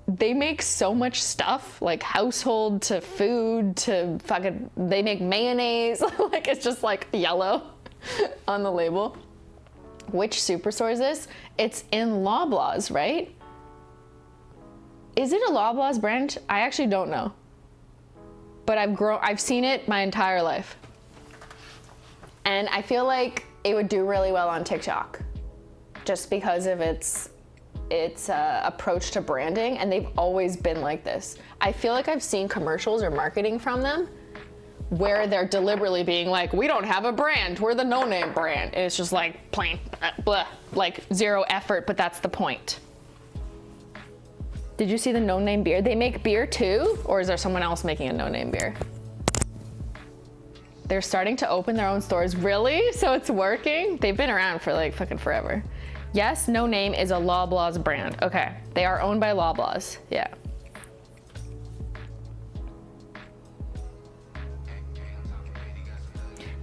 they make so much stuff, like household to food to fucking, they make mayonnaise. Like it's just like yellow on the label. Which superstore is this? It's in Loblaws, right? Is it a Loblaws brand? I actually don't know. But I've seen it my entire life. And I feel like it would do really well on TikTok just because of its approach to branding, and they've always been like this. I feel like I've seen commercials or marketing from them where they're deliberately being like, we don't have a brand, we're the No Name brand. And it's just like plain, blah, like zero effort, but that's the point. Did you see the No Name beer? They make beer too? Or is there someone else making a No Name beer? They're starting to open their own stores. Really? So it's working? They've been around for like fucking forever. Yes, No Name is a Loblaws brand. Okay, they are owned by Loblaws, yeah.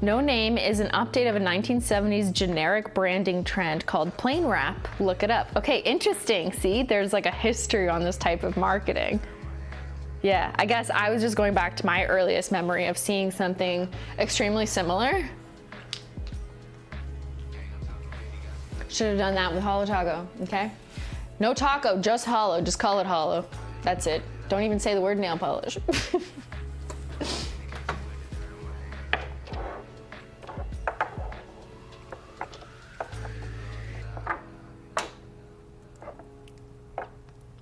No Name is an update of a 1970s generic branding trend called plain wrap. Look it up. Okay, interesting. See, there's like a history on this type of marketing. Yeah, I guess I was just going back to my earliest memory of seeing something extremely similar. Should have done that with Holo Taco, okay? No taco, just holo, just call it holo. That's it. Don't even say the word nail polish.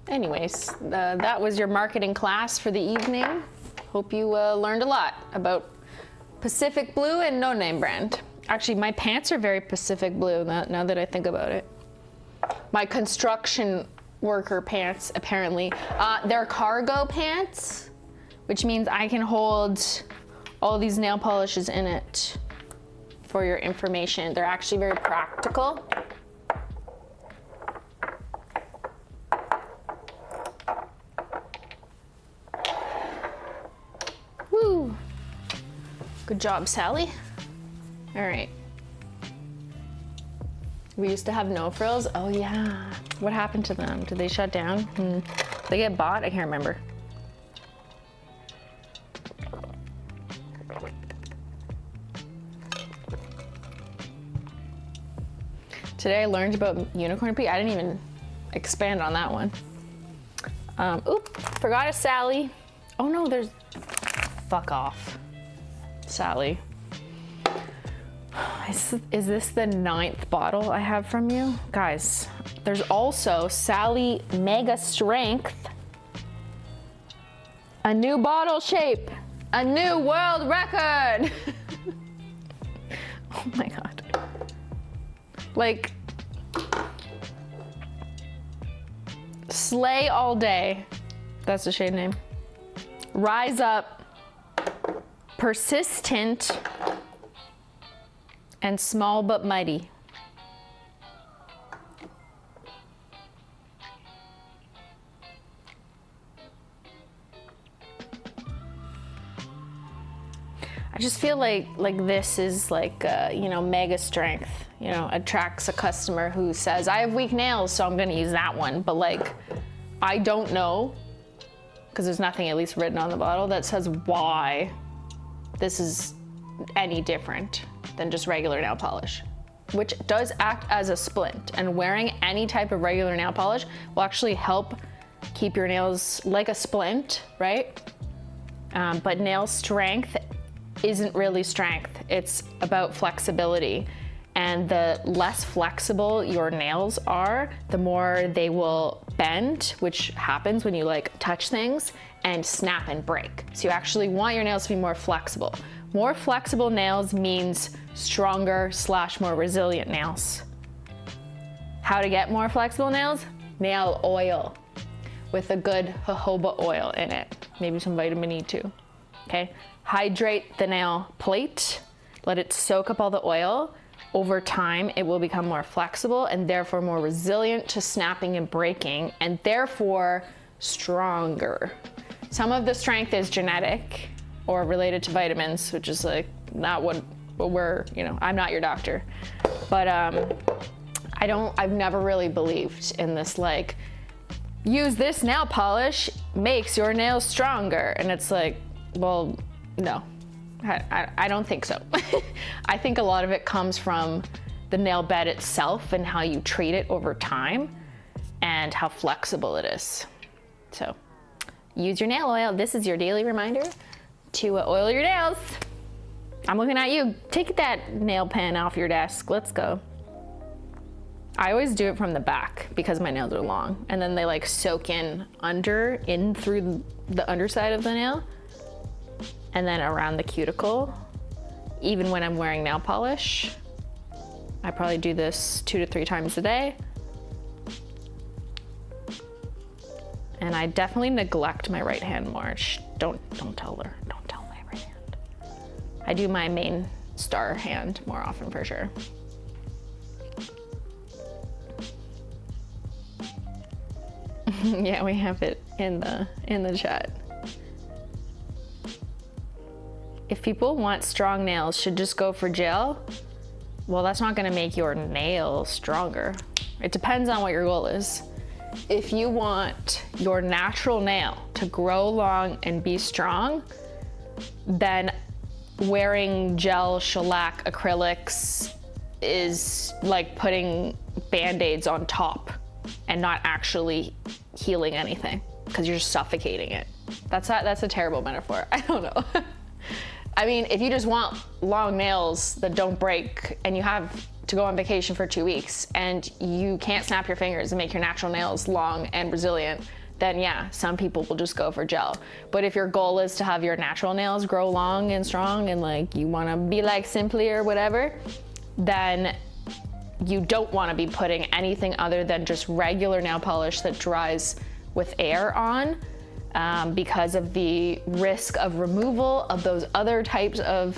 Anyways, that was your marketing class for the evening. Hope you learned a lot about Pacific Blue and No Name brand. Actually, my pants are very Pacific Blue now that I think about it. My construction worker pants, apparently. They're cargo pants, which means I can hold all these nail polishes in it for your information. They're actually very practical. Woo! Good job, Sally. All right. We used to have no frills. Oh yeah. What happened to them? Did they shut down? Did they get bought? I can't remember. Today I learned about unicorn pea. I didn't even expand on that one. Oop, forgot a Sally. Oh no, there's, fuck off, Sally. Is this the 9th bottle I have from you? Guys, there's also Sally Mega Strength. A new bottle shape. A new world record. Oh my God. Like, slay all day. That's the shade name. Rise up. Persistent. And small but mighty. I just feel like this is like, you know, mega strength, you know, attracts a customer who says, I have weak nails, so I'm gonna use that one. But like, I don't know, because there's nothing at least written on the bottle that says why this is any different than just regular nail polish, which does act as a splint, and wearing any type of regular nail polish will actually help keep your nails like a splint, right? But nail strength isn't really strength. It's about flexibility. And the less flexible your nails are, the more they will bend, which happens when you like touch things, and snap and break. So you actually want your nails to be more flexible. More flexible nails means stronger / more resilient nails. How to get more flexible nails? Nail oil with a good jojoba oil in it. Maybe some vitamin E too, okay? Hydrate the nail plate, let it soak up all the oil. Over time, it will become more flexible and therefore more resilient to snapping and breaking, and therefore stronger. Some of the strength is genetic or related to vitamins, which is like not what we're, you know, I'm not your doctor. But I've never really believed in this, like, use this nail polish, makes your nails stronger. And it's like, well, no, I don't think so. I think a lot of it comes from the nail bed itself and how you treat it over time and how flexible it is. So use your nail oil. This is your daily reminder to oil your nails. I'm looking at you. Take that nail pen off your desk. Let's go. I always do it from the back because my nails are long, and then they like soak in through the underside of the nail, and then around the cuticle. Even when I'm wearing nail polish, I probably do this 2 to 3 times a day. And I definitely neglect my right hand more. Don't tell her. Don't tell my right hand. I do my main star hand more often for sure. Yeah, we have it in the chat. If people want strong nails, should just go for gel. Well, that's not gonna make your nails stronger. It depends on what your goal is. If you want your natural nail to grow long and be strong, then wearing gel, shellac, acrylics is like putting Band-Aids on top and not actually healing anything because you're suffocating it. That's a terrible metaphor. I don't know. I mean, if you just want long nails that don't break and you have to go on vacation for 2 weeks and you can't snap your fingers and make your natural nails long and resilient, then yeah, some people will just go for gel. But if your goal is to have your natural nails grow long and strong and like you want to be like Simply or whatever, then you don't want to be putting anything other than just regular nail polish that dries with air on. Because of the risk of removal of those other types of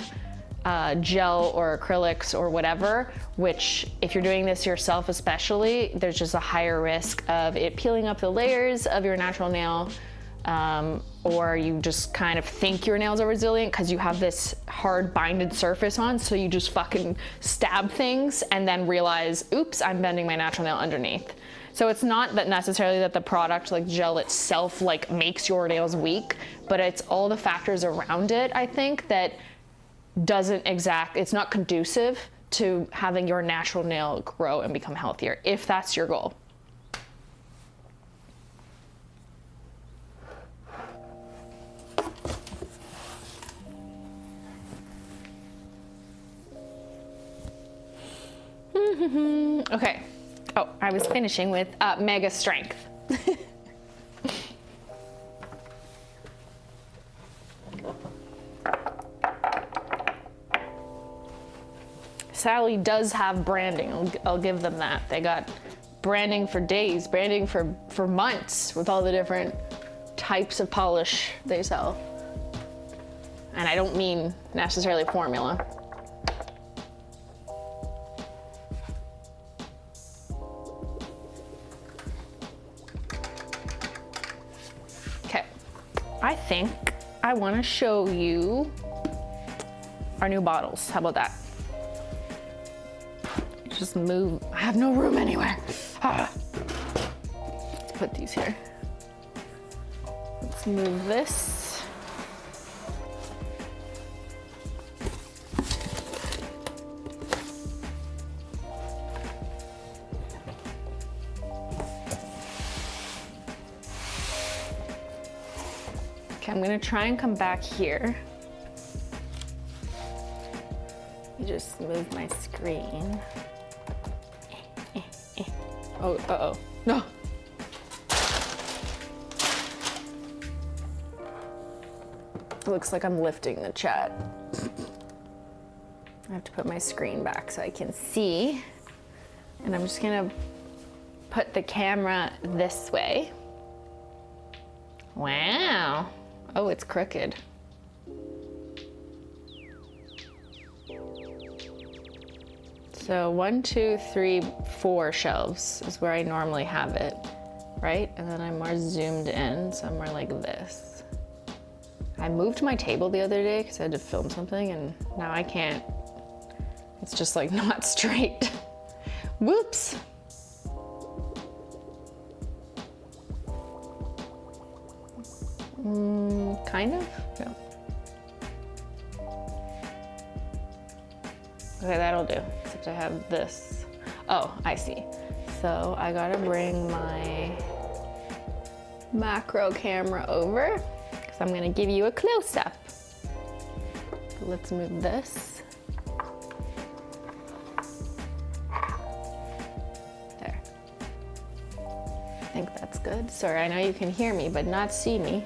gel or acrylics or whatever, which if you're doing this yourself especially, there's just a higher risk of it peeling up the layers of your natural nail, or you just kind of think your nails are resilient because you have this hard binded surface on, so you just fucking stab things and then realize, oops, I'm bending my natural nail underneath. So it's not that necessarily that the product, like gel itself, like makes your nails weak, but it's all the factors around it, I think, that it's not conducive to having your natural nail grow and become healthier, if that's your goal. Okay. Oh, I was finishing with mega strength. Sally does have branding. I'll give them that. They got branding for days, branding for months with all the different types of polish they sell. And I don't mean necessarily formula. think I want to show you our new bottles. How about that? Just move. I have no room anywhere. Ah. Let's put these here. Let's move this. Okay, I'm gonna try and come back here. You just move my screen. Oh, uh-oh. No. It looks like I'm lifting the chat. I have to put my screen back so I can see. And I'm just gonna put the camera this way. Wow. Oh, it's crooked. So 1, 2, 3, 4 shelves is where I normally have it, right? And then I'm more zoomed in, so I'm more like this. I moved my table the other day because I had to film something and now I can't. It's just like not straight. Whoops. Kind of? No. Okay, that'll do, except I have this. Oh, I see. So I gotta bring my macro camera over because I'm gonna give you a close-up. Let's move this. There. I think that's good. Sorry, I know you can hear me, but not see me.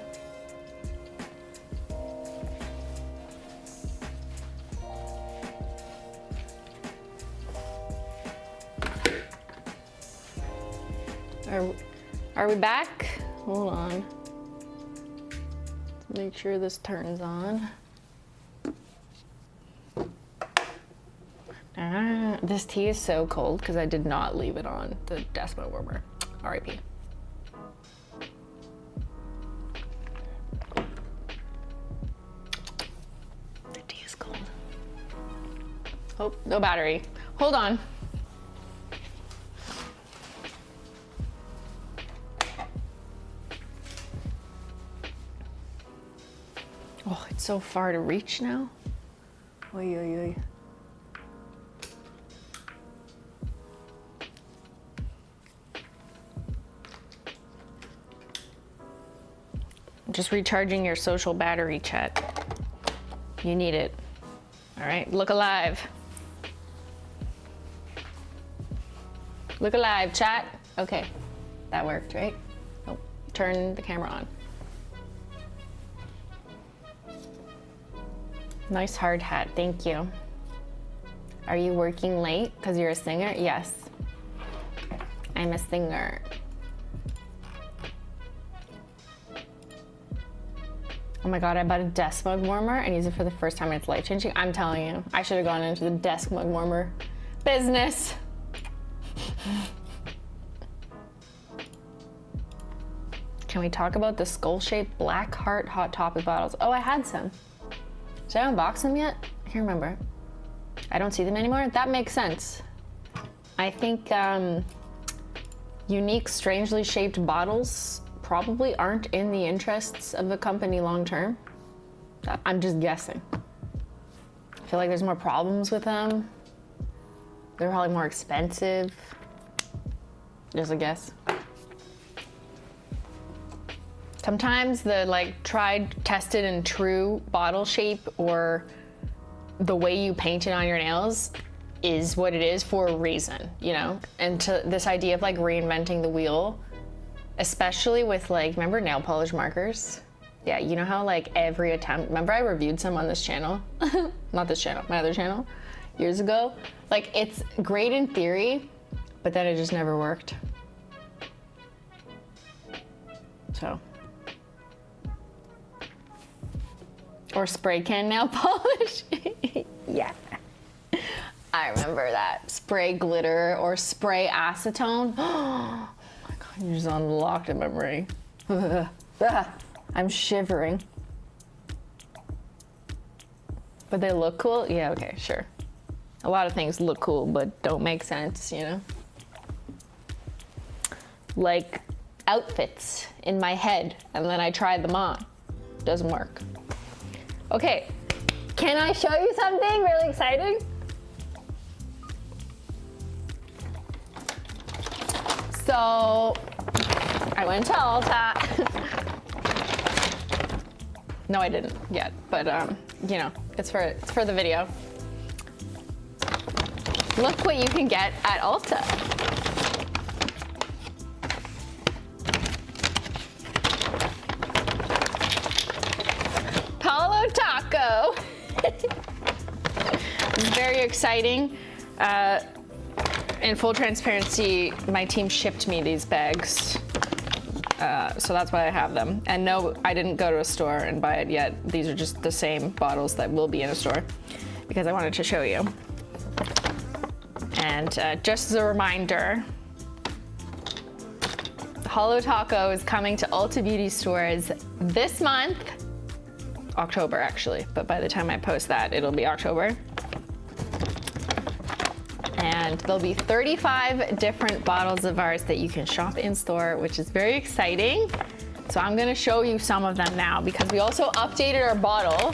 Are we back? Hold on. Let's make sure this turns on. This tea is so cold because I did not leave it on the Desmo warmer. R.I.P. The tea is cold. Oh, no battery. Hold on. Oh, it's so far to reach now. Oy, oy, oy. Just recharging your social battery, chat. You need it. All right, look alive. Look alive, chat. Okay, that worked, right? Oh, turn the camera on. Nice hard hat, thank you. Are you working late because you're a singer? Yes, I'm a singer. Oh my God, I bought a desk mug warmer and use it for the first time and it's life changing. I'm telling you, I should have gone into the desk mug warmer business. Can we talk about the skull-shaped Black Heart Hot Topic bottles? Oh, I had some. Did I unbox them yet? I can't remember. I don't see them anymore. That makes sense. I think unique, strangely shaped bottles probably aren't in the interests of the company long term. I'm just guessing. I feel like there's more problems with them. They're probably more expensive. Just a guess. Sometimes the like tried, tested, and true bottle shape or the way you paint it on your nails is what it is for a reason, you know? And to this idea of like reinventing the wheel, especially with like, remember nail polish markers? Yeah, you know how like every attempt, remember I reviewed some on this channel? Not this channel, my other channel, years ago. Like it's great in theory, but then it just never worked. So. Or spray can nail polish. Yeah. I remember that. Spray glitter or spray acetone. Oh my God, you just unlocked a memory. I'm shivering. But they look cool? Yeah, okay, sure. A lot of things look cool, but don't make sense, you know? Like outfits in my head, and then I tried them on. Doesn't work. Okay, can I show you something really exciting? So, I went to Ulta. No, I didn't yet, but you know, it's for the video. Look what you can get at Ulta. Holo Taco. It's very exciting. In full transparency, my team shipped me these bags. So that's why I have them. And no, I didn't go to a store and buy it yet. These are just the same bottles that will be in a store because I wanted to show you. And just as a reminder, Holo Taco is coming to Ulta Beauty stores this month. October actually, but by the time I post that, it'll be October. And there'll be 35 different bottles of ours that you can shop in store, which is very exciting. So I'm gonna show you some of them now because we also updated our bottle.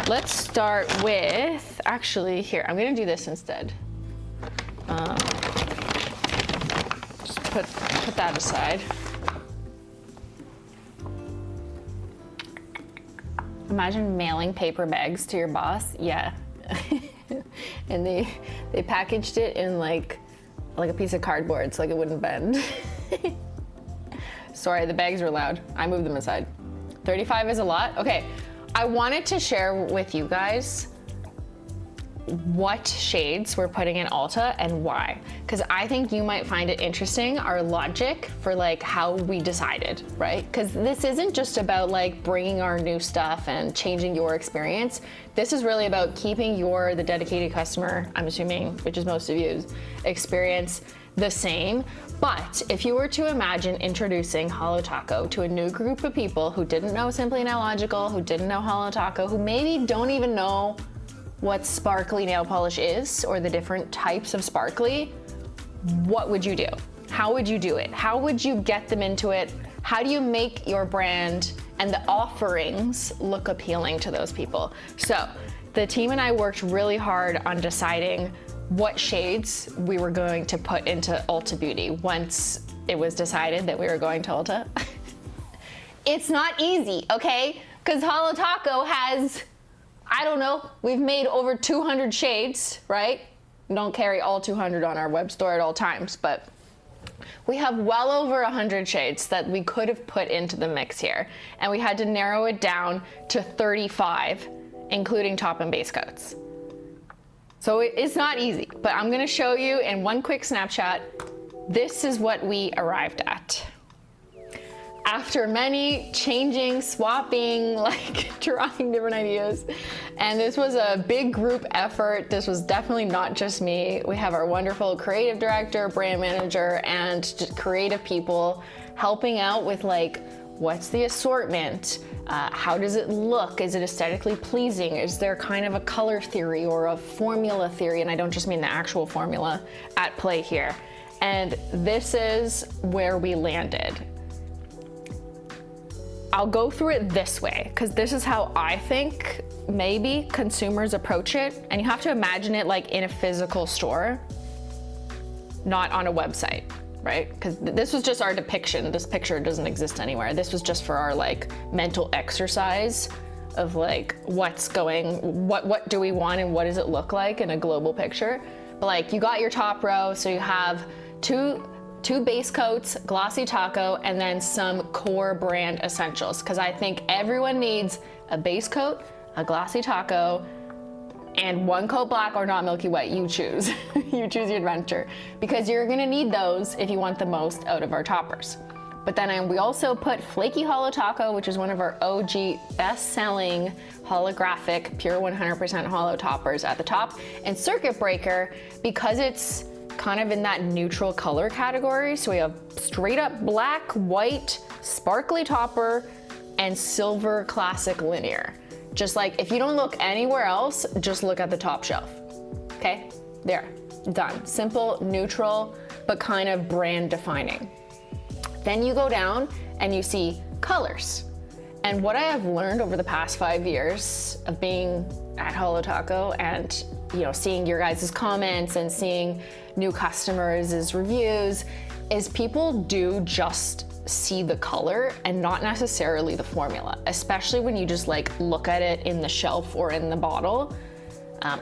Let's start with, actually here, I'm gonna do this instead. Just put that aside. Imagine mailing paper bags to your boss. Yeah. And they packaged it in like a piece of cardboard so like it wouldn't bend. Sorry, the bags are loud. I moved them aside. 35 is a lot. Okay, I wanted to share with you guys what shades we're putting in Ulta and why. Because I think you might find it interesting, our logic for like how we decided, right? Because this isn't just about like bringing our new stuff and changing your experience. This is really about keeping the dedicated customer, I'm assuming, which is most of you, experience the same. But if you were to imagine introducing Holo Taco to a new group of people who didn't know Simplynailogical, who didn't know Holo Taco, who maybe don't even know what sparkly nail polish is or the different types of sparkly, what would you do? How would you do it? How would you get them into it? How do you make your brand and the offerings look appealing to those people? So the team and I worked really hard on deciding what shades we were going to put into Ulta Beauty once it was decided that we were going to Ulta. It's not easy, okay? Because Holo Taco has, I don't know, we've made over 200 shades, right? We don't carry all 200 on our web store at all times, but we have well over 100 shades that we could have put into the mix here. And we had to narrow it down to 35, including top and base coats. So it's not easy, but I'm gonna show you in one quick snapshot. This is what we arrived at. After many changing, swapping, like trying different ideas. And this was a big group effort. This was definitely not just me. We have our wonderful creative director, brand manager, and just creative people helping out with like, what's the assortment? How does it look? Is it aesthetically pleasing? Is there kind of a color theory or a formula theory? And I don't just mean the actual formula at play here. And this is where we landed. I'll go through it this way, because this is how I think maybe consumers approach it. And you have to imagine it like in a physical store, not on a website, right? Because this was just our depiction. This picture doesn't exist anywhere. This was just for our like mental exercise of like what do we want and what does it look like in a global picture. But like you got your top row, so you have two base coats, glossy taco, and then some core brand essentials. Because I think everyone needs a base coat, a glossy taco, and one coat black or not Milky Way. You choose. You choose your adventure. Because you're gonna need those if you want the most out of our toppers. But then we also put Flaky Holo Taco, which is one of our OG best-selling holographic, pure 100% holo toppers at the top, and Circuit Breaker, because it's kind of in that neutral color category. So we have straight up black, white, sparkly topper, and silver classic linear. Just like, if you don't look anywhere else, just look at the top shelf. Okay, there, done. Simple, neutral, but kind of brand defining. Then you go down and you see colors. And what I have learned over the past 5 years of being at Holo Taco and, you know, seeing your guys' comments and seeing new customers' reviews is people do just see the color and not necessarily the formula, especially when you just like look at it in the shelf or in the bottle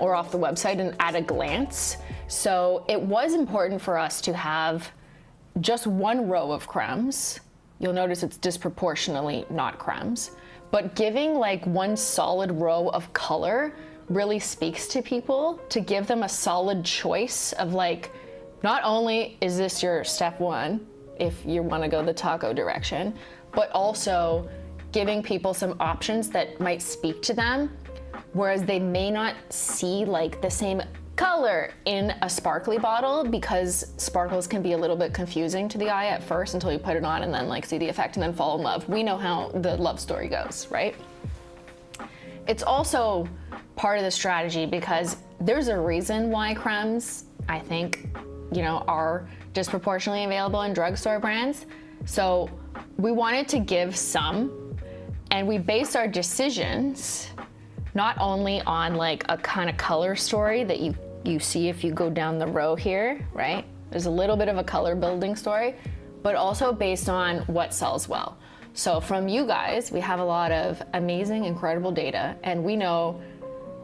or off the website and at a glance. So it was important for us to have just one row of cremes. You'll notice it's disproportionately not cremes, but giving like one solid row of color really speaks to people to give them a solid choice of like, not only is this your step one, if you want to go the taco direction, but also giving people some options that might speak to them, whereas they may not see like the same color in a sparkly bottle, because sparkles can be a little bit confusing to the eye at first until you put it on and then like see the effect and then fall in love. We know how the love story goes, right? It's also part of the strategy because there's a reason why cremes, I think, you know, are disproportionately available in drugstore brands. So we wanted to give some, and we based our decisions not only on like a kind of color story that you see if you go down the row here, right? There's a little bit of a color building story, but also based on what sells well. So from you guys, we have a lot of amazing, incredible data, and we know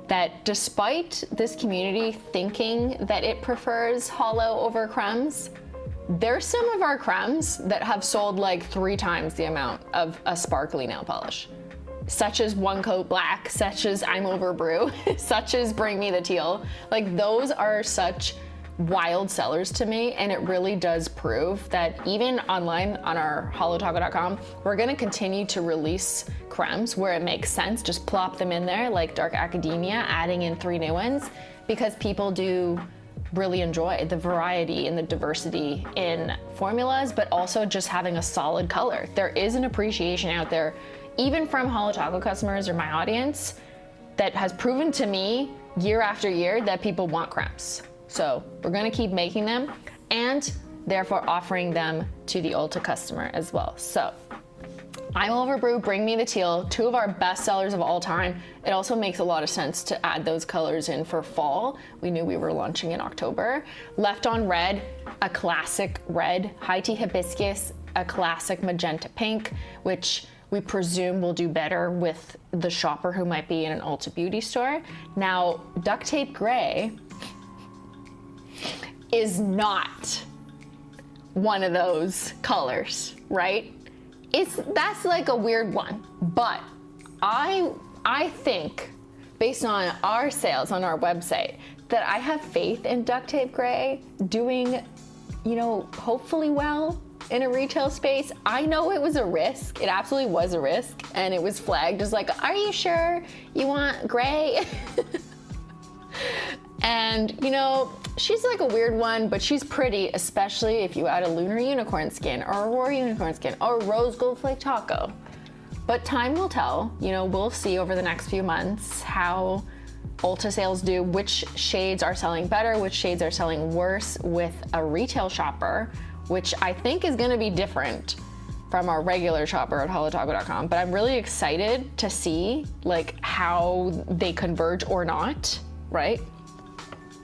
that despite this community thinking that it prefers holo over cremes, there's some of our cremes that have sold like 3 times the amount of a sparkly nail polish, such as One Coat Black, such as I'm Over Brew, such as Bring Me the Teal. Like, those are such wild sellers to me, and it really does prove that even online on our holotaco.com, we're gonna continue to release cremes where it makes sense, just plop them in there like Dark Academia, adding in 3 new ones, because people do really enjoy the variety and the diversity in formulas, but also just having a solid color. There is an appreciation out there, even from Holo Taco customers or my audience, that has proven to me year after year that people want cremes. So we're gonna keep making them and therefore offering them to the Ulta customer as well. So I'm Over Brew, Bring Me the Teal, 2 of our best sellers of all time. It also makes a lot of sense to add those colors in for fall. We knew we were launching in October. Left on Red, a classic red. High Tea Hibiscus, a classic magenta pink, which we presume will do better with the shopper who might be in an Ulta beauty store. Now, Duct Tape Gray is not one of those colors, right? That's like a weird one, but I think, based on our sales on our website, that I have faith in Duct Tape Gray doing, you know, hopefully well in a retail space. I know it was a risk. It absolutely was a risk, and it was flagged as like, are you sure you want gray? And, you know, she's like a weird one, but she's pretty, especially if you add a lunar unicorn skin or a aurora unicorn skin or rose gold flake taco. But time will tell. You know, we'll see over the next few months how Ulta sales do, which shades are selling better, which shades are selling worse with a retail shopper, which I think is gonna be different from our regular shopper at holotaco.com. But I'm really excited to see like how they converge or not, right?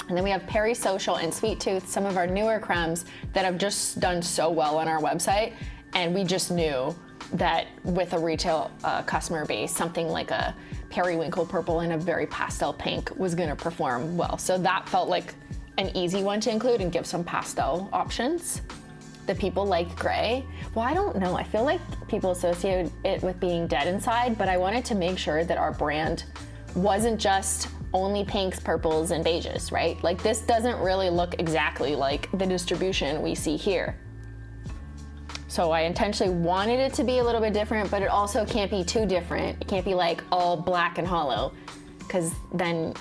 And then we have Perry Social and Sweet Tooth, some of our newer cremes that have just done so well on our website. And we just knew that with a retail customer base, something like a periwinkle purple and a very pastel pink was gonna perform well. So that felt like an easy one to include and give some pastel options. The people like gray. Well, I don't know, I feel like people associate it with being dead inside, but I wanted to make sure that our brand wasn't just only pinks, purples, and beiges, right? Like, this doesn't really look exactly like the distribution we see here. So I intentionally wanted it to be a little bit different, but it also can't be too different. It can't be like all black and hollow, because then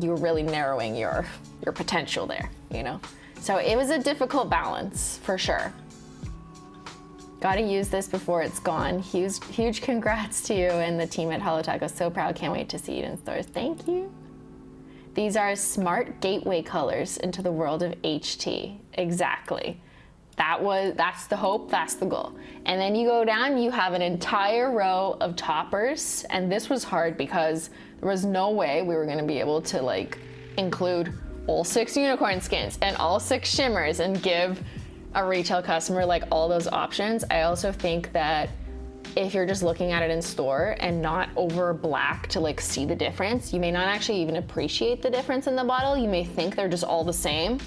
you're really narrowing your potential there, you know? So it was a difficult balance, for sure. Gotta use this before it's gone. Huge congrats to you and the team at Holo Taco. So proud, can't wait to see it in stores. Thank you. These are smart gateway colors into the world of HT. Exactly. That's the hope, that's the goal. And then you go down, you have an entire row of toppers, and this was hard because there was no way we were gonna be able to like include all 6 unicorn skins and all 6 shimmers and give a retail customer like all those options. I also think that if you're just looking at it in store and not over black to like see the difference, you may not actually even appreciate the difference in the bottle. You may think they're just all the same,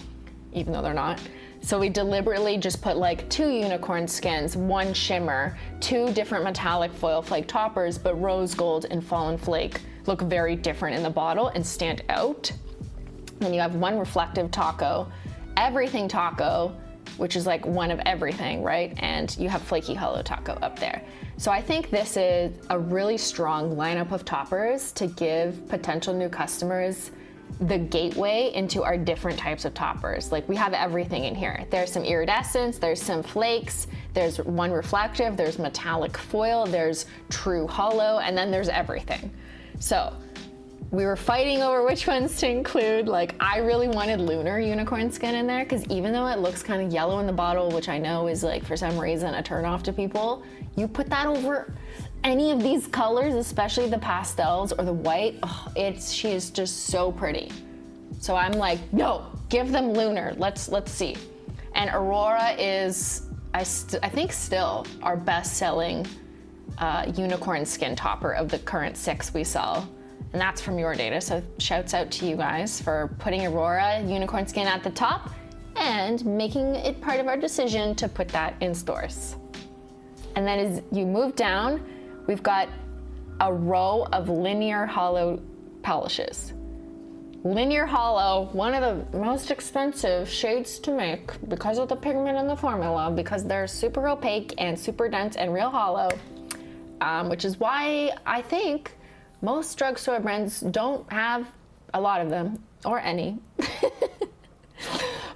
even though they're not. So we deliberately just put like 2 unicorn skins, 1 shimmer, 2 different metallic foil flake toppers, but rose gold and fallen flake look very different in the bottle and stand out. Then you have 1 reflective taco, everything taco, which is like one of everything, right? And you have flaky Holo Taco up there. So I think this is a really strong lineup of toppers to give potential new customers the gateway into our different types of toppers. Like we have everything in here. There's some iridescence, there's some flakes, there's 1 reflective, there's metallic foil, there's true holo, and then there's everything. So we were fighting over which ones to include. Like I really wanted lunar unicorn skin in there because even though it looks kind of yellow in the bottle, which I know is like for some reason a turn off to people, you put that over any of these colors, especially the pastels or the white, she is just so pretty. So I'm like, no, give them lunar. Let's see. And Aurora is, I think still our best-selling unicorn skin topper of the current 6 we sell. And that's from your data. So shouts out to you guys for putting Aurora unicorn skin at the top and making it part of our decision to put that in stores. And then as you move down, we've got a row of linear holo polishes. Linear holo, one of the most expensive shades to make because of the pigment in the formula, because they're super opaque and super dense and real hollow, which is why I think most drugstore brands don't have a lot of them, or any.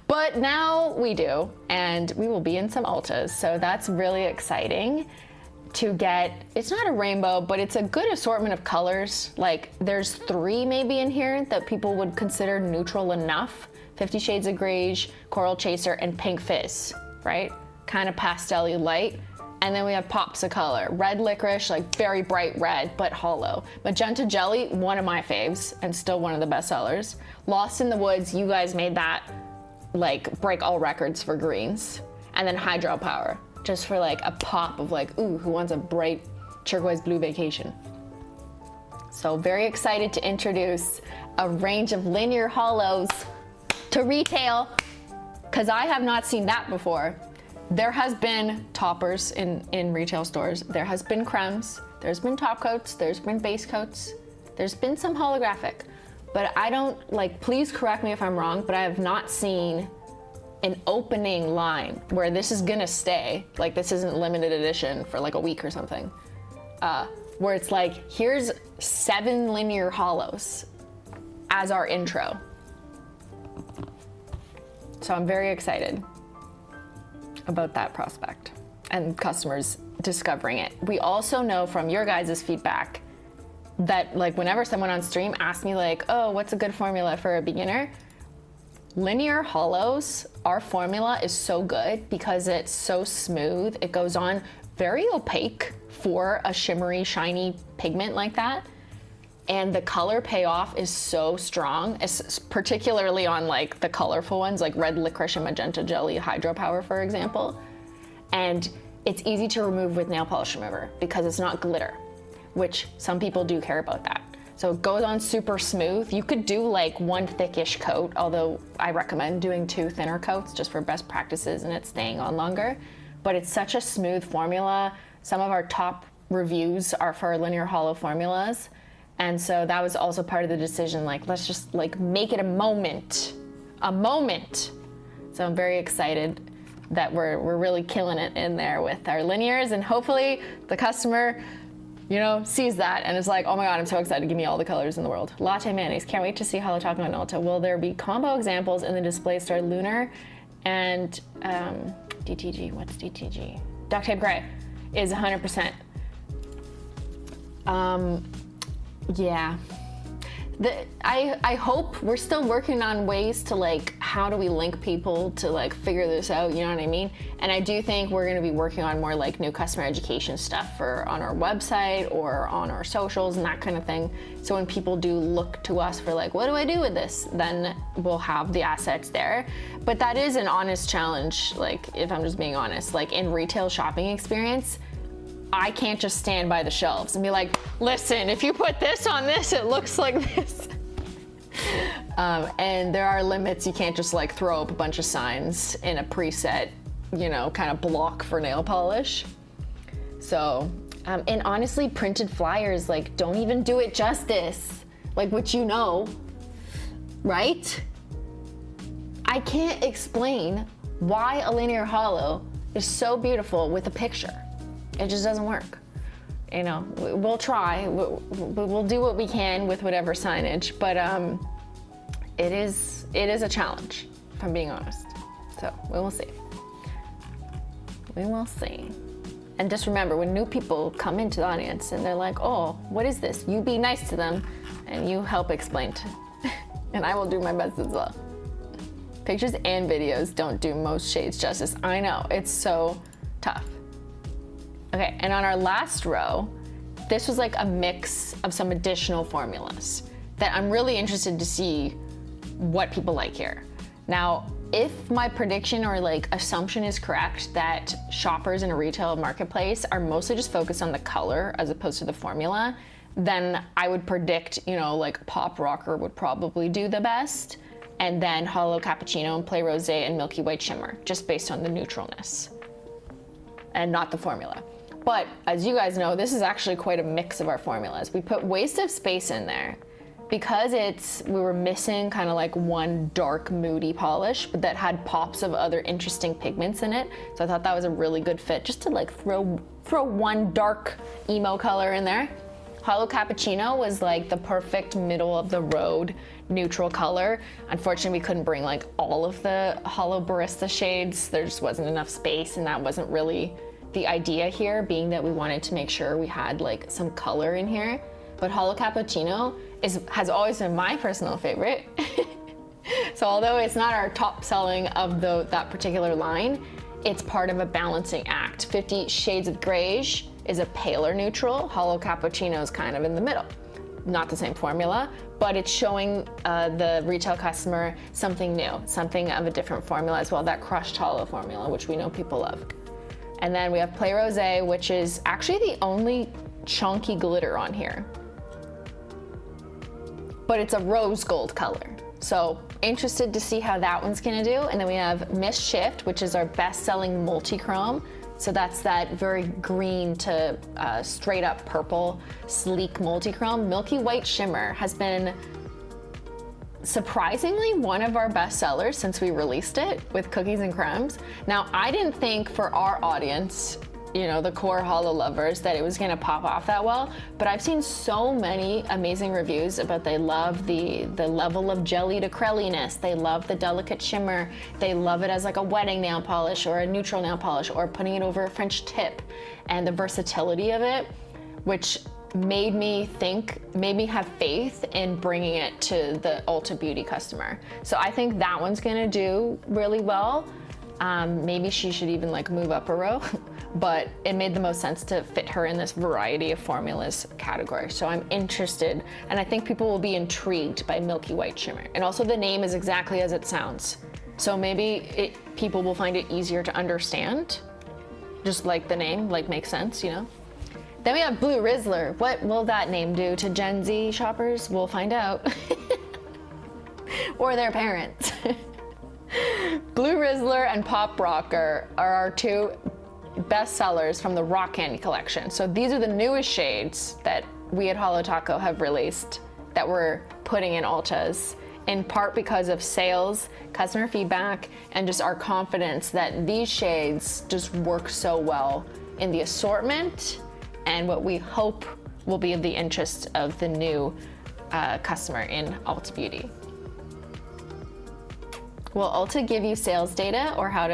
But now we do, and we will be in some Ultas, so that's really exciting to get. It's not a rainbow, but it's a good assortment of colors. Like there's 3 maybe in here that people would consider neutral enough. 50 Shades of Greige, Coral Chaser, and Pink Fizz, right? Kind of pastel-y light. And then we have pops of color. Red licorice, like very bright red, but hollow. Magenta Jelly, one of my faves, and still one of the best sellers. Lost in the Woods, you guys made that like break all records for greens. And then Hydro Power, just for like a pop of like, ooh, who wants a bright turquoise blue vacation? So very excited to introduce a range of linear holos to retail, because I have not seen that before. There has been toppers in retail stores. There has been cremes, there's been top coats, there's been base coats, there's been some holographic. But I don't, like, please correct me if I'm wrong, but I have not seen an opening line where this is gonna stay, like this isn't limited edition for like a week or something, where it's like, here's 7 linear holos as our intro. So I'm very excited about that prospect and customers discovering it. We also know from your guys' feedback that like whenever someone on stream asks me like, oh, what's a good formula for a beginner? Linear holos, our formula is so good because it's so smooth. It goes on very opaque for a shimmery, shiny pigment like that. And the color payoff is so strong, particularly on like the colorful ones, like red licorice and magenta jelly Hydro Power, for example. And it's easy to remove with nail polish remover because it's not glitter, which some people do care about that. So it goes on super smooth. You could do like 1 thickish coat, although I recommend doing 2 thinner coats just for best practices and it's staying on longer. But it's such a smooth formula. Some of our top reviews are for linear holo formulas. And so that was also part of the decision, like, let's just like make it a moment. So I'm very excited that we're really killing it in there with our linears, and hopefully the customer, you know, sees that and is like, oh my God, I'm so excited, give me all the colors in the world. Latte mayonnaise, can't wait to see Holo Taco and Ulta. Will there be combo examples in the display store? Lunar and DTG, what's DTG? duct tape gray is 100%. Yeah. I hope we're still working on ways to like, how do we link people to like figure this out, you know what I mean? And I do think we're gonna be working on more like new customer education stuff on our website or on our socials and that kind of thing. So when people do look to us for like, what do I do with this? Then we'll have the assets there. But that is an honest challenge, like if I'm just being honest, like in retail shopping experience, I can't just stand by the shelves and be like, listen, if you put this on this, it looks like this. And there are limits. You can't just like throw up a bunch of signs in a preset, you know, kind of block for nail polish. So, and honestly, printed flyers, like, don't even do it justice. Like, which you know, right? I can't explain why a linear holo is so beautiful with a picture. It just doesn't work. You know, we'll try. We'll do what we can with whatever signage, but it is a challenge, if I'm being honest. So we will see. We will see. And just remember, when new people come into the audience and they're like, oh, what is this? You be nice to them and you help explain to and I will do my best as well. Pictures and videos don't do most shades justice. I know, it's so tough. Okay, and on our last row, this was like a mix of some additional formulas that I'm really interested to see what people like here. Now, if my prediction or like assumption is correct that shoppers in a retail marketplace are mostly just focused on the color as opposed to the formula, then I would predict, you know, like Pop Rocker would probably do the best, and then Holo Cappuccino and Play Rosé and Milky White Shimmer, just based on the neutralness and not the formula. But as you guys know, this is actually quite a mix of our formulas. We put Waste of Space in there because we were missing kind of like one dark moody polish, but that had pops of other interesting pigments in it. So I thought that was a really good fit, just to like throw one dark emo color in there. Holo Cappuccino was like the perfect middle of the road neutral color. Unfortunately, we couldn't bring like all of the Holo Barista shades. There just wasn't enough space, and that wasn't really the idea here, being that we wanted to make sure we had like some color in here. But Holo Cappuccino has always been my personal favorite. So although it's not our top selling of that particular line, it's part of a balancing act. 50 Shades of Greige is a paler neutral. Holo Cappuccino is kind of in the middle. Not the same formula, but it's showing the retail customer something new, something of a different formula as well, that crushed holo formula, which we know people love. And then we have Play Rosé, which is actually the only chunky glitter on here. But it's a rose gold color. So interested to see how that one's gonna do. And then we have Miss Shift, which is our best-selling multi-chrome. So that's that very green to straight up purple, sleek multi-chrome. Milky White Shimmer has been surprisingly one of our best sellers since we released it with Cookies and Crumbs. Now, I didn't think for our audience, you know, the core holo lovers, that it was gonna pop off that well, but I've seen so many amazing reviews about they love the level of jelly to crelliness, they love the delicate shimmer, they love it as like a wedding nail polish or a neutral nail polish or putting it over a French tip, and the versatility of it, which made me have faith in bringing it to the Ulta Beauty customer. So I think that one's gonna do really well. Maybe she should even like move up a row, but it made the most sense to fit her in this variety of formulas category. So I'm interested, and I think people will be intrigued by Milky White Shimmer. And also the name is exactly as it sounds. So maybe people will find it easier to understand, just like the name, like makes sense, you know? Then we have Blue Rizzler. What will that name do to Gen Z shoppers? We'll find out. Or their parents. Blue Rizzler and Pop Rocker are our two best sellers from the Rock Candy collection. So these are the newest shades that we at Holo Taco have released that we're putting in Ultas, in part because of sales, customer feedback, and just our confidence that these shades just work so well in the assortment and what we hope will be of the interest of the new customer in Ulta Beauty. Will Ulta give you sales data, or how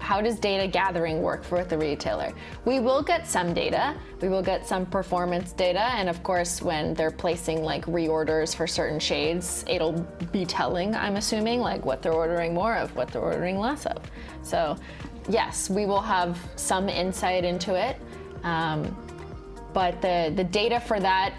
how does data gathering work for the retailer? We will get some data. We will get some performance data, and of course, when they're placing like reorders for certain shades, it'll be telling, I'm assuming, like what they're ordering more of, what they're ordering less of. So yes, we will have some insight into it, but the data for that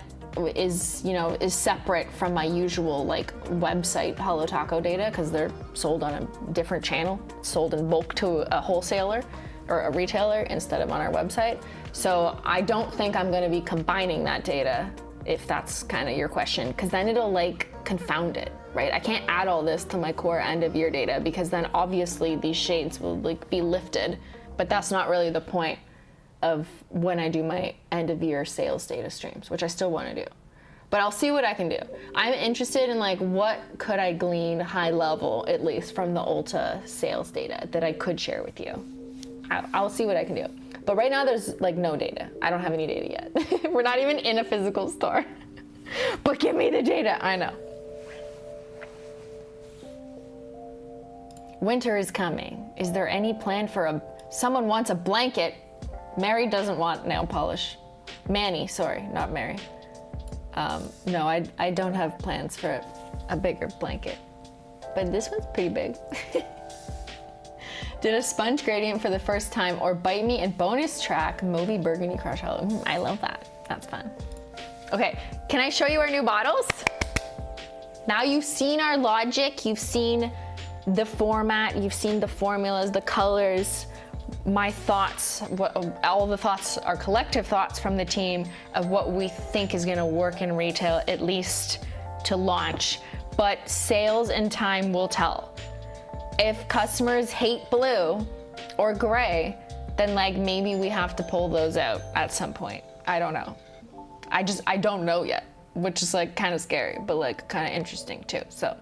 is separate from my usual like website Holo Taco data, because they're sold on a different channel, sold in bulk to a wholesaler or a retailer instead of on our website. So I don't think I'm going to be combining that data, if that's kind of your question, because then it'll like confound it, right? I can't add all this to my core end of year data, because then obviously these shades will like be lifted, but that's not really the point of when I do my end of year sales data streams, which I still want to do. But I'll see what I can do. I'm interested in like what could I glean high level, at least from the Ulta sales data that I could share with you. I'll see what I can do. But right now there's like no data. I don't have any data yet. We're not even in a physical store. But give me the data, I know. Winter is coming. Is there any plan for someone wants a blanket? Mary doesn't want nail polish. Manny, sorry, not Mary. No, I don't have plans for a bigger blanket. But this one's pretty big. Did a sponge gradient for the first time, or bite me and bonus track movie Burgundy Crush Hollow. I love that. That's fun. Okay, can I show you our new bottles? Now you've seen our logic, you've seen the format, you've seen the formulas, the colors, my thoughts, all the thoughts are collective thoughts from the team of what we think is gonna work in retail, at least to launch. But sales and time will tell. If customers hate blue or gray, then like maybe we have to pull those out at some point. I don't know. I don't know yet, which is like kind of scary, but like kind of interesting too. So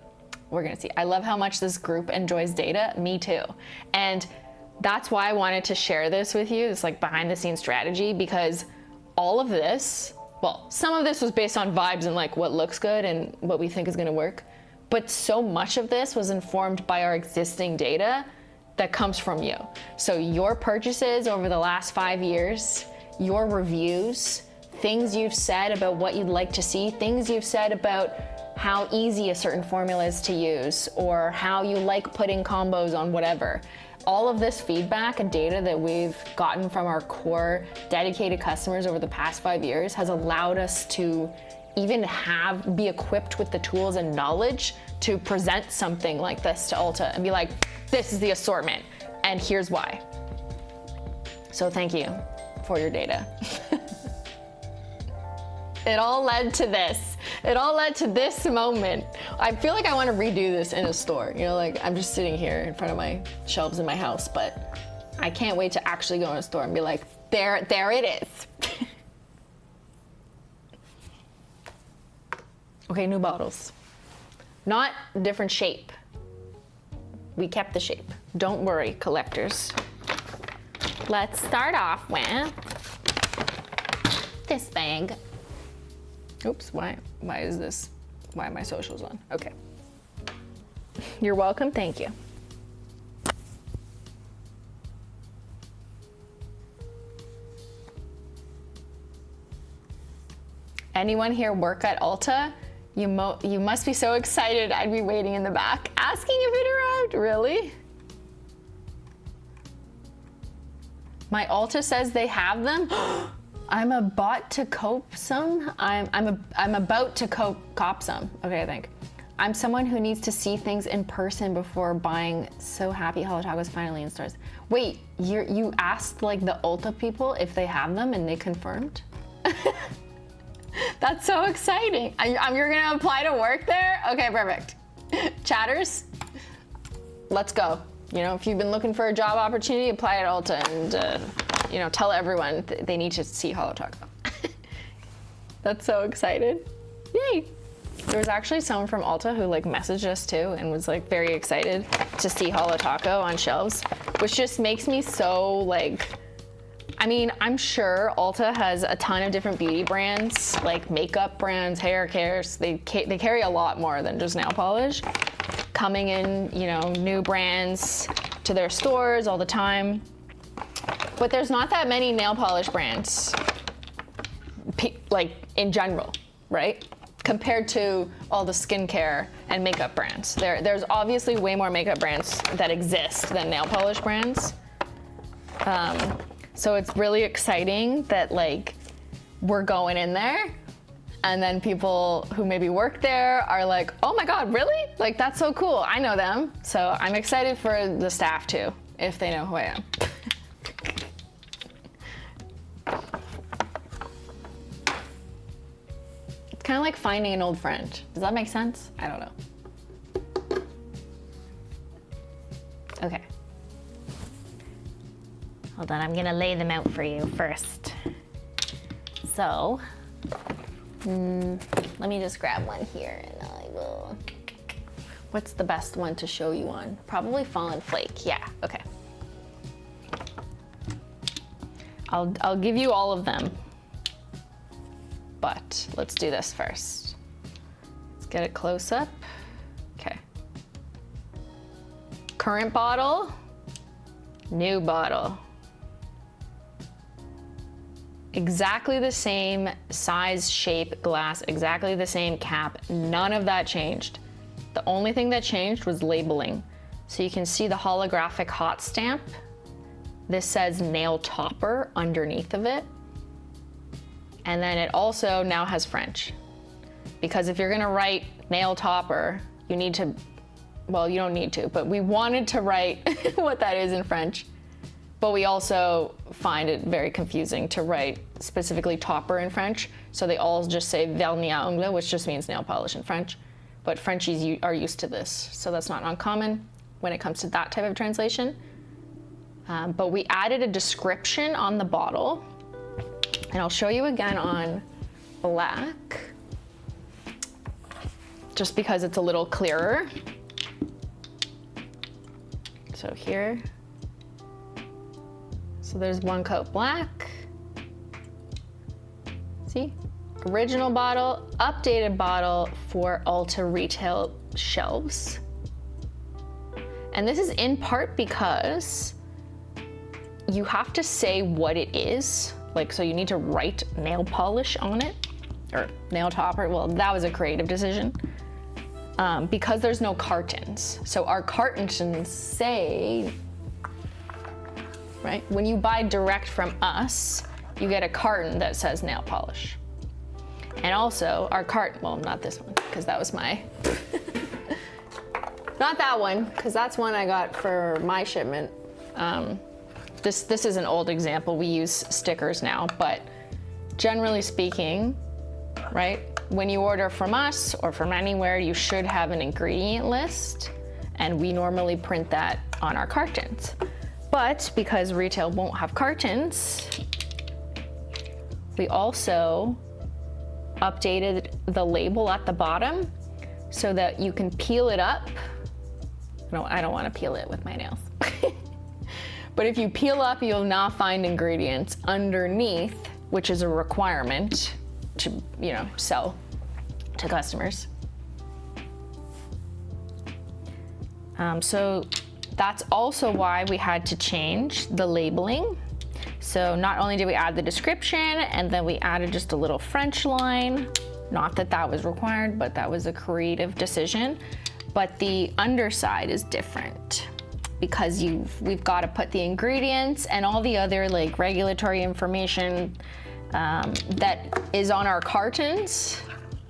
we're gonna see. I love how much this group enjoys data, me too. And that's why I wanted to share this with you, this like behind the scenes strategy, because all of this, well, some of this was based on vibes and like what looks good and what we think is gonna work, but so much of this was informed by our existing data that comes from you. So your purchases over the last 5 years, your reviews, things you've said about what you'd like to see, things you've said about how easy a certain formula is to use, or how you like putting combos on whatever. All of this feedback and data that we've gotten from our core dedicated customers over the past 5 years has allowed us to even be equipped with the tools and knowledge to present something like this to Ulta and be like, this is the assortment and here's why. So thank you for your data. It all led to this. It all led to this moment. I feel like I want to redo this in a store. You know, like I'm just sitting here in front of my shelves in my house, but I can't wait to actually go in a store and be like, there it is. Okay, new bottles. Not different shape. We kept the shape. Don't worry, collectors. Let's start off with this bag. Oops, why are my socials on? Okay. You're welcome, thank you. Anyone here work at Ulta? You must be so excited. I'd be waiting in the back, asking if it arrived, really? My Ulta says they have them. I'm about to cop some. I'm about to cop some. Okay, I think. I'm someone who needs to see things in person before buying. So happy Holo Taco is finally in stores. Wait, you asked like the Ulta people if they have them and they confirmed? That's so exciting. You're gonna apply to work there? Okay, perfect. Chatters, let's go. You know, if you've been looking for a job opportunity, apply at Ulta and tell everyone they need to see Holo Taco. That's so excited. Yay. There was actually someone from Ulta who like messaged us too and was like very excited to see Holo Taco on shelves, which just makes me so like, I mean, I'm sure Ulta has a ton of different beauty brands, like makeup brands, hair cares. They carry a lot more than just nail polish. Coming in, new brands to their stores all the time. But there's not that many nail polish brands, like in general, right? Compared to all the skincare and makeup brands. There's obviously way more makeup brands that exist than nail polish brands. So it's really exciting that like we're going in there, and then people who maybe work there are like, oh my God, really? Like, that's so cool. I know them. So I'm excited for the staff too, if they know who I am. It's kind of like finding an old friend. Does that make sense? I don't know. Okay. Hold on, I'm gonna lay them out for you first. So, let me just grab one here and I will. What's the best one to show you on? Probably Fallen Flake, yeah, okay. I'll give you all of them, but let's do this first. Let's get it close up. Okay. Current bottle, new bottle. Exactly the same size, shape, glass, exactly the same cap. None of that changed. The only thing that changed was labeling. So you can see the holographic hot stamp. This says nail topper underneath of it. And then it also now has French. Because if you're gonna write nail topper, you need to, well, you don't need to, but we wanted to write what that is in French. But we also find it very confusing to write specifically topper in French. So they all just say vernis à ongles, which just means nail polish in French. But Frenchies are used to this, so that's not uncommon when it comes to that type of translation. But we added a description on the bottle, and I'll show you again on black, just because it's a little clearer. So here. So there's one coat black. See? Original bottle, updated bottle for Ulta retail shelves. And this is in part because you have to say what it is. Like, so you need to write nail polish on it, or nail topper. Well, that was a creative decision. Because there's no cartons. So our cartons say, right? When you buy direct from us, you get a carton that says nail polish. And also our carton, well, not this one, because that was my, not that one, because that's one I got for my shipment. This is an old example. We use stickers now, but generally speaking, right? When you order from us or from anywhere, you should have an ingredient list, and we normally print that on our cartons. But because retail won't have cartons, we also updated the label at the bottom so that you can peel it up. No, I don't want to peel it with my nails. But if you peel up, you'll now find ingredients underneath, which is a requirement to, you know, sell to customers. So that's also why we had to change the labeling. So not only did we add the description, and then we added just a little French line. Not that that was required, but that was a creative decision. But the underside is different because we've got to put the ingredients and all the other like regulatory information that is on our cartons,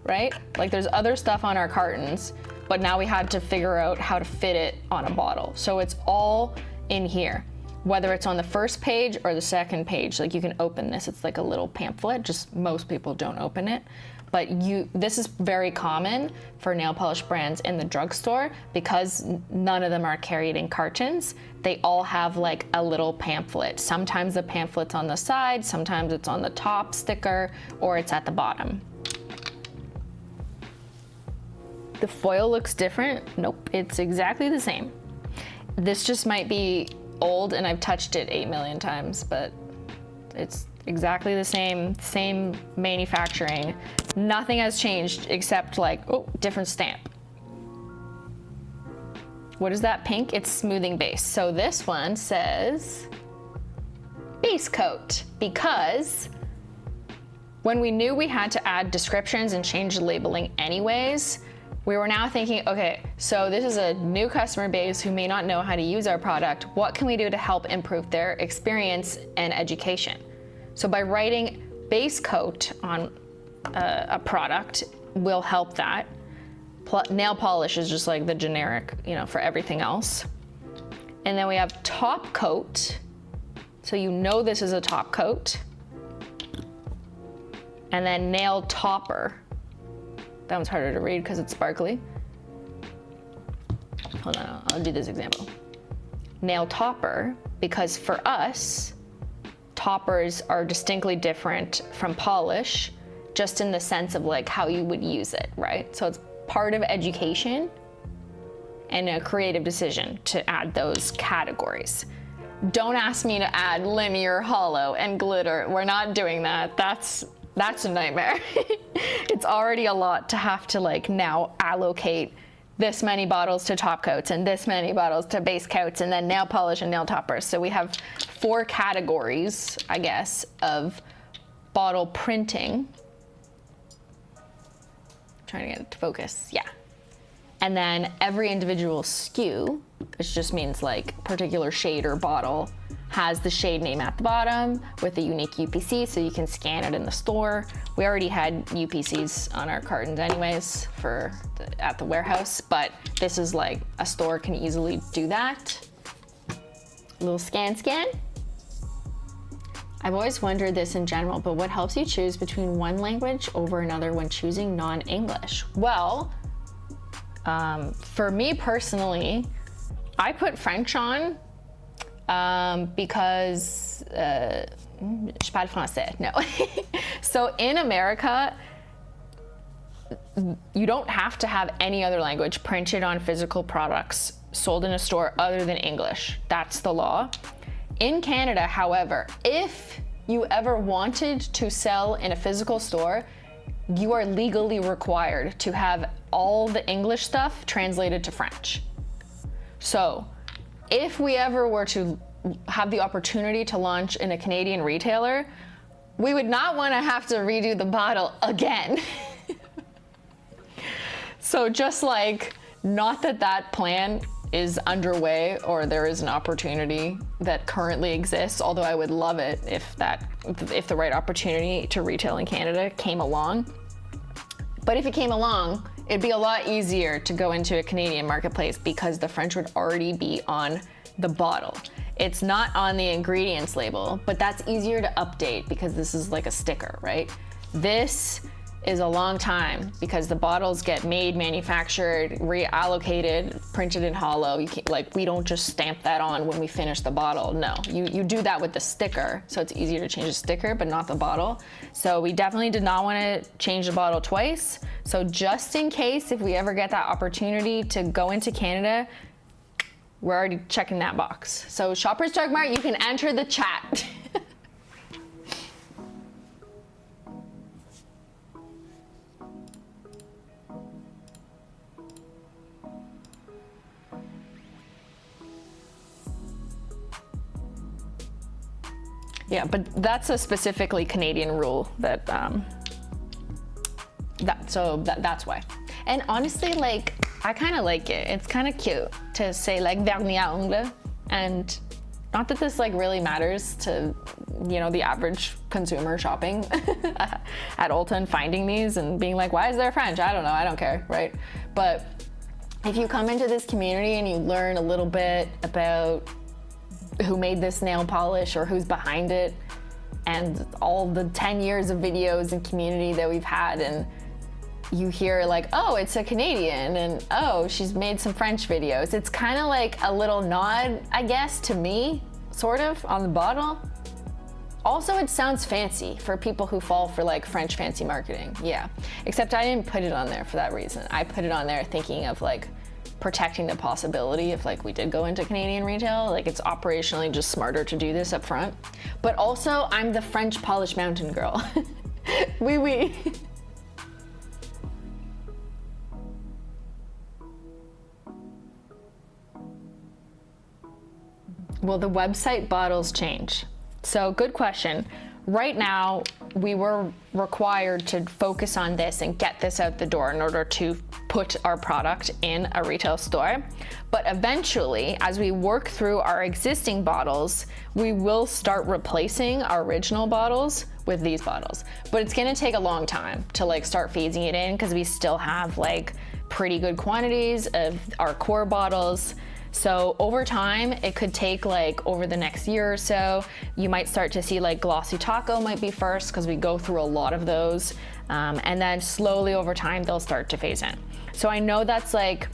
right? Like there's other stuff on our cartons, but now we had to figure out how to fit it on a bottle. So it's all in here, whether it's on the first page or the second page. Like you can open this, it's like a little pamphlet, just most people don't open it. But this is very common for nail polish brands in the drugstore because none of them are carried in cartons. They all have like a little pamphlet. Sometimes the pamphlet's on the side, sometimes it's on the top sticker, or it's at the bottom. The foil looks different. Nope, it's exactly the same. This just might be old and I've touched it 8 million times, but it's exactly the same manufacturing. Nothing has changed except like, oh, different stamp. What is that pink? It's smoothing base. So this one says base coat, because when we knew we had to add descriptions and change the labeling anyways, we were now thinking, okay, so this is a new customer base who may not know how to use our product. What can we do to help improve their experience and education? So by writing base coat on a product will help that. Nail polish is just like the generic, you know, for everything else. And then we have top coat. So you know this is a top coat. And then nail topper. That one's harder to read because it's sparkly. Hold on, I'll do this example. Nail topper, because for us, toppers are distinctly different from polish, just in the sense of like how you would use it, right? So it's part of education and a creative decision to add those categories. Don't ask me to add linear, hollow, and glitter. We're not doing that. That's a nightmare. It's already a lot to have to like now allocate this many bottles to top coats and this many bottles to base coats and then nail polish and nail toppers. So we have 4 categories, I guess, of bottle printing. Trying to get it to focus, yeah. And then every individual SKU, which just means like particular shade or bottle, has the shade name at the bottom with a unique UPC, so you can scan it in the store. We already had UPCs on our cartons anyways at the warehouse, but this is like a store can easily do that. A little scan. I've always wondered this in general, but what helps you choose between one language over another when choosing non-English? Well, for me personally, I put French on because je parle français, no. So in America, you don't have to have any other language printed on physical products sold in a store other than English. That's the law. In Canada, however, if you ever wanted to sell in a physical store, you are legally required to have all the English stuff translated to French. So if we ever were to have the opportunity to launch in a Canadian retailer, we would not want to have to redo the bottle again. So just like, not that that plan is underway or there is an opportunity that currently exists, although I would love it if the right opportunity to retail in Canada came along. But if it came along, it'd be a lot easier to go into a Canadian marketplace because the French would already be on the bottle. It's not on the ingredients label, but that's easier to update because this is like a sticker, right? This is a long time because the bottles get made, manufactured, reallocated, printed in holo. We don't just stamp that on when we finish the bottle. No, you do that with the sticker, so it's easier to change the sticker, but not the bottle. So we definitely did not want to change the bottle twice. So just in case, if we ever get that opportunity to go into Canada, we're already checking that box. So Shoppers Drug Mart, you can enter the chat. Yeah, but that's a specifically Canadian rule that's why. And honestly, like, I kind of like it. It's kind of cute to say like vernis à ongles, and not that this like really matters to, you know, the average consumer shopping at Ulta and finding these and being like, why is there French? I don't know, I don't care, right? But if you come into this community and you learn a little bit about who made this nail polish or who's behind it, and all the 10 years of videos and community that we've had, and you hear like, oh, it's a Canadian, and oh, she's made some French videos. It's kind of like a little nod, I guess, to me, sort of, on the bottle. Also, it sounds fancy for people who fall for like French fancy marketing, yeah. Except I didn't put it on there for that reason. I put it on there thinking of like protecting the possibility if like we did go into Canadian retail, like it's operationally just smarter to do this up front. But also, I'm the French Polish Mountain girl. Oui. Will the website bottles change? So good question. Right now, we were required to focus on this and get this out the door in order to put our product in a retail store. But eventually, as we work through our existing bottles, we will start replacing our original bottles with these bottles. But it's gonna take a long time to like start phasing it in because we still have like pretty good quantities of our core bottles. So over time, it could take like over the next year or so, you might start to see like Glossy Taco might be first because we go through a lot of those. And then slowly over time, they'll start to phase in. So I know that's like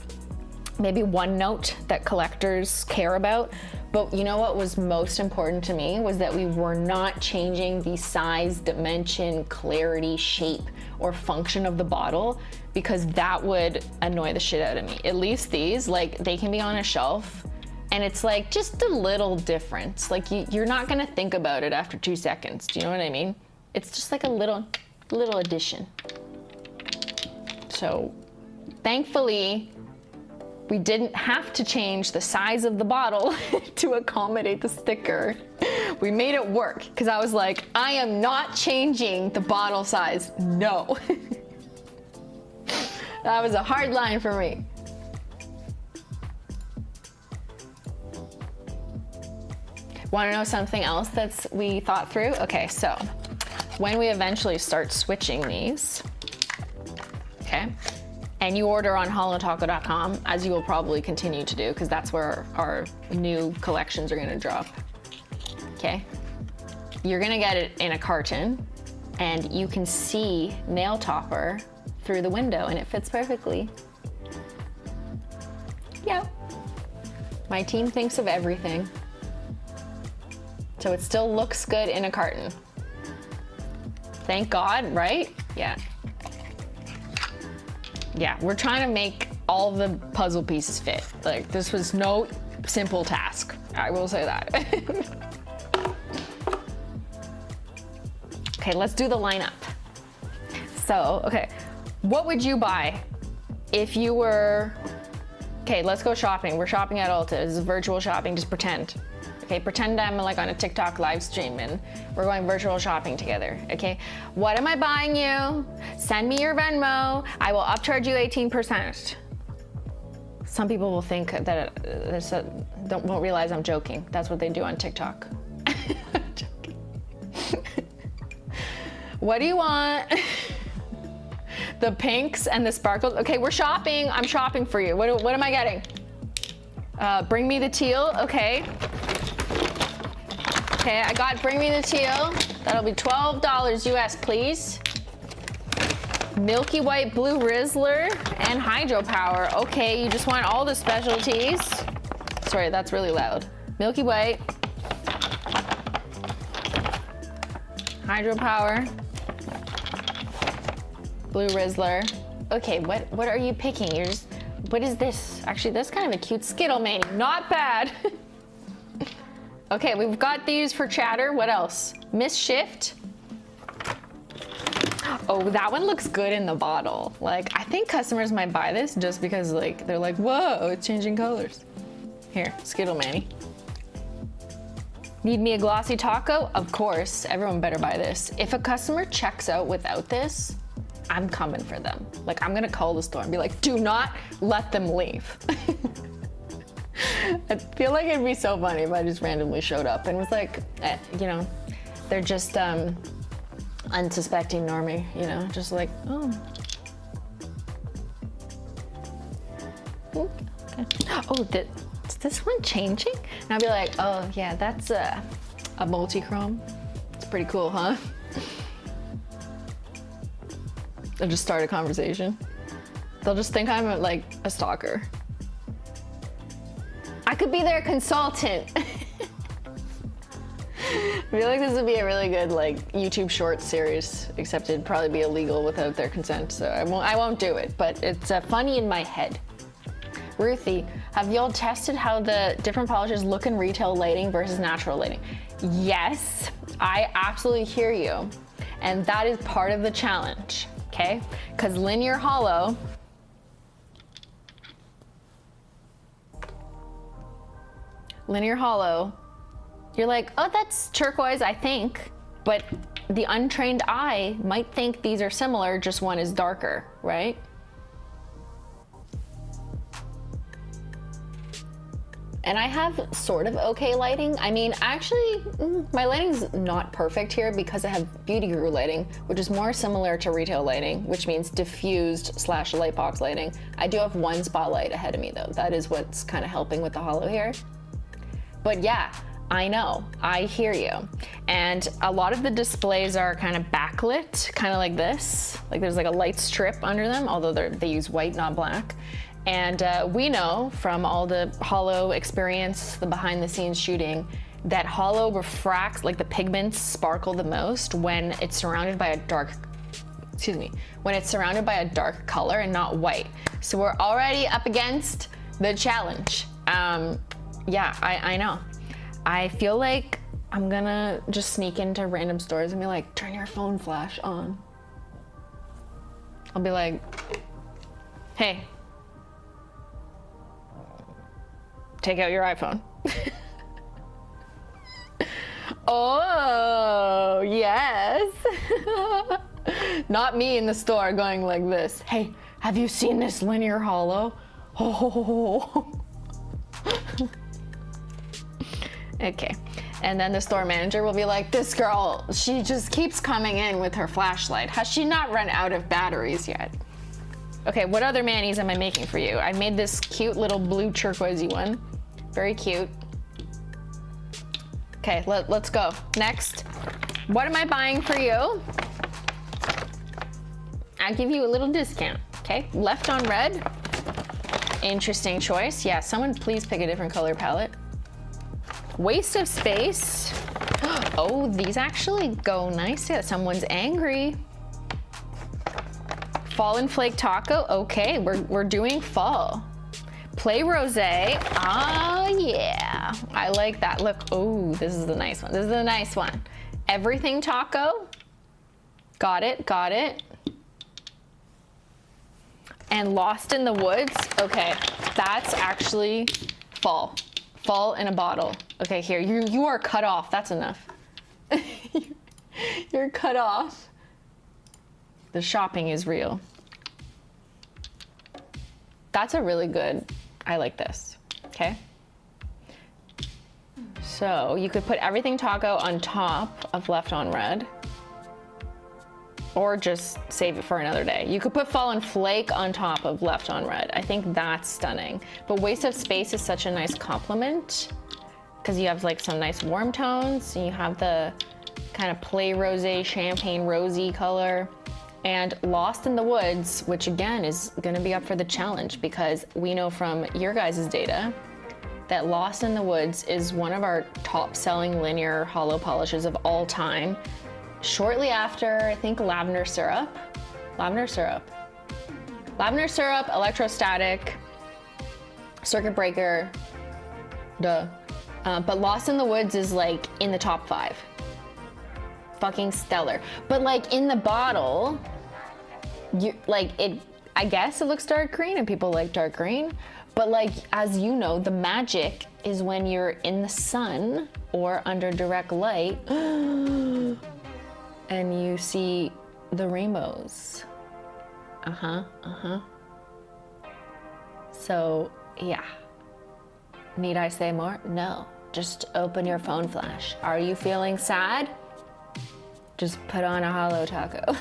maybe one note that collectors care about, but you know what was most important to me was that we were not changing the size, dimension, clarity, shape, or function of the bottle, because that would annoy the shit out of me. At least these, like they can be on a shelf and it's like just a little difference. Like you're not gonna think about it after 2 seconds. Do you know what I mean? It's just like a little addition. So thankfully, we didn't have to change the size of the bottle to accommodate the sticker. We made it work because I was like, I am not changing the bottle size. No. That was a hard line for me. Want to know something else that's we thought through? Okay, so when we eventually start switching these, okay, and you order on holotaco.com, as you will probably continue to do, because that's where our new collections are gonna drop, okay? You're gonna get it in a carton, and you can see Nail Topper through the window, and it fits perfectly. Yep. My team thinks of everything. So it still looks good in a carton. Thank God, right? Yeah. Yeah, we're trying to make all the puzzle pieces fit. Like, this was no simple task. I will say that. Okay, let's do the lineup. So, okay, what would you buy if you were, okay, let's go shopping. We're shopping at Ulta. This is virtual shopping, just pretend. Okay, pretend I'm like on a TikTok live stream and we're going virtual shopping together, okay? What am I buying you? Send me your Venmo. I will upcharge you 18%. Some people will think that, won't realize I'm joking. That's what they do on TikTok. I'm joking. What do you want? The pinks and the sparkles. Okay, we're shopping. I'm shopping for you. What am I getting? Bring me the teal, okay. Okay, I got bring me the teal. That'll be $12 US, please. Milky White Blue Rizzler and Hydro Power. Okay, you just want all the specialties. Sorry, that's really loud. Milky White. Hydro Power. Blue Rizzler. Okay, what are you picking? What is this? Actually, that's kind of a cute Skittle Mani. Not bad. Okay, we've got these for chatter. What else? Miss Shift. Oh, that one looks good in the bottle. Like, I think customers might buy this just because like they're like, whoa, it's changing colors. Here, Skittle Mani. Need me a Glossy Taco? Of course, everyone better buy this. If a customer checks out without this, I'm coming for them. Like, I'm gonna call the store and be like, do not let them leave. I feel like it'd be so funny if I just randomly showed up and was like, you know, they're just unsuspecting normie, you know, just like, oh. Okay. Oh, is this one changing? And I'll be like, oh yeah, that's a multi-chrome. It's pretty cool, huh? I'll just start a conversation. They'll just think I'm like a stalker. I could be their consultant. I feel like this would be a really good like YouTube short series, except it'd probably be illegal without their consent, so I won't do it, but it's funny in my head. Ruthie, have y'all tested how the different polishes look in retail lighting versus natural lighting? Yes, I absolutely hear you, and that is part of the challenge, okay? Because linear holo, linear hollow, you're like, oh, that's turquoise, I think. But the untrained eye might think these are similar, just one is darker, right? And I have sort of okay lighting. I mean, actually, my lighting's not perfect here because I have Beauty Guru lighting, which is more similar to retail lighting, which means diffused / light box lighting. I do have one spotlight ahead of me though. That is what's kind of helping with the holo here. But yeah, I know, I hear you. And a lot of the displays are kind of backlit, kind of like this. Like there's like a light strip under them, although they use white, not black. And we know from all the holo experience, the behind the scenes shooting, that holo refracts, like the pigments sparkle the most when it's surrounded by a dark, when it's surrounded by a dark color and not white. So we're already up against the challenge. Yeah, I know. I feel like I'm gonna just sneak into random stores and be like, turn your phone flash on. I'll be like, hey, take out your iPhone. Oh, yes. Not me in the store going like this. Hey, have you seen this linear holo? Oh. Okay. And then the store manager will be like, this girl, she just keeps coming in with her flashlight. Has she not run out of batteries yet? Okay, what other manis am I making for you? I made this cute little blue turquoisey one. Very cute. Okay, let's go. Next, what am I buying for you? I'll give you a little discount, okay? Left on red. Interesting choice. Yeah, someone please pick a different color palette. Waste of space. Oh, these actually go nice. Yeah, someone's angry. Fall and flake taco. Okay, we're doing fall. Play rosé. Ah, yeah. I like that. Look, oh, this is the nice one. This is the nice one. Everything taco. Got it, got it. And Lost in the Woods. Okay, that's actually fall. Fall in a bottle. Okay, here, you are cut off. That's enough. You're cut off. The shopping is real. That's a really good, I like this, okay? So you could put everything taco on top of left on red, or just save it for another day. You could put fallen flake on top of left on red. I think that's stunning. But waste of space is such a nice compliment because you have like some nice warm tones. And you have the kind of play rosé, champagne rosy color. And Lost in the Woods, which again is gonna be up for the challenge because we know from your guys' data that Lost in the Woods is one of our top selling linear holo polishes of all time. Shortly after, I think lavender syrup, electrostatic, circuit breaker, duh. But Lost in the Woods is like in the top 5. Fucking stellar. But like in the bottle, I guess it looks dark green and people like dark green. But like, as you know, the magic is when you're in the sun or under direct light and you see the rainbows. So, yeah. Need I say more? No. Just open your phone flash. Are you feeling sad? Just put on a Holo Taco.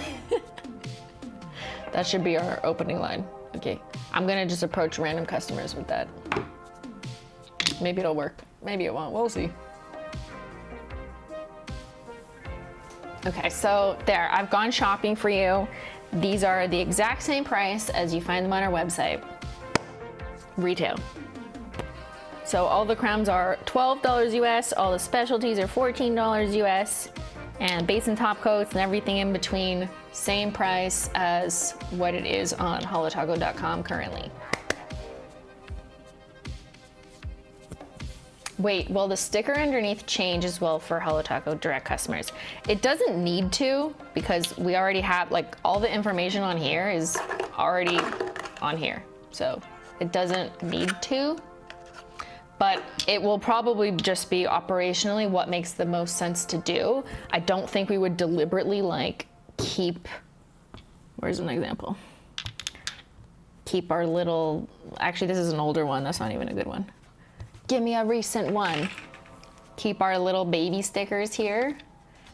That should be our opening line. Okay. I'm gonna just approach random customers with that. Maybe it'll work. Maybe it won't. We'll see. Okay, so there, I've gone shopping for you. These are the exact same price as you find them on our website. Retail. So all the crowns are $12 US, all the specialties are $14 US, and base and top coats and everything in between, same price as what it is on holotaco.com currently. Wait, will the sticker underneath change as well for Holo Taco direct customers? It doesn't need to because we already have, like, all the information on here is already on here. So it doesn't need to, but it will probably just be operationally what makes the most sense to do. I don't think we would deliberately like keep, where's an example? Keep our little, actually this is an older one, that's not even a good one. Give me a recent one. Keep our little baby stickers here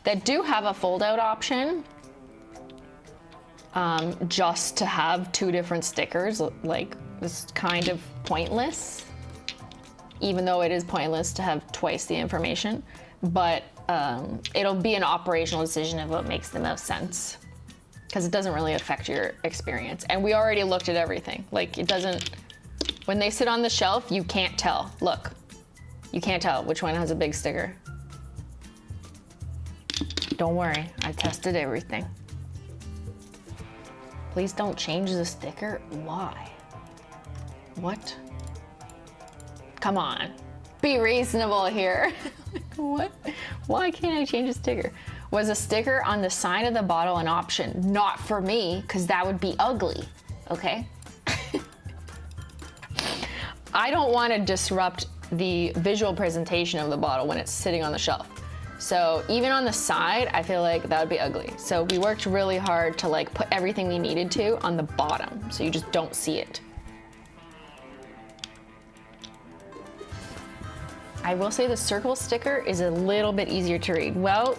that do have a fold out option. Just to have 2 different stickers, like, is kind of pointless. Even though it is pointless to have twice the information. But it'll be an operational decision of what makes the most sense. Because it doesn't really affect your experience. And we already looked at everything. Like, it doesn't, when they sit on the shelf, you can't tell. Look, you can't tell which one has a big sticker. Don't worry, I tested everything. Please don't change the sticker. Why? What? Come on, be reasonable here. What? Why can't I change a sticker? Was a sticker on the side of the bottle an option? Not for me, because that would be ugly, okay? I don't want to disrupt the visual presentation of the bottle when it's sitting on the shelf. So even on the side, I feel like that would be ugly. So we worked really hard to like put everything we needed to on the bottom, so you just don't see it. I will say the circle sticker is a little bit easier to read. Well,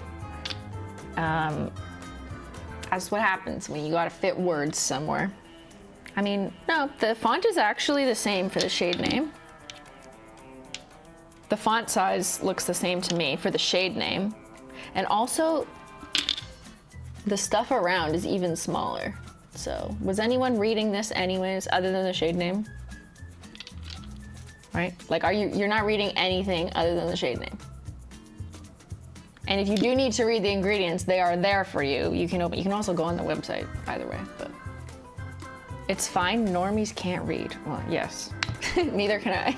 that's what happens when you gotta fit words somewhere. I mean, no, the font is actually the same for the shade name. The font size looks the same to me for the shade name. And also, the stuff around is even smaller. So, was anyone reading this anyways, other than the shade name? Right? Like, you're not reading anything other than the shade name. And if you do need to read the ingredients, they are there for you. You can also go on the website, either way, but it's fine, normies can't read. Well, yes, neither can I.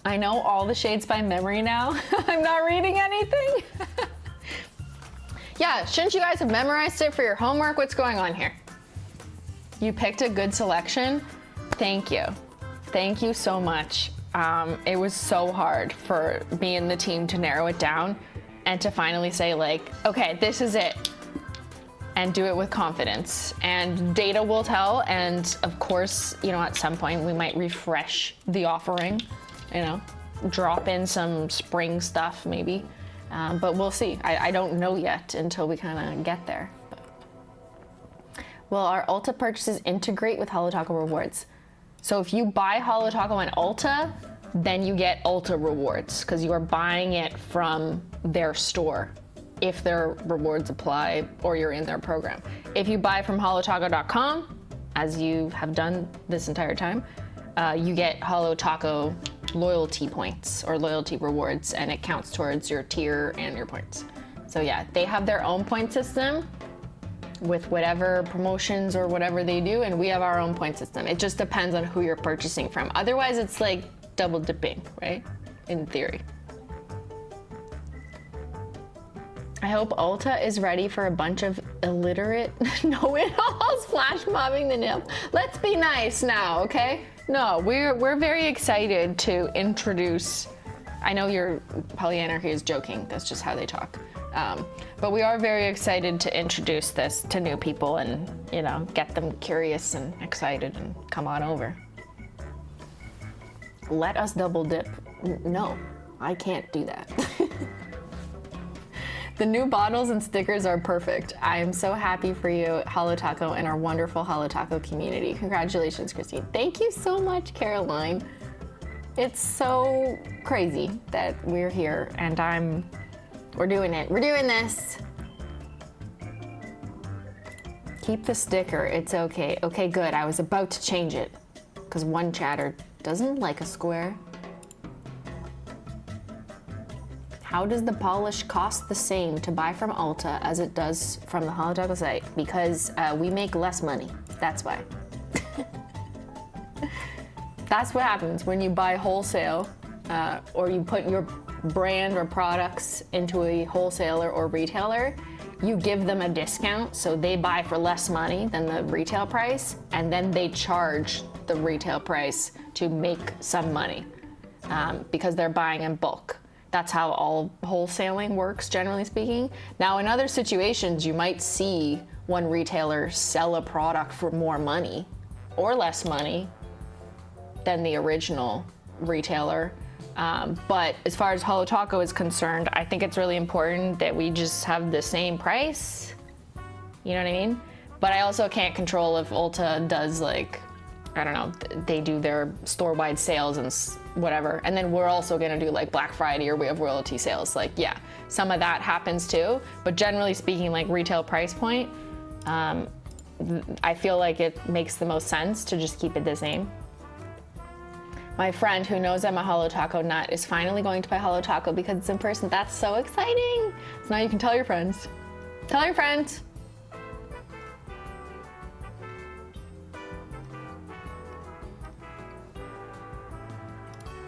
I know all the shades by memory now. I'm not reading anything. Yeah, shouldn't you guys have memorized it for your homework? What's going on here? You picked a good selection. Thank you. Thank you so much. It was so hard for me and the team to narrow it down and to finally say like, okay, this is it. And do it with confidence. And data will tell. And of course, you know, at some point we might refresh the offering, you know, drop in some spring stuff maybe. But we'll see. I don't know yet until we kind of get there. Will our Ulta purchases integrate with Holo Taco rewards? So if you buy Holo Taco on Ulta, then you get Ulta rewards because you are buying it from their store if their rewards apply or you're in their program. If you buy from holotaco.com, as you have done this entire time, you get Holo Taco loyalty points or loyalty rewards, and it counts towards your tier and your points. So yeah, they have their own point system with whatever promotions or whatever they do, and we have our own point system. It just depends on who you're purchasing from. Otherwise, it's like double dipping, right? In theory. I hope Ulta is ready for a bunch of illiterate know-it-alls flash mobbing the nip. Let's be nice now, okay? No, we're very excited to introduce. I know your polyanarchy is joking. That's just how they talk. But we are very excited to introduce this to new people and, you know, get them curious and excited and come on over. Let us double dip. No, I can't do that. The new bottles and stickers are perfect. I am so happy for you, Holo Taco, and our wonderful Holo Taco community. Congratulations, Christine. Thank you so much, Caroline. It's so crazy that we're here and we're doing it. We're doing this. Keep the sticker, it's okay. Okay, good, I was about to change it because one chatter doesn't like a square. How does the polish cost the same to buy from Ulta as it does from the Holo Taco site? Because we make less money, that's why. That's what happens when you buy wholesale or you put your brand or products into a wholesaler or retailer. you give them a discount, so they buy for less money than the retail price, and then they charge the retail price to make some money because they're buying in bulk. That's how all wholesaling works, generally speaking. Now, in other situations, you might see one retailer sell a product for more money or less money than the original retailer. But as far as Holo Taco is concerned, I think it's really important that we just have the same price. You know what I mean? But I also can't control if Ulta does, like, I don't know, they do their store-wide sales and whatever. And then we're also gonna do like Black Friday, or we have royalty sales. Like, yeah, some of that happens too. But generally speaking, like retail price point, I feel like it makes the most sense to just keep it the same. My friend who knows I'm a Holo Taco nut is finally going to buy Holo Taco because it's in person. That's so exciting. So now you can tell your friends. Tell your friends.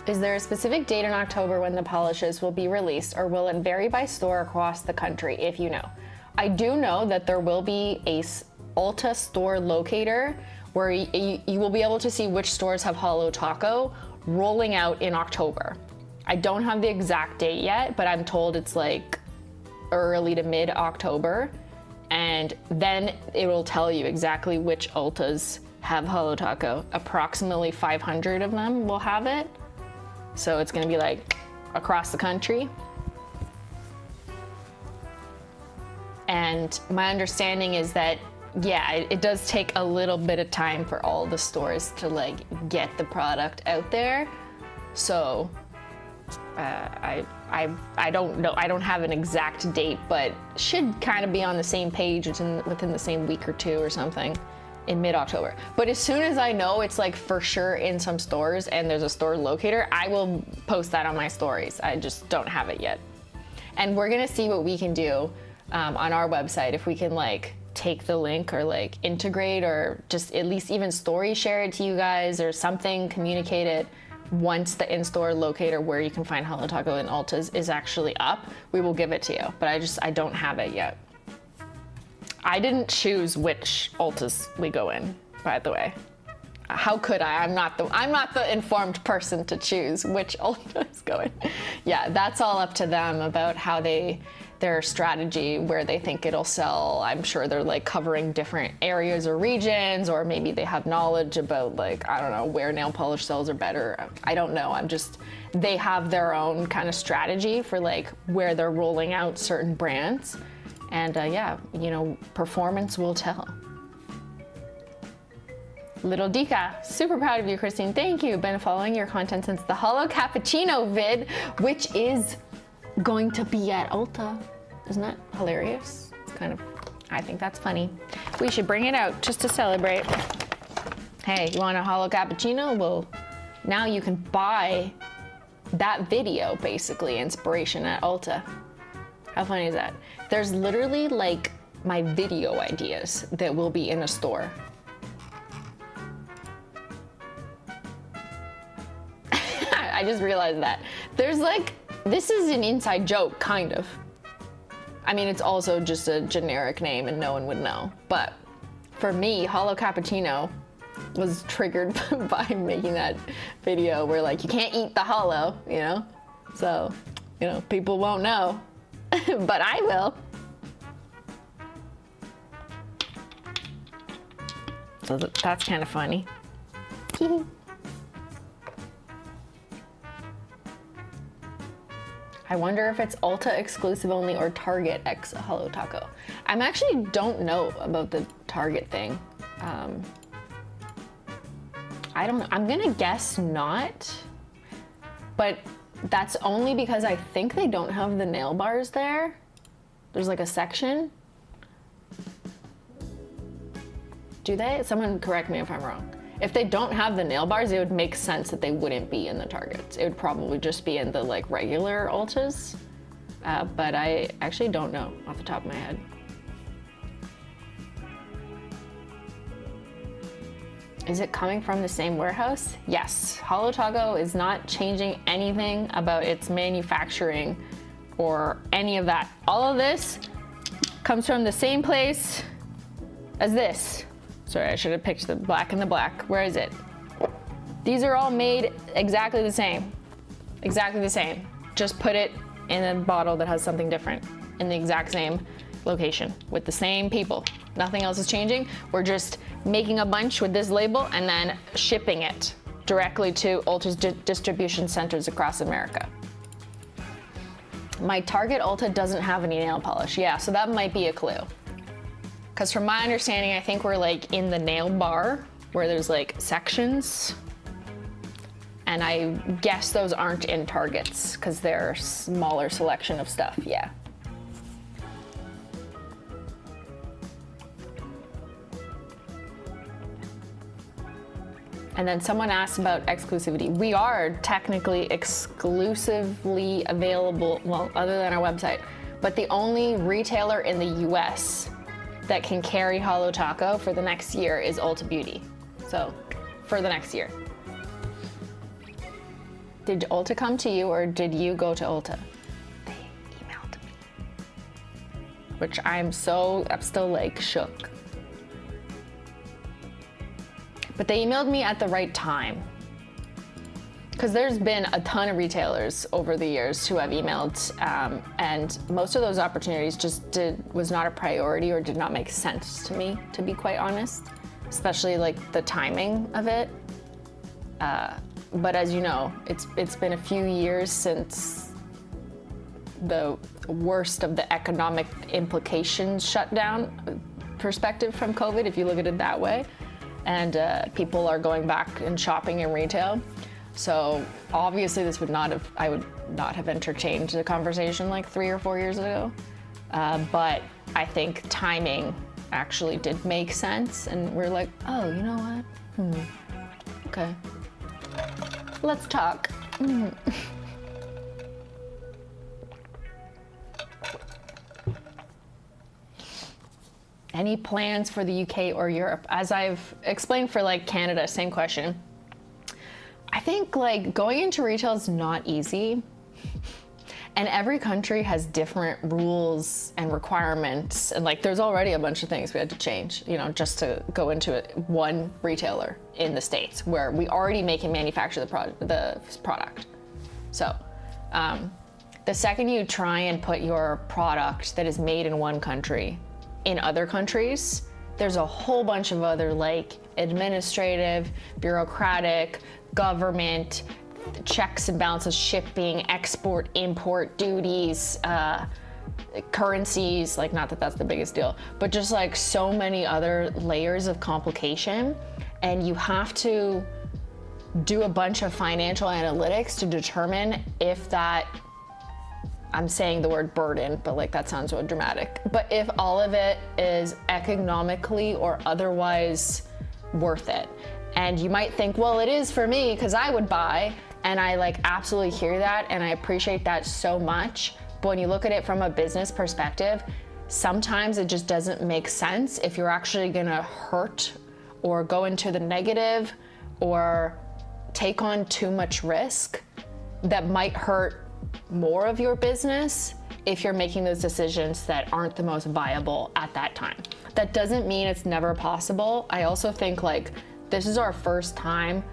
Is there a specific date in October when the polishes will be released, or will it vary by store across the country, if you know? I do know that there will be a Ulta store locator where you will be able to see which stores have Holo Taco rolling out in October. I don't have the exact date yet, but I'm told it's like early to mid-October. And then it will tell you exactly which Ultas have Holo Taco. Approximately 500 of them will have it. So it's gonna be like across the country. And my understanding is that, yeah, it does take a little bit of time for all the stores to like get the product out there. So I don't know, I don't have an exact date, but should kind of be on the same page within the same week or two or something in mid-October. But as soon as I know it's like for sure in some stores and there's a store locator, I will post that on my stories. I just don't have it yet. And we're gonna see what we can do on our website, if we can like take the link or like integrate, or just at least even story share it to you guys or something, communicate it once the in-store locator where you can find Holo Taco in Ultas is actually up. We will give it to you, but I don't have it yet. I didn't choose which Ultas we go in, by the way. How could I? I'm not the informed person to choose which Ultas go in. Yeah, that's all up to them about how their strategy, where they think it'll sell. I'm sure they're like covering different areas or regions, or maybe they have knowledge about like, I don't know, where nail polish sales are better. I don't know. They have their own kind of strategy for like where they're rolling out certain brands. And yeah, you know, performance will tell. Little Dika, super proud of you, Christine. Thank you. Been following your content since the Holo Cappuccino vid, which is going to be at Ulta. Isn't that hilarious? It's kind of, I think that's funny. We should bring it out just to celebrate. Hey, you want a Holo Cappuccino? Well, now you can buy that video, basically, inspiration at Ulta. How funny is that? There's literally like my video ideas that will be in a store. I just realized that. There's like, this is an inside joke, kind of. I mean, it's also just a generic name and no one would know. But for me, Holo Cappuccino was triggered by making that video where like, you can't eat the holo, you know? So, you know, people won't know. But I will. So that's kind of funny. I wonder if it's Ulta exclusive only or Target x Holo Taco. I actually don't know about the Target thing. I don't know. I'm gonna guess not. But that's only because I think they don't have the nail bars there. There's like a section. Do they? Someone correct me if I'm wrong. If they don't have the nail bars, it would make sense that they wouldn't be in the Targets. It would probably just be in the like regular Ultas. But I actually don't know off the top of my head. Is it coming from the same warehouse? Yes. Holo Taco is not changing anything about its manufacturing or any of that. All of this Comes from the same place as this. Sorry, I should have picked the black and the black. Where is it? These are all made exactly the same. Exactly the same. Just put it in a bottle that has something different in the exact same location with the same people. Nothing else is changing. We're just making a bunch with this label and then shipping it directly to Ulta's distribution centers across America. My Target Ulta doesn't have any nail polish. Yeah, so that might be a clue. Because from my understanding, I think we're like in the nail bar where there's like sections. And I guess those aren't in Targets because they're a smaller selection of stuff, yeah. And then someone asked about exclusivity. We are technically exclusively available, well, other than our website, but the only retailer in the US that can carry Holo Taco for the next year is Ulta Beauty. So, for the next year. Did Ulta come to you or did you go to Ulta? They emailed me. Which I'm still like shook. But they emailed me at the right time. Because there's been a ton of retailers over the years who have emailed, and most of those opportunities just was not a priority or did not make sense to me, to be quite honest. Especially like the timing of it. But as you know, it's been a few years since the worst of the economic implications shutdown perspective from COVID, if you look at it that way. And people are going back and shopping in retail. So obviously I would not have entertained the conversation like 3 or 4 years ago. But I think timing actually did make sense. And we're like, oh, you know what? Okay. Let's talk. Any plans for the UK or Europe? As I've explained for like Canada, same question. I think like going into retail is not easy. And every country has different rules and requirements. And like there's already a bunch of things we had to change, you know, just to go into one retailer in the States where we already make and manufacture the product. So the second you try and put your product that is made in one country in other countries, there's a whole bunch of other like administrative, bureaucratic, government, checks and balances, shipping, export, import, duties, currencies, like not that that's the biggest deal, but just like so many other layers of complication. And you have to do a bunch of financial analytics to determine if that, I'm saying the word burden, but like that sounds so dramatic, but if all of it is economically or otherwise worth it. And you might think, well, it is for me because I would buy. And I like absolutely hear that and I appreciate that so much. But when you look at it from a business perspective, sometimes it just doesn't make sense if you're actually gonna hurt or go into the negative or take on too much risk that might hurt more of your business if you're making those decisions that aren't the most viable at that time. That doesn't mean it's never possible. I also think like this is our first time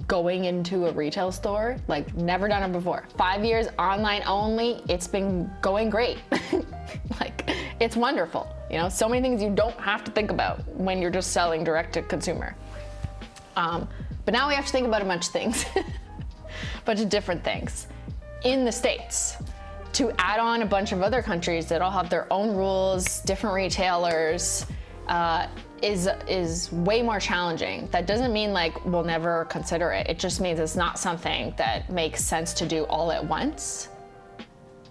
going into a retail store, like never done it before. 5 years online only, it's been going great. Like it's wonderful, you know, so many things you don't have to think about when you're just selling direct to consumer. But now we have to think about a bunch of things, a bunch of different things in the States to add on a bunch of other countries that all have their own rules, different retailers, is way more challenging. That doesn't mean like we'll never consider it. It just means it's not something that makes sense to do all at once.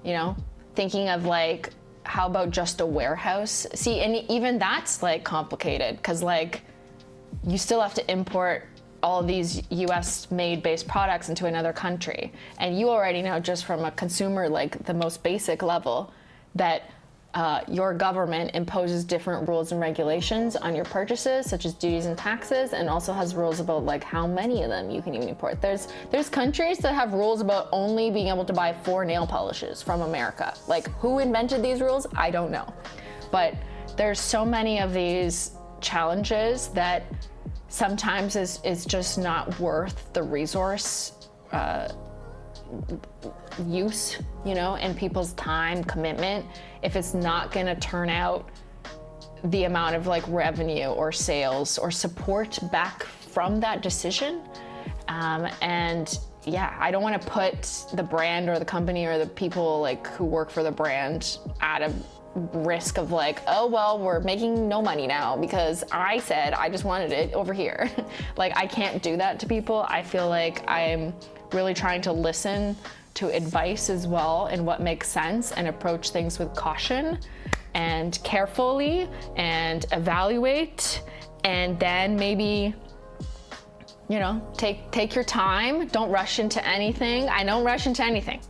You know, thinking of like, how about just a warehouse? See, and even that's like complicated because like you still have to import all of these US made based products into another country. And you already know just from a consumer, like the most basic level, that your government imposes different rules and regulations on your purchases, such as duties and taxes, and also has rules about like how many of them you can even import. There's countries that have rules about only being able to buy 4 nail polishes from America. Like who invented these rules? I don't know. but there's so many of these challenges that sometimes is just not worth the resource use, you know, and people's time commitment if it's not gonna turn out the amount of like revenue or sales or support back from that decision. And yeah, I don't want to put the brand or the company or the people like who work for the brand at a risk of like, oh, well, we're making no money now because I said I just wanted it over here. Like, I can't do that to people. I feel like I'm really trying to listen to advice as well and what makes sense and approach things with caution and carefully and evaluate, and then maybe, you know, take your time. Don't rush into anything. I don't rush into anything.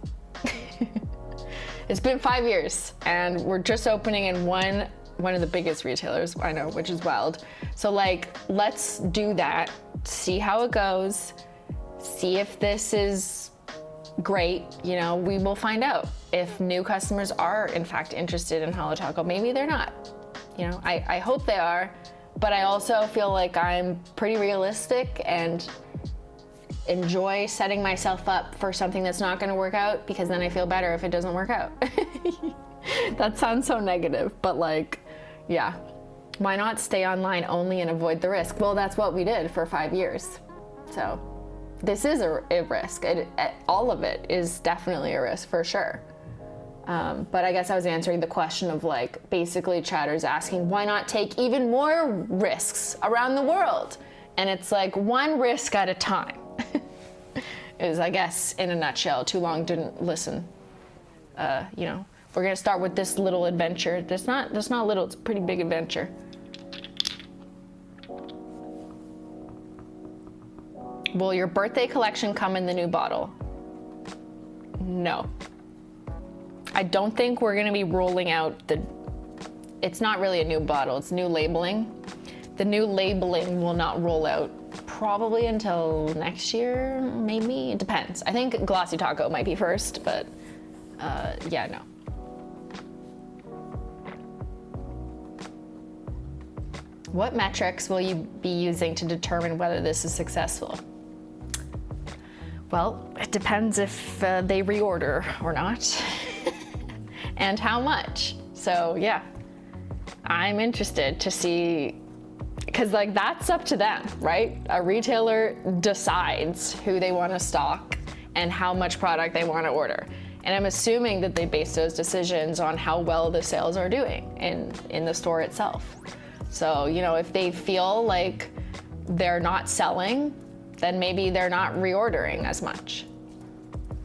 It's been 5 years and we're just opening in one of the biggest retailers I know, which is wild. So like, let's do that, see how it goes, see if this is great. You know, we will find out if new customers are in fact interested in Holo Taco. Maybe they're not, you know, I hope they are, but I also feel like I'm pretty realistic and enjoy setting myself up for something that's not going to work out, because then I feel better if it doesn't work out. That sounds so negative, but like, yeah, why not stay online only and avoid the risk? Well, that's what we did for 5 years. So this is a risk. All of it is definitely a risk for sure. But I guess I was answering the question of like, basically Chatter's asking, why not take even more risks around the world? And it's like one risk at a time. Is, I guess, in a nutshell. Too long, didn't listen. You know, we're gonna start with this little adventure. That's not little, it's a pretty big adventure. Will your birthday collection come in the new bottle? No. I don't think we're gonna be rolling out it's not really a new bottle, it's new labeling. The new labeling will not roll out probably until next year, maybe. It depends. I think Glossy Taco might be first, but yeah, no. What metrics will you be using to determine whether this is successful? Well, it depends if they reorder or not and how much. So yeah, I'm interested to see, because like that's up to them, right? A retailer decides who they want to stock and how much product they want to order. And I'm assuming that they base those decisions on how well the sales are doing in the store itself. So, you know, if they feel like they're not selling, then maybe they're not reordering as much.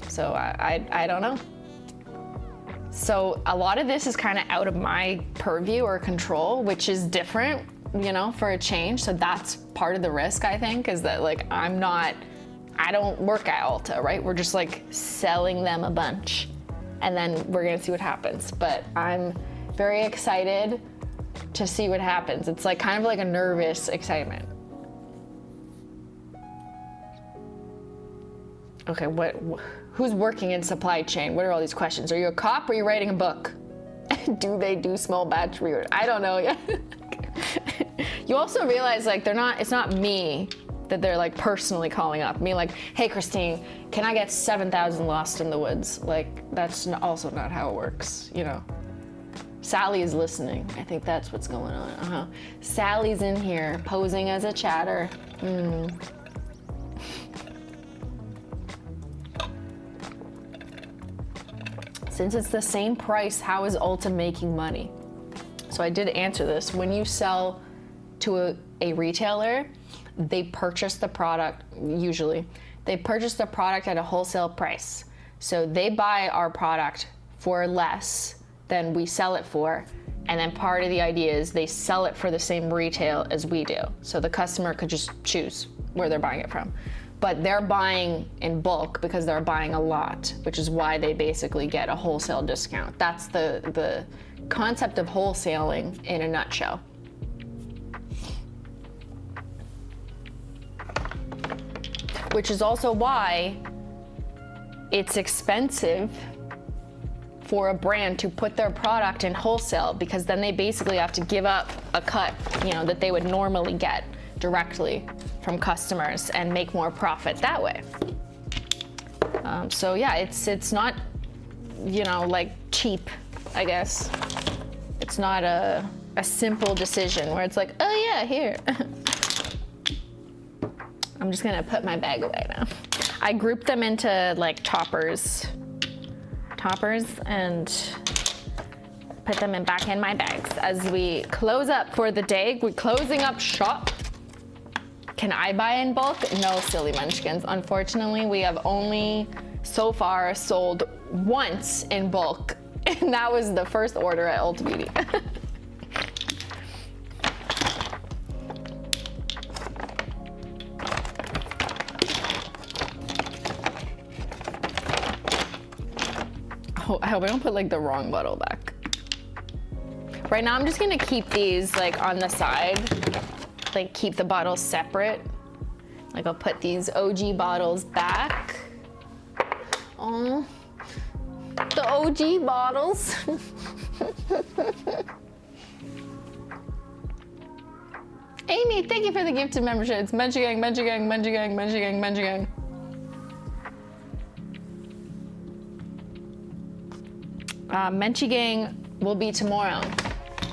So I don't know. So a lot of this is kind of out of my purview or control, which is different, you know, for a change. So that's part of the risk, I think, is that like I don't work at Ulta, right? We're just like selling them a bunch and then we're gonna see what happens. But I'm very excited to see what happens. It's like kind of like a nervous excitement. Okay, who's working in supply chain? What are all these questions? Are you a cop or are you writing a book? Do they do small batch reorders? I don't know yet. You also realize like it's not me that they're like personally calling up me like, hey Christine, can I get 7,000 lost in the woods? Like that's also not how it works, you know. Sally is listening. I think that's what's going on. Sally's in here posing as a chatter. Since it's the same price, how is Ulta making money? So I did answer this. When you sell to a retailer, they purchase the product, usually. They purchase the product at a wholesale price. So they buy our product for less than we sell it for. And then part of the idea is they sell it for the same retail as we do. So the customer could just choose where they're buying it from. But they're buying in bulk because they're buying a lot, which is why they basically get a wholesale discount. That's the concept of wholesaling in a nutshell. Which is also why it's expensive for a brand to put their product in wholesale, because then they basically have to give up a cut, you know, that they would normally get directly from customers and make more profit that way. So yeah, it's not, you know, like cheap, I guess. It's not a simple decision where it's like, oh yeah, here. I'm just gonna put my bag away now. I grouped them into like toppers and put them back in my bags as we close up for the day. We're closing up shop. Can I buy in bulk? No, silly munchkins. Unfortunately, we have only so far sold once in bulk, and that was the first order at Ulta Beauty. I hope I don't put like the wrong bottle back. Right now I'm just gonna keep these like on the side, like keep the bottles separate. Like I'll put these OG bottles back. Oh, the OG bottles. Amy, thank you for the gift of membership. It's Menchie Gang, Menchie Gang, Menchie Gang, Menchie Gang, Menchie Gang. Menchie Gang will be tomorrow.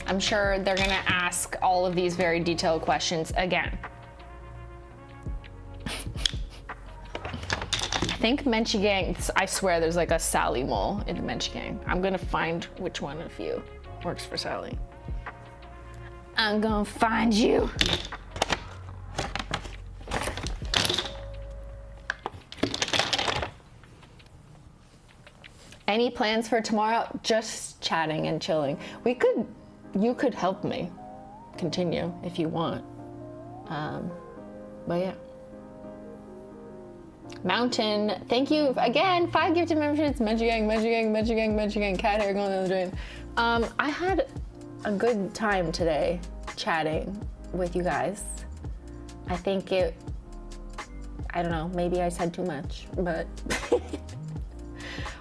I'm sure they're gonna ask all of these very detailed questions again. I think Menchie Gang, I swear there's like a Sally mole in Menchie Gang. I'm gonna find which one of you works for Sally. I'm gonna find you. Any plans for tomorrow? Just chatting and chilling. You could help me continue if you want. But yeah. Mountain, thank you again. 5 gifted memberships. Menchie Gang, Menchie Gang, Menchie Gang, Menchie Gang. Cat hair going down the drain. I had a good time today chatting with you guys. I think I don't know, maybe I said too much, but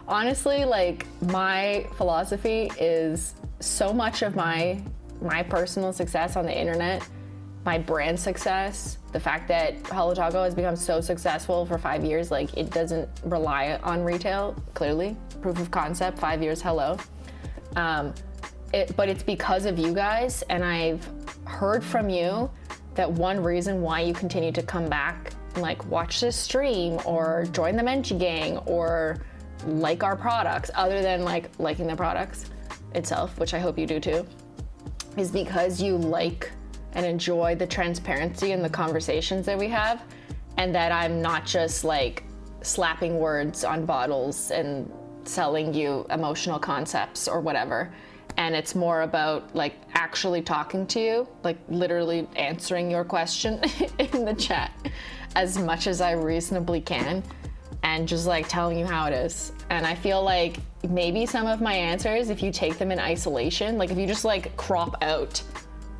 honestly, like my philosophy is so much of my personal success on the internet, my brand success, the fact that Holo Taco has become so successful for 5 years, like it doesn't rely on retail, clearly. Proof of concept, 5 years, hello. But it's because of you guys, and I've heard from you that one reason why you continue to come back and like watch this stream or join the Menchie Gang or like our products, other than like liking the products itself, which I hope you do too, is because you like and enjoy the transparency and the conversations that we have, and that I'm not just like slapping words on bottles and selling you emotional concepts or whatever. And it's more about like actually talking to you, like literally answering your question in the chat as much as I reasonably can, and just like telling you how it is. And I feel like maybe some of my answers, if you take them in isolation, like if you just like crop out,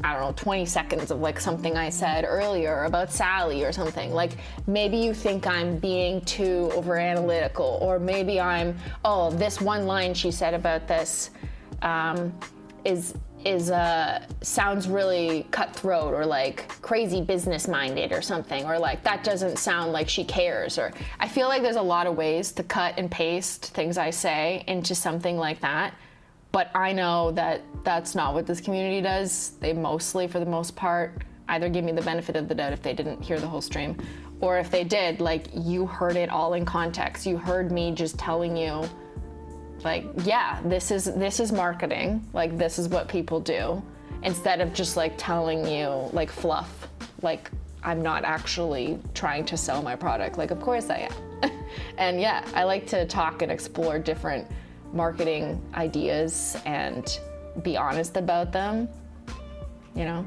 I don't know, 20 seconds of like something I said earlier about Sally or something, like maybe you think I'm being too over analytical, or maybe I'm, oh, this one line she said about this sounds really cutthroat or like crazy business minded or something, or like that doesn't sound like she cares. Or I feel like there's a lot of ways to cut and paste things I say into something like that, but I know that that's not what this community does. They mostly, for the most part, either give me the benefit of the doubt if they didn't hear the whole stream, or if they did, like you heard it all in context. You heard me just telling you, like, yeah, this is marketing. Like, this is what people do, instead of just like telling you like fluff. Like, I'm not actually trying to sell my product. Like, of course I am. And yeah, I like to talk and explore different marketing ideas and be honest about them, you know,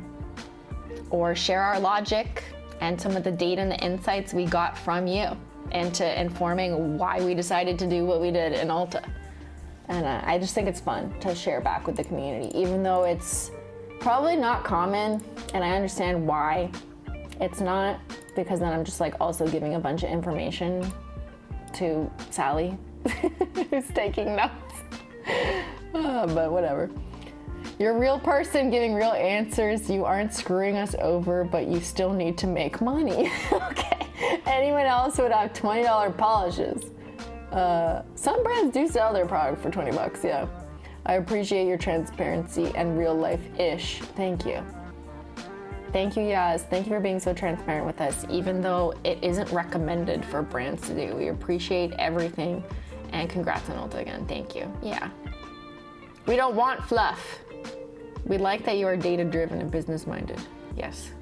or share our logic and some of the data and the insights we got from you into informing why we decided to do what we did in Ulta. And I just think it's fun to share back with the community, even though it's probably not common, and I understand why it's not, because then I'm just like also giving a bunch of information to Sally, who's taking notes. But whatever. You're a real person giving real answers. You aren't screwing us over, but you still need to make money. Okay. Anyone else would have $20 polishes. Some brands do sell their product for 20 bucks, yeah. I appreciate your transparency and real life-ish. Thank you. Thank you, Yaz. Thank you for being so transparent with us, even though it isn't recommended for brands to do. We appreciate everything, and congrats on Ulta again. Thank you. Yeah. We don't want fluff. We like that you are data-driven and business-minded. Yes.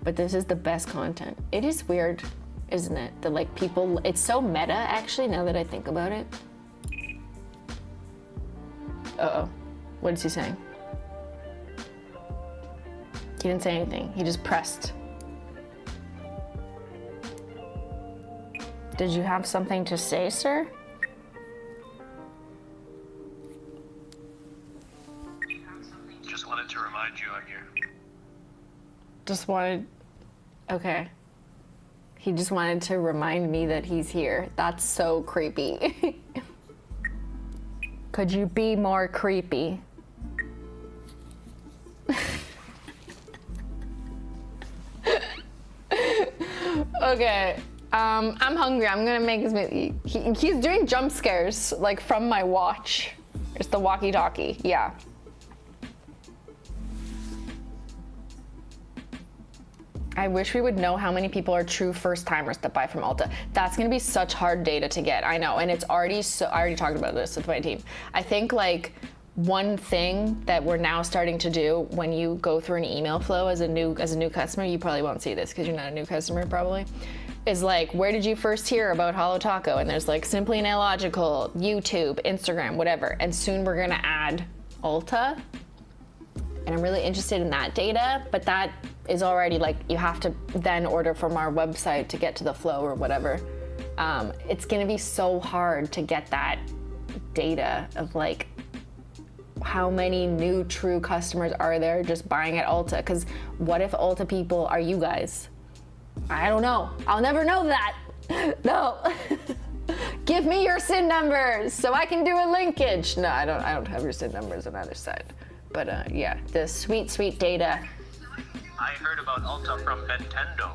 But this is the best content. It is weird, isn't it? That like people, it's so meta actually, now that I think about it. Uh-oh. What is he saying? He didn't say anything. He just pressed. Did you have something to say, sir? Just wanted to remind you I'm here. Just wanted... Okay. He just wanted to remind me that he's here. That's so creepy. Could you be more creepy? Okay, I'm hungry. I'm gonna make his smoothie. He's doing jump scares, like from my watch. It's the walkie-talkie, yeah. I wish we would know how many people are true first-timers that buy from Ulta. That's gonna be such hard data to get, I know, and it's already so, I already talked about this with my team. I think like one thing that we're now starting to do when you go through an email flow as a new customer, you probably won't see this because you're not a new customer probably, is like, where did you first hear about Holo Taco? And there's like Simplynailogical, YouTube, Instagram, whatever. And soon we're gonna add Ulta. And I'm really interested in that data, but that is already like, you have to then order from our website to get to the flow or whatever. It's gonna be so hard to get that data of like, how many new true customers are there just buying at Ulta? Because what if Ulta people are you guys? I don't know. I'll never know that. No. Give me your SIN numbers so I can do a linkage. No, I don't have your SIN numbers on either side. But yeah, the sweet, sweet data. I heard about Ulta from Nintendo.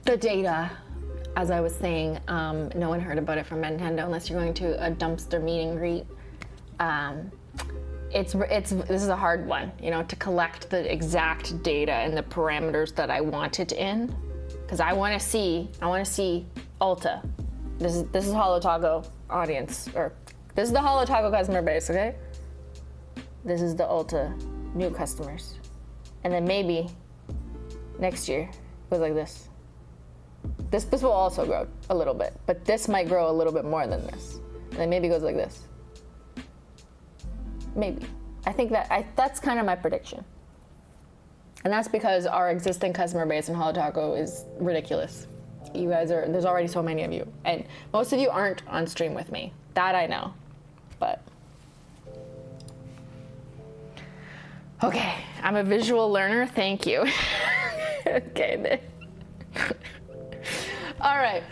The data. As I was saying, no one heard about it from Nintendo unless you're going to a dumpster meet and greet. This is a hard one, you know, to collect the exact data and the parameters that I want it in, because I want to see Ulta. This is Holo Taco audience, or this is the Holo Taco customer base, okay? This is the Ulta new customers, and then maybe next year it goes like this. This will also grow a little bit, but this might grow a little bit more than this. And then maybe it goes like this. Maybe. I think that's kind of my prediction. And that's because our existing customer base in Holo Taco is ridiculous. You guys there's already so many of you. And most of you aren't on stream with me. That I know, but. Okay, I'm a visual learner, thank you. Okay, then. All right,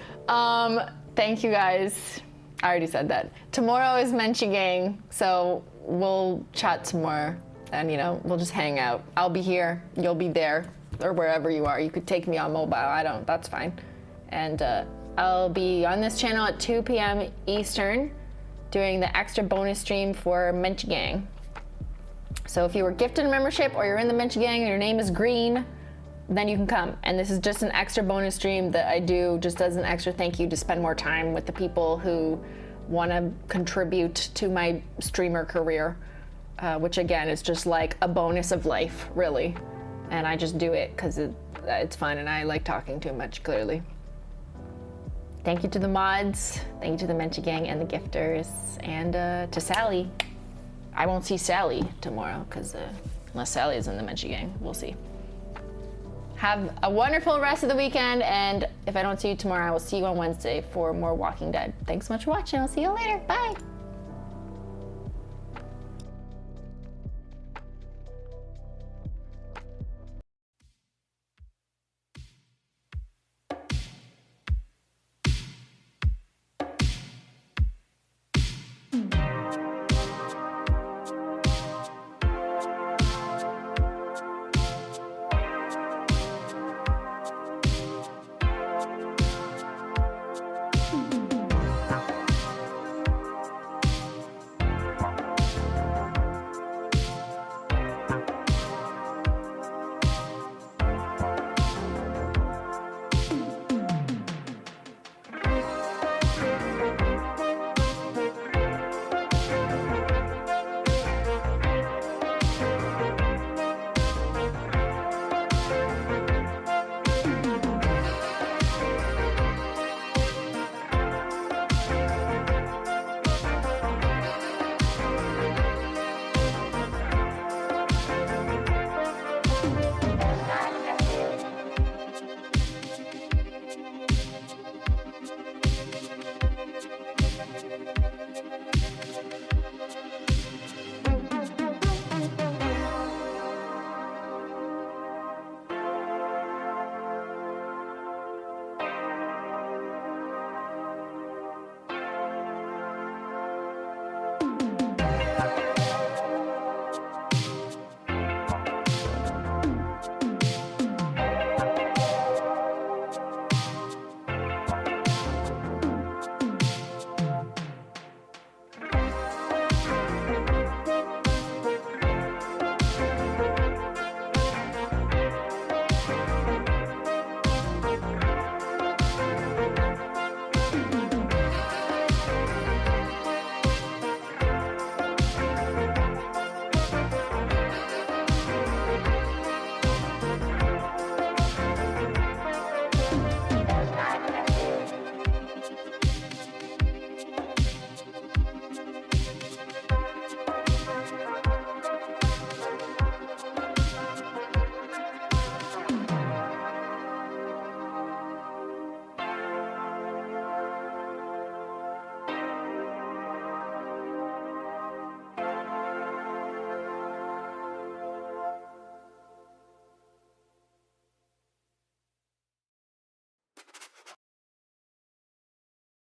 thank you guys. I already said that. Tomorrow is Menchie Gang, so we'll chat some more and, you know, we'll just hang out. I'll be here, you'll be there, or wherever you are. You could take me on mobile, that's fine. And I'll be on this channel at 2 p.m. Eastern doing the extra bonus stream for Menchie Gang. So if you were gifted a membership or you're in the Menchie Gang and your name is green, then you can come. And this is just an extra bonus stream that I do just as an extra thank you to spend more time with the people who want to contribute to my streamer career, which again is just like a bonus of life, really. And I just do it because it's fun and I like talking too much, clearly. Thank you to the mods, thank you to the Menchie Gang and the gifters, and to Sally. I won't see Sally tomorrow because unless Sally is in the Menchie Gang, we'll see. Have a wonderful rest of the weekend, and if I don't see you tomorrow, I will see you on Wednesday for more Walking Dead. Thanks so much for watching. I'll see you later. Bye.